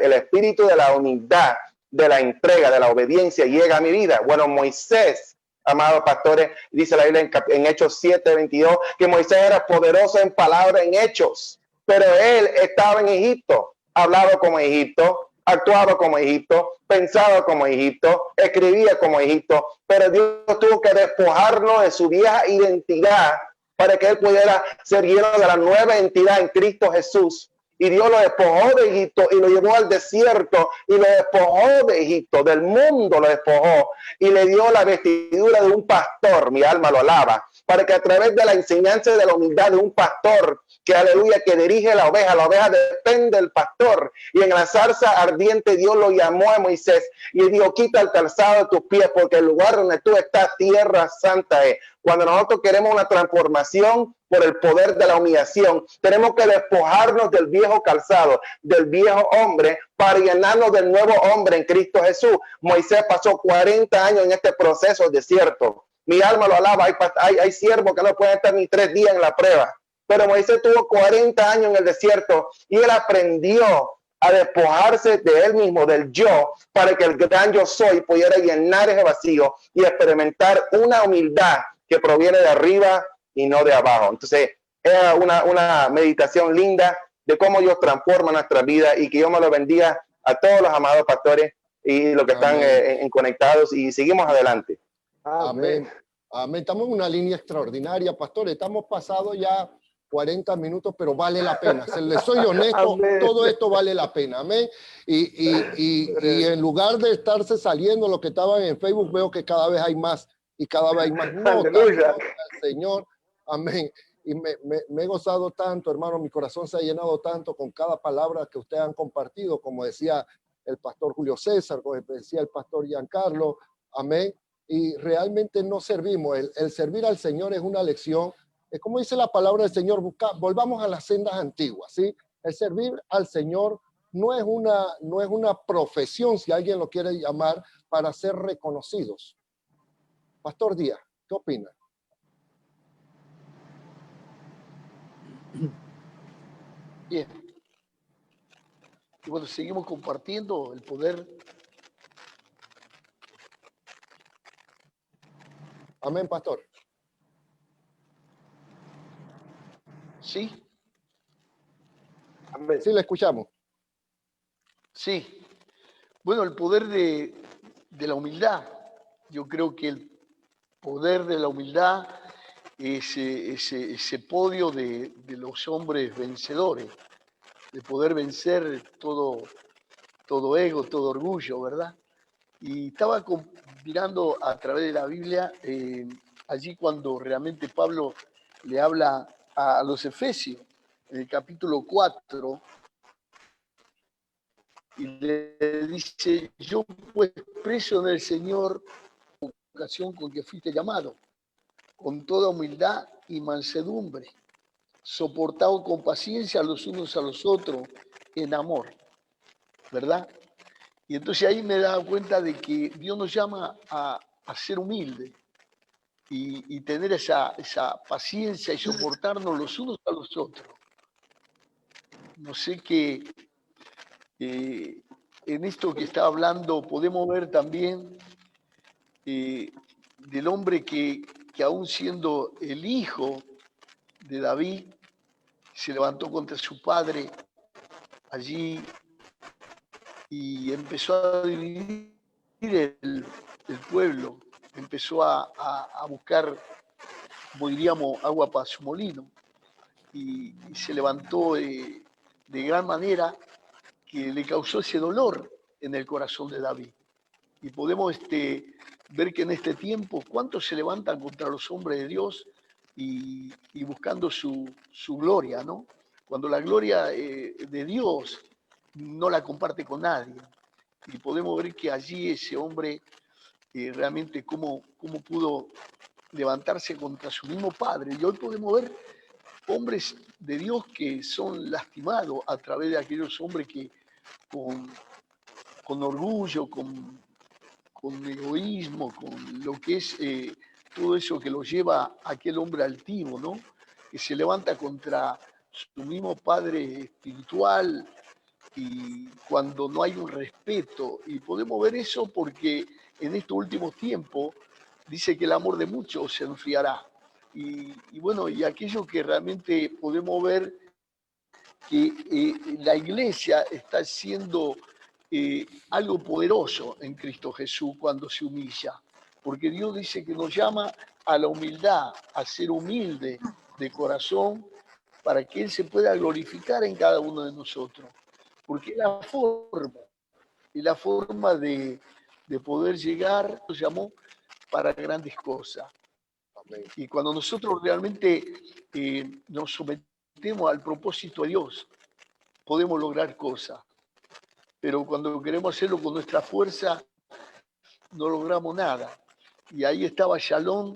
el espíritu de la humildad, de la entrega, de la obediencia llega a mi vida? Bueno, Moisés, amados pastores, dice la Biblia en Hechos 7:22, que Moisés era poderoso en palabra, en hechos, pero él estaba en Egipto, hablaba como Egipto, actuaba como Egipto, pensaba como Egipto, escribía como Egipto, pero Dios tuvo que despojarlo de su vieja identidad para que él pudiera ser lleno de la nueva identidad en Cristo Jesús. Y Dios lo despojó de Egipto y lo llevó al desierto y lo despojó de Egipto, del mundo lo despojó y le dio la vestidura de un pastor, mi alma lo alaba, para que a través de la enseñanza de la humildad de un pastor, que aleluya, que dirige la oveja depende del pastor. Y en la zarza ardiente Dios lo llamó a Moisés y dijo, quita el calzado de tus pies porque el lugar donde tú estás, tierra santa es. Cuando nosotros queremos una transformación por el poder de la humillación, tenemos que despojarnos del viejo calzado, del viejo hombre, para llenarnos del nuevo hombre en Cristo Jesús. Moisés pasó 40 años en este proceso desierto. Mi alma lo alaba. Hay siervos que no pueden estar ni 3 días en la prueba. Pero Moisés tuvo 40 años en el desierto y él aprendió a despojarse de él mismo, del yo, para que el gran yo soy pudiera llenar ese vacío y experimentar una humildad que proviene de arriba y no de abajo. Entonces, es una meditación linda de cómo Dios transforma nuestra vida, y que Dios me lo bendiga a todos los amados pastores y los que están conectados, y seguimos adelante. Amén. Amén. Estamos en una línea extraordinaria, pastor. Estamos pasados ya 40 minutos, pero vale la pena. Se les soy honesto, Amén. todo esto vale la pena. Amén. Y en lugar de estarse saliendo lo que estaban en Facebook, veo que cada vez hay más y cada vez hay más notas. Aleluya. Señor. Amén. Y me he gozado tanto, hermano. Mi corazón se ha llenado tanto con cada palabra que ustedes han compartido, como decía el pastor Julio César, como decía el pastor Giancarlo. Amén. Y realmente no servimos. El servir al Señor es una lección. Es como dice la palabra del Señor, volvamos a las sendas antiguas, ¿sí? El servir al Señor no es una profesión, si alguien lo quiere llamar, para ser reconocidos. Pastor Díaz, ¿qué opina? Bien. Y bueno, seguimos compartiendo el poder. Amén, pastor. ¿Sí? Amén. Sí, le escuchamos. Sí. Bueno, el poder de la humildad. Yo creo que el poder de la humildad es ese podio de los hombres vencedores, de poder vencer todo ego, todo orgullo, ¿verdad? Y estaba mirando a través de la Biblia, allí cuando realmente Pablo le habla a los Efesios, en el capítulo 4, y le dice: yo pues preso en el Señor, ocasión con que fuiste llamado, con toda humildad y mansedumbre, soportado con paciencia los unos a los otros en amor, ¿verdad? Y entonces ahí me he dado cuenta de que Dios nos llama a ser humildes y tener esa paciencia y soportarnos los unos a los otros. No sé qué, en esto que está hablando podemos ver también del hombre que aún siendo el hijo de David, se levantó contra su padre allí y empezó a dividir el pueblo, empezó a buscar, como diríamos, agua para su molino, y se levantó de gran manera que le causó ese dolor en el corazón de David. Y podemos ver que en este tiempo, ¿cuántos se levantan contra los hombres de Dios y buscando su gloria, ¿no? Cuando la gloria de Dios no la comparte con nadie. Y podemos ver que allí ese hombre realmente cómo pudo levantarse contra su mismo padre. Y hoy podemos ver hombres de Dios que son lastimados a través de aquellos hombres que con orgullo, con egoísmo, con lo que es todo eso que lo lleva a aquel hombre altivo, ¿no? Que se levanta contra su mismo padre espiritual, y cuando no hay un respeto. Y podemos ver eso porque en estos últimos tiempos dice que el amor de muchos se enfriará. Y bueno, y aquello que realmente podemos ver que la iglesia está siendo algo poderoso en Cristo Jesús cuando se humilla, porque Dios dice que nos llama a la humildad, a ser humilde de corazón, para que Él se pueda glorificar en cada uno de nosotros, porque es la forma de poder llegar, nos llamó para grandes cosas. Y cuando nosotros realmente nos sometemos al propósito de Dios, podemos lograr cosas. Pero cuando queremos hacerlo con nuestra fuerza, no logramos nada. Y ahí estaba Shalom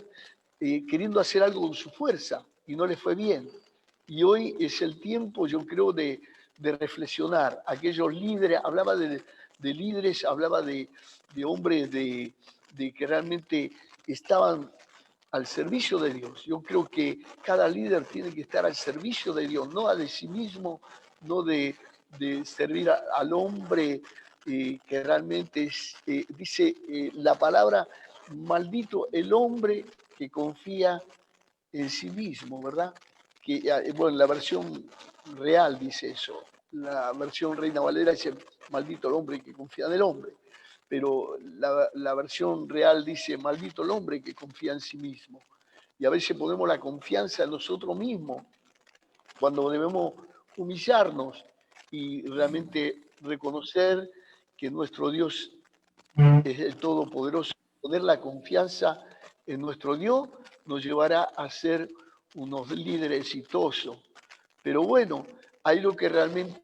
queriendo hacer algo con su fuerza y no le fue bien. Y hoy es el tiempo, yo creo, de reflexionar. Aquellos líderes, hablaba de líderes, hablaba de hombres de que realmente estaban al servicio de Dios. Yo creo que cada líder tiene que estar al servicio de Dios, no de sí mismo, no de servir al hombre, que realmente dice la palabra: maldito el hombre que confía en sí mismo, ¿verdad? bueno, la versión real dice eso. La versión Reina Valera dice, maldito el hombre que confía en el hombre. Pero la versión real dice, maldito el hombre que confía en sí mismo. Y a veces ponemos la confianza en nosotros mismos, cuando debemos humillarnos y realmente reconocer que nuestro Dios es el Todopoderoso. Poner la confianza en nuestro Dios nos llevará a ser unos líderes exitosos. Pero bueno, hay lo que realmente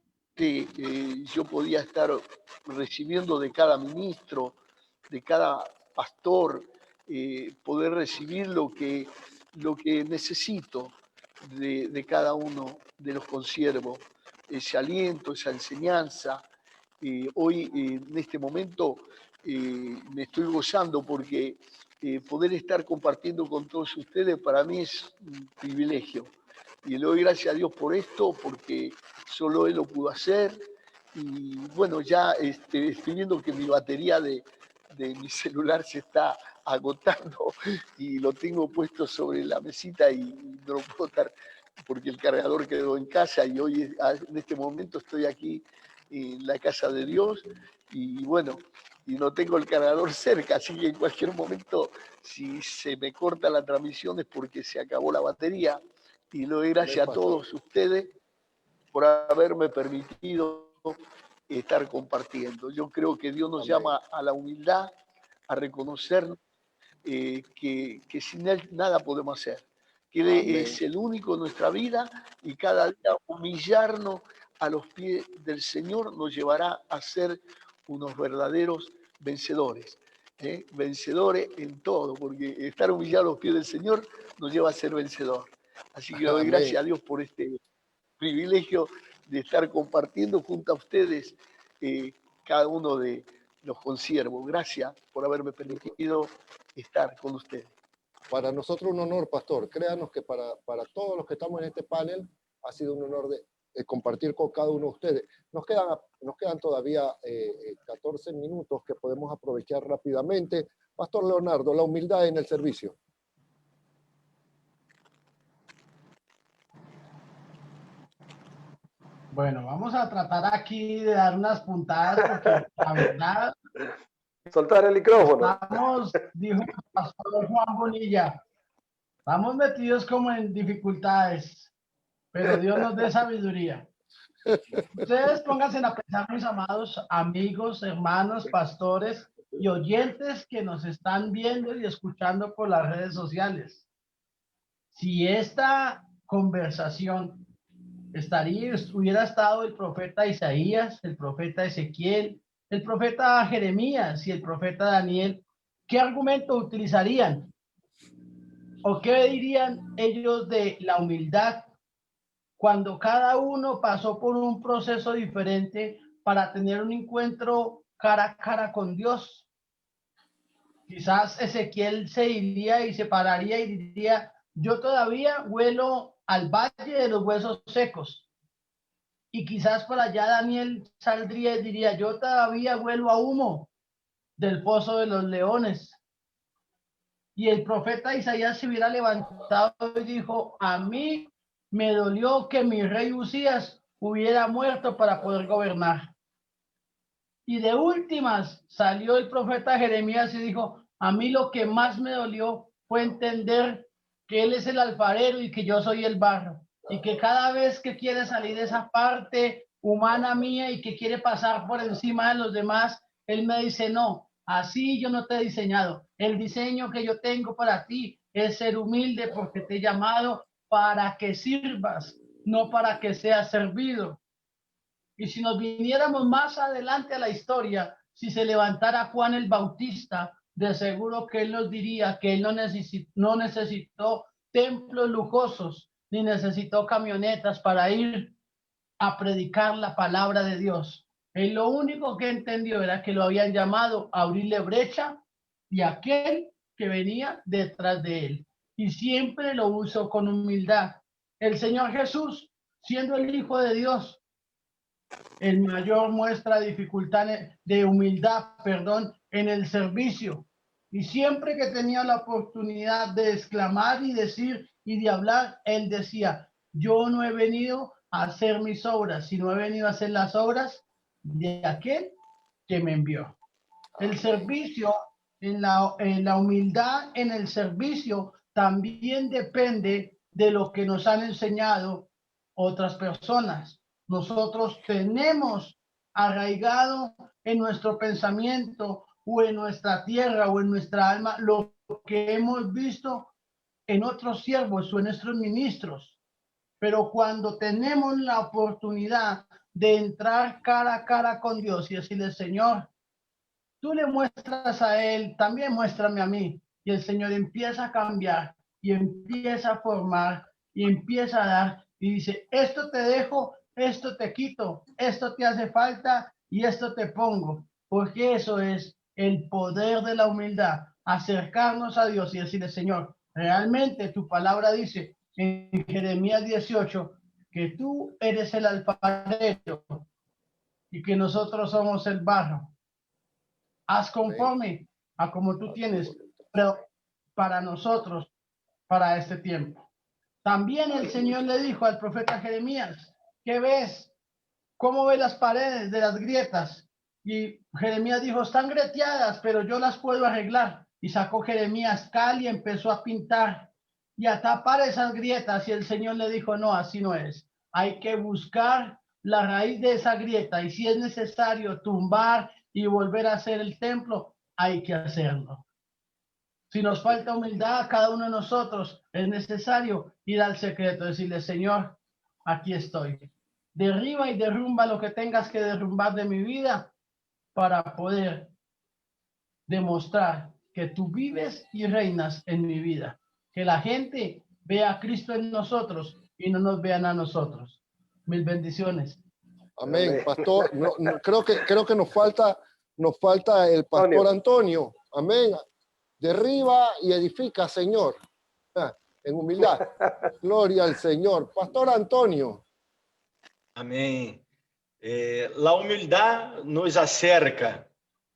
yo podía estar recibiendo de cada ministro, de cada pastor, poder recibir lo que necesito de cada uno de los consiervos, ese aliento, esa enseñanza. Hoy, en este momento, me estoy gozando porque poder estar compartiendo con todos ustedes para mí es un privilegio. Y le doy gracias a Dios por esto, porque solo Él lo pudo hacer. Y bueno, ya estoy viendo que mi batería de mi celular se está agotando y lo tengo puesto sobre la mesita y no lo puedo estar porque el cargador quedó en casa y hoy en este momento estoy aquí en la casa de Dios y bueno, y no tengo el cargador cerca, así que en cualquier momento si se me corta la transmisión es porque se acabó la batería. Y le doy gracias a todos ustedes por haberme permitido estar compartiendo. Yo creo que Dios nos llama a la humildad, a reconocer que sin Él nada podemos hacer. Que Él es el único en nuestra vida y cada día humillarnos a los pies del Señor nos llevará a ser unos verdaderos vencedores. Vencedores en todo, porque estar humillado a los pies del Señor nos lleva a ser vencedor. Así que le doy gracias a Dios por este privilegio de estar compartiendo junto a ustedes cada uno de los consiervos. Gracias por haberme permitido estar con ustedes. Para nosotros un honor, pastor. Créanos que para todos los que estamos en este panel ha sido un honor de compartir con cada uno de ustedes. Nos quedan todavía 14 minutos que podemos aprovechar rápidamente. Pastor Leonardo, la humildad en el servicio. Bueno, vamos a tratar aquí de dar unas puntadas porque la verdad... Soltar el micrófono. Estamos, dijo el pastor Juan Bonilla, estamos metidos como en dificultades, pero Dios nos dé sabiduría. Ustedes pónganse a pensar, mis amados amigos, hermanos, pastores y oyentes que nos están viendo y escuchando por las redes sociales. Si esta conversación hubiera estado el profeta Isaías, el profeta Ezequiel, el profeta Jeremías y el profeta Daniel, ¿qué argumento utilizarían? ¿O qué dirían ellos de la humildad cuando cada uno pasó por un proceso diferente para tener un encuentro cara a cara con Dios? Quizás Ezequiel se iría y se pararía y diría, yo todavía huelo al valle de los huesos secos. Y quizás por allá Daniel saldría y diría, yo todavía huelo a humo del foso de los leones. Y el profeta Isaías se hubiera levantado y dijo, a mí me dolió que mi rey Usías hubiera muerto para poder gobernar. Y de últimas salió el profeta Jeremías y dijo, a mí lo que más me dolió fue entender que él es el alfarero y que yo soy el barro. Y que cada vez que quiere salir de esa parte humana mía y que quiere pasar por encima de los demás, él me dice, no, así yo no te he diseñado. El diseño que yo tengo para ti es ser humilde porque te he llamado para que sirvas, no para que seas servido. Y si nos viniéramos más adelante a la historia, si se levantara Juan el Bautista, de seguro que él nos diría que él no necesitó templos lujosos, ni necesitó camionetas para ir a predicar la palabra de Dios. Él lo único que entendió era que lo habían llamado a abrirle brecha y aquel que venía detrás de él. Y siempre lo usó con humildad. El Señor Jesús, siendo el Hijo de Dios, el mayor muestra de dificultad, de humildad, en el servicio. Y siempre que tenía la oportunidad de exclamar y decir y de hablar, él decía, yo no he venido a hacer mis obras, sino he venido a hacer las obras de aquel que me envió. El servicio, en la humildad en el servicio, también depende de lo que nos han enseñado otras personas. Nosotros tenemos arraigado en nuestro pensamiento o en nuestra tierra o en nuestra alma lo que hemos visto en otros siervos o en nuestros ministros. Pero cuando tenemos la oportunidad de entrar cara a cara con Dios y decirle, Señor, tú le muestras a él, también muéstrame a mí. Y el Señor empieza a cambiar y empieza a formar y empieza a dar y dice, esto te dejo, esto te quito, esto te hace falta y esto te pongo. Porque eso es el poder de la humildad, acercarnos a Dios y decirle, Señor, realmente tu palabra dice en Jeremías 18 que tú eres el alfarero y que nosotros somos el barro. Haz conforme a como tú tienes, pero para nosotros, para este tiempo. También el Señor le dijo al profeta Jeremías, ¿qué ves? ¿Cómo ves las paredes de las grietas? Y Jeremías dijo, están grieteadas, pero yo las puedo arreglar. Y sacó Jeremías cal y empezó a pintar y a tapar esas grietas. Y el Señor le dijo, no, así no es. Hay que buscar la raíz de esa grieta y si es necesario tumbar y volver a hacer el templo, hay que hacerlo. Si nos falta humildad a cada uno de nosotros, es necesario ir al secreto, decirle, Señor, aquí estoy. Derriba y derrumba lo que tengas que derrumbar de mi vida para poder demostrar que tú vives y reinas en mi vida. Que la gente vea a Cristo en nosotros y no nos vean a nosotros. Mil bendiciones. Amén, pastor. Creo que nos falta el pastor Antonio. Amén. Derriba y edifica, Señor. En humildad. Gloria al Señor. Pastor Antonio. Amém. La humildad nos acerca,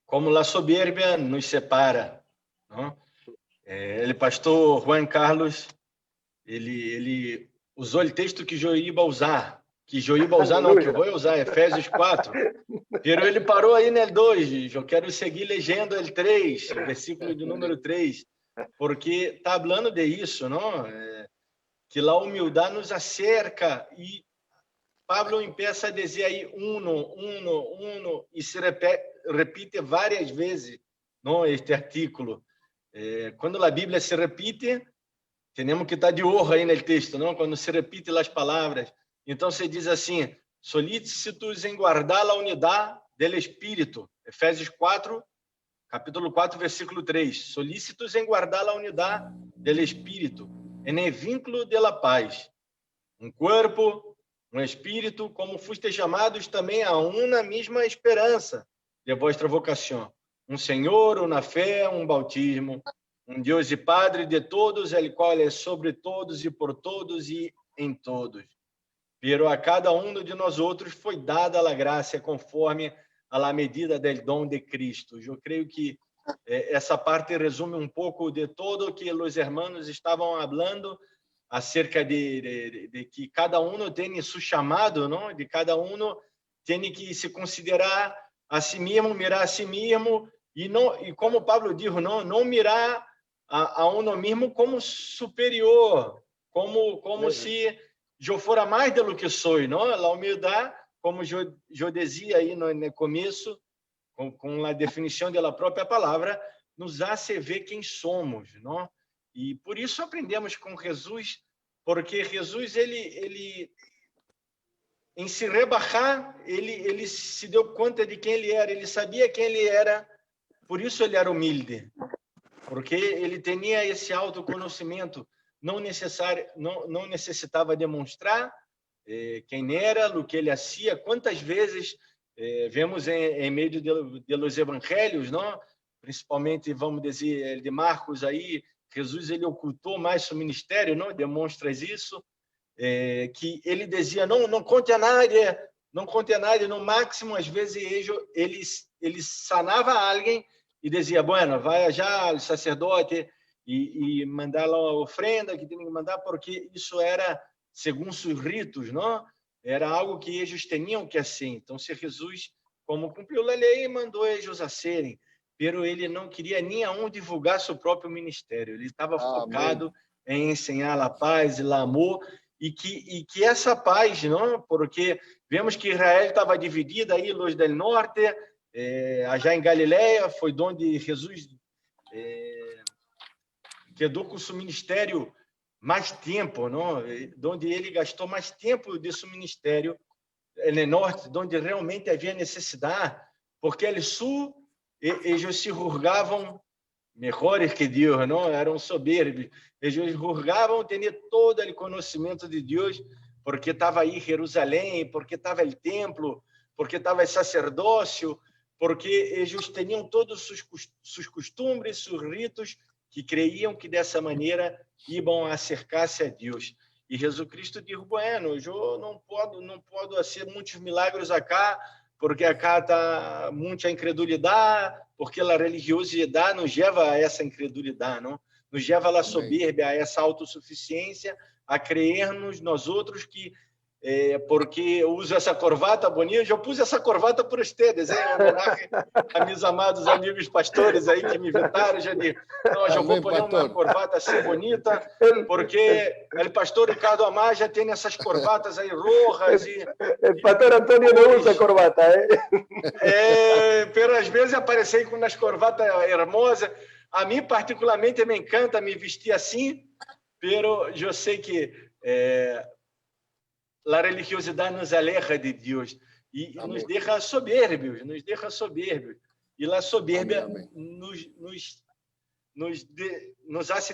como la soberbia nos separa. Não? O pastor Juan Carlos, ele usou o texto que Joíba usar. Que Joíba usar, não, que eu vou usar, Efésios 4. Pero ele parou aí no 2, eu quero seguir lendo o 3, versículo de número 3, porque está falando de isso, não? Que a humildade nos acerca e Pablo empieza a dizer aí uno, e se repite várias vezes, não, este artículo. Quando a Bíblia se repite, temos que estar de ojo aí no texto, não? Quando se repite as palavras. Então, se diz assim, solícitos em guardar a unidade del Espírito. Efésios 4, capítulo 4, versículo 3. Solícitos em guardar a unidade del Espírito, en el vínculo de la paz. Um corpo, um espírito, como fuste chamados também a uma mesma esperança de vossa vocação. Um Senhor, uma fé, um bautismo, um Deus e Padre de todos, el qual é sobre todos e por todos e em todos. Pero a cada de nós outros foi dada a graça conforme a medida del dom de Cristo. Eu creio que essa parte resume pouco de todo o que os hermanos estavam falando acerca de que cada tem seu chamado, não? De cada tem que se considerar a si mesmo, mirar a si mesmo e como Pablo disse, não mirar a uno mesmo como superior, como se eu fora mais do que sou, não? A humildade, como eu dizia aí no começo, com a definição da própria palavra, nos hace ver quem somos, não? E por isso aprendemos com Jesus, porque Jesus ele em se rebaixar, ele se deu conta de quem ele era, ele sabia quem ele era, por isso ele era humilde, porque ele tinha esse autoconhecimento. Não necessitava demonstrar quem era, o que ele fazia. Quantas vezes vemos em meio dos evangelhos, não? Principalmente, vamos dizer, de Marcos aí, Jesus ele ocultou mais seu ministério, não? Demonstra isso, que ele dizia, não conte a nadie, não conte a nadie. No máximo, às vezes, ele sanava alguém e dizia, bueno, vai já o sacerdote e mandar lá a ofrenda que tem que mandar, porque isso era segundo sus ritos, não? Era algo que eles tinham que ser. Então, se Jesus, como cumpriu a lei, mandou eles a serem, pero ele não queria nem aonde divulgar seu próprio ministério. Ele estava focado em ensinar a paz e o amor, e que essa paz, não? Porque vemos que Israel estava dividida aí, los del norte, já em Galileia, foi onde Jesus quedou com seu ministério mais tempo, não? Onde ele gastou mais tempo de seu ministério no norte, onde realmente havia necessidade, porque no sul eles se julgavam melhores que Deus, não? Eram soberbos. Eles julgavam ter todo o conhecimento de Deus, porque estava aí Jerusalém, porque estava o templo, porque estava o sacerdócio, porque eles tinham todos seus costumes, seus ritos, que creiam que dessa maneira iam acercar-se a Deus. E Jesus Cristo disse: bueno, eu não posso fazer muitos milagres acá, porque acá está muita incredulidade, porque a religiosidade nos leva a essa incredulidade, não? Nos leva a soberba, a essa autossuficiência, a creermos nós outros que porque eu uso essa corbata bonita, eu pus essa corbata por vocês, em homenagem a meus amados amigos pastores aí que me invitaram, já disse, não, eu vou pôr uma corbata assim bonita, porque o pastor Ricardo Amaja tem essas corbatas aí rojas e... O pastor Antônio não usa corbata, pero às vezes apareci com umas corbatas hermosas. A mim, particularmente, me encanta me vestir assim, pero eu sei que a religiosidade nos aleja de Deus e nos deixa soberbios, E a soberbia nos hace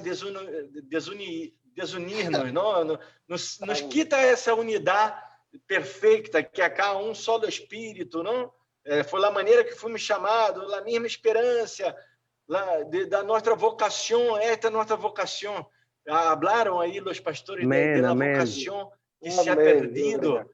desunir-nos, não? Nos quita essa unidade perfeita, que acá só espírito, não? Foi a maneira que fomos chamados, a mesma esperança, da nossa vocação, esta nossa vocação. Hablaram aí os pastores da vocação que se ha perdido.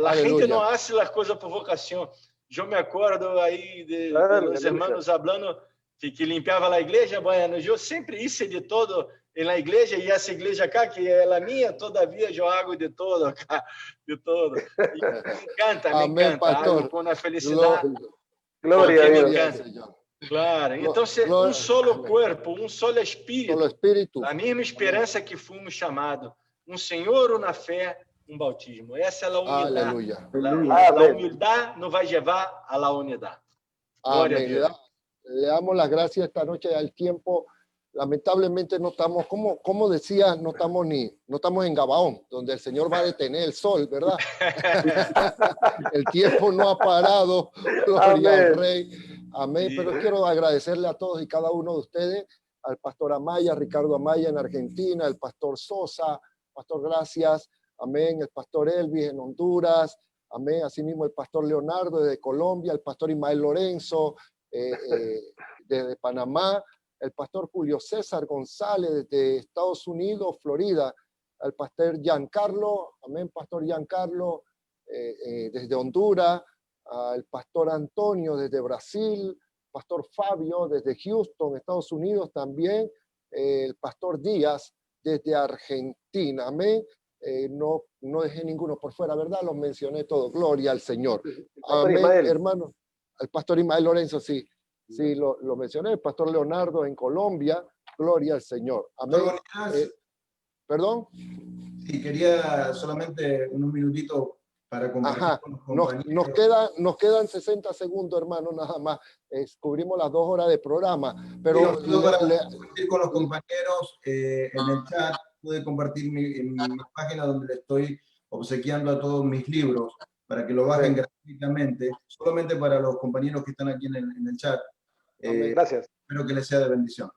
A gente não hace as coisas por vocação. Eu me acordo aí de los hermanos hablando que limpiava a igreja, bueno, eu sempre hice de todo na igreja, e essa igreja acá, que é a minha, todavia eu hago de todo acá, de todo. E me encanta, hago com a felicidade. Glória a Deus. Me encanta. Claro, então um solo corpo, um solo espírito, a mesma esperança que fomos chamados, um Senhor, uma fé, um bautismo. Essa é a unidade. A humildade nos vai levar à unidade. Amén. Le damos las gracias esta noche al tiempo. Lamentablemente no estamos, como decía, no estamos en Gabaón, donde el Señor va a detener el sol, ¿verdad? El tiempo no ha parado, gloria al Rey. Amén. Pero quiero agradecerle a todos y cada uno de ustedes, al pastor Amaya, Ricardo Amaya en Argentina, el pastor Sosa, pastor Gracias, amén, el pastor Elvis en Honduras, amén, asimismo el pastor Leonardo desde Colombia, el pastor Ismael Lorenzo desde Panamá, el pastor Julio César González desde Estados Unidos, Florida, el pastor Giancarlo, amén, pastor Giancarlo desde Honduras, el pastor Antonio desde Brasil, pastor Fabio desde Houston, Estados Unidos también, el pastor Díaz desde Argentina, amén. No dejé ninguno por fuera, ¿verdad? Los mencioné todos. Gloria al Señor. Amén, hermano. El pastor Ismael Lorenzo, sí, lo mencioné. El pastor Leonardo en Colombia. Gloria al Señor. Amén. ¿Perdón? Sí, quería solamente unos minutitos para compartir con los compañeros. Nos quedan 60 segundos, hermano, nada más. Cubrimos las 2 horas de programa. Pero para compartir con los compañeros en el chat, pude compartir mi página donde le estoy obsequiando a todos mis libros para que lo bajen gratuitamente, solamente para los compañeros que están aquí en el chat. Gracias. Espero que les sea de bendición.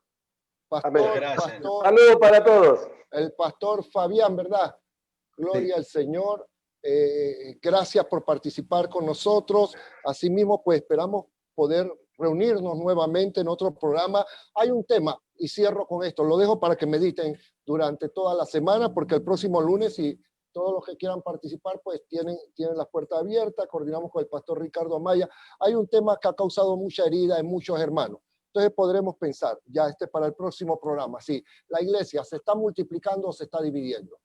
Gracias. Saludos para todos. El pastor Fabián, ¿verdad? Gloria al Señor. Gracias por participar con nosotros. Asimismo, pues esperamos poder reunirnos nuevamente en otro programa. Hay un tema, y cierro con esto, lo dejo para que mediten durante toda la semana, porque el próximo lunes, y todos los que quieran participar, pues tienen las puertas abiertas, coordinamos con el pastor Ricardo Amaya. Hay un tema que ha causado mucha herida en muchos hermanos. Entonces podremos pensar, ya para el próximo programa, si la iglesia se está multiplicando o se está dividiendo.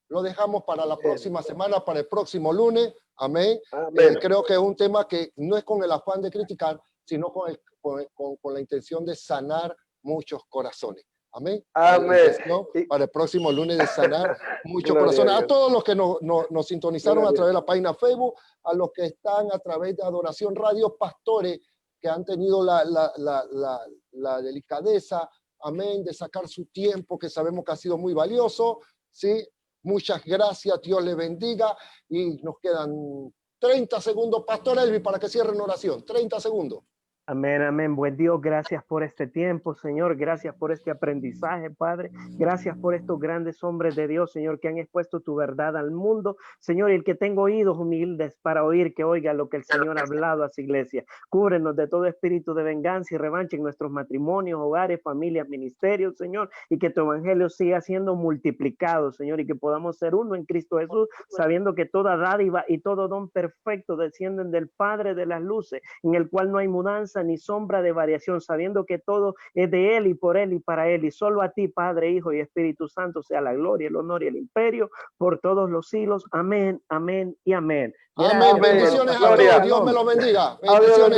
lo dejamos para la próxima semana, para el próximo lunes. Amén. Amén. Creo que es un tema que no es con el afán de criticar, sino con la intención de sanar muchos corazones. Amén. Amén. Para el próximo lunes de sanar muchos corazones. A todos los que nos sintonizaron a través de la página Facebook, a los que están a través de Adoración Radio, pastores que han tenido la delicadeza, amén, de sacar su tiempo, que sabemos que ha sido muy valioso. ¿Sí? Muchas gracias, Dios les bendiga. Y nos quedan 30 segundos, Pastor Elvi, para que cierren oración. 30 segundos. Amén, amén. Buen Dios, gracias por este tiempo, Señor. Gracias por este aprendizaje, Padre. Gracias por estos grandes hombres de Dios, Señor, que han expuesto tu verdad al mundo. Señor, y el que tenga oídos humildes para oír, que oiga lo que el Señor ha hablado a su iglesia. Cúbrenos de todo espíritu de venganza y revancha en nuestros matrimonios, hogares, familias, ministerios, Señor, y que tu evangelio siga siendo multiplicado, Señor, y que podamos ser uno en Cristo Jesús, sabiendo que toda dádiva y todo don perfecto descienden del Padre de las luces, en el cual no hay mudanza ni sombra de variación, sabiendo que todo es de Él y por Él y para Él, y solo a ti, Padre, Hijo y Espíritu Santo, sea la gloria, el honor y el imperio por todos los siglos. Amén, amén y amén. Amén. Bendiciones a todos. Dios me los bendiga. Bendiciones.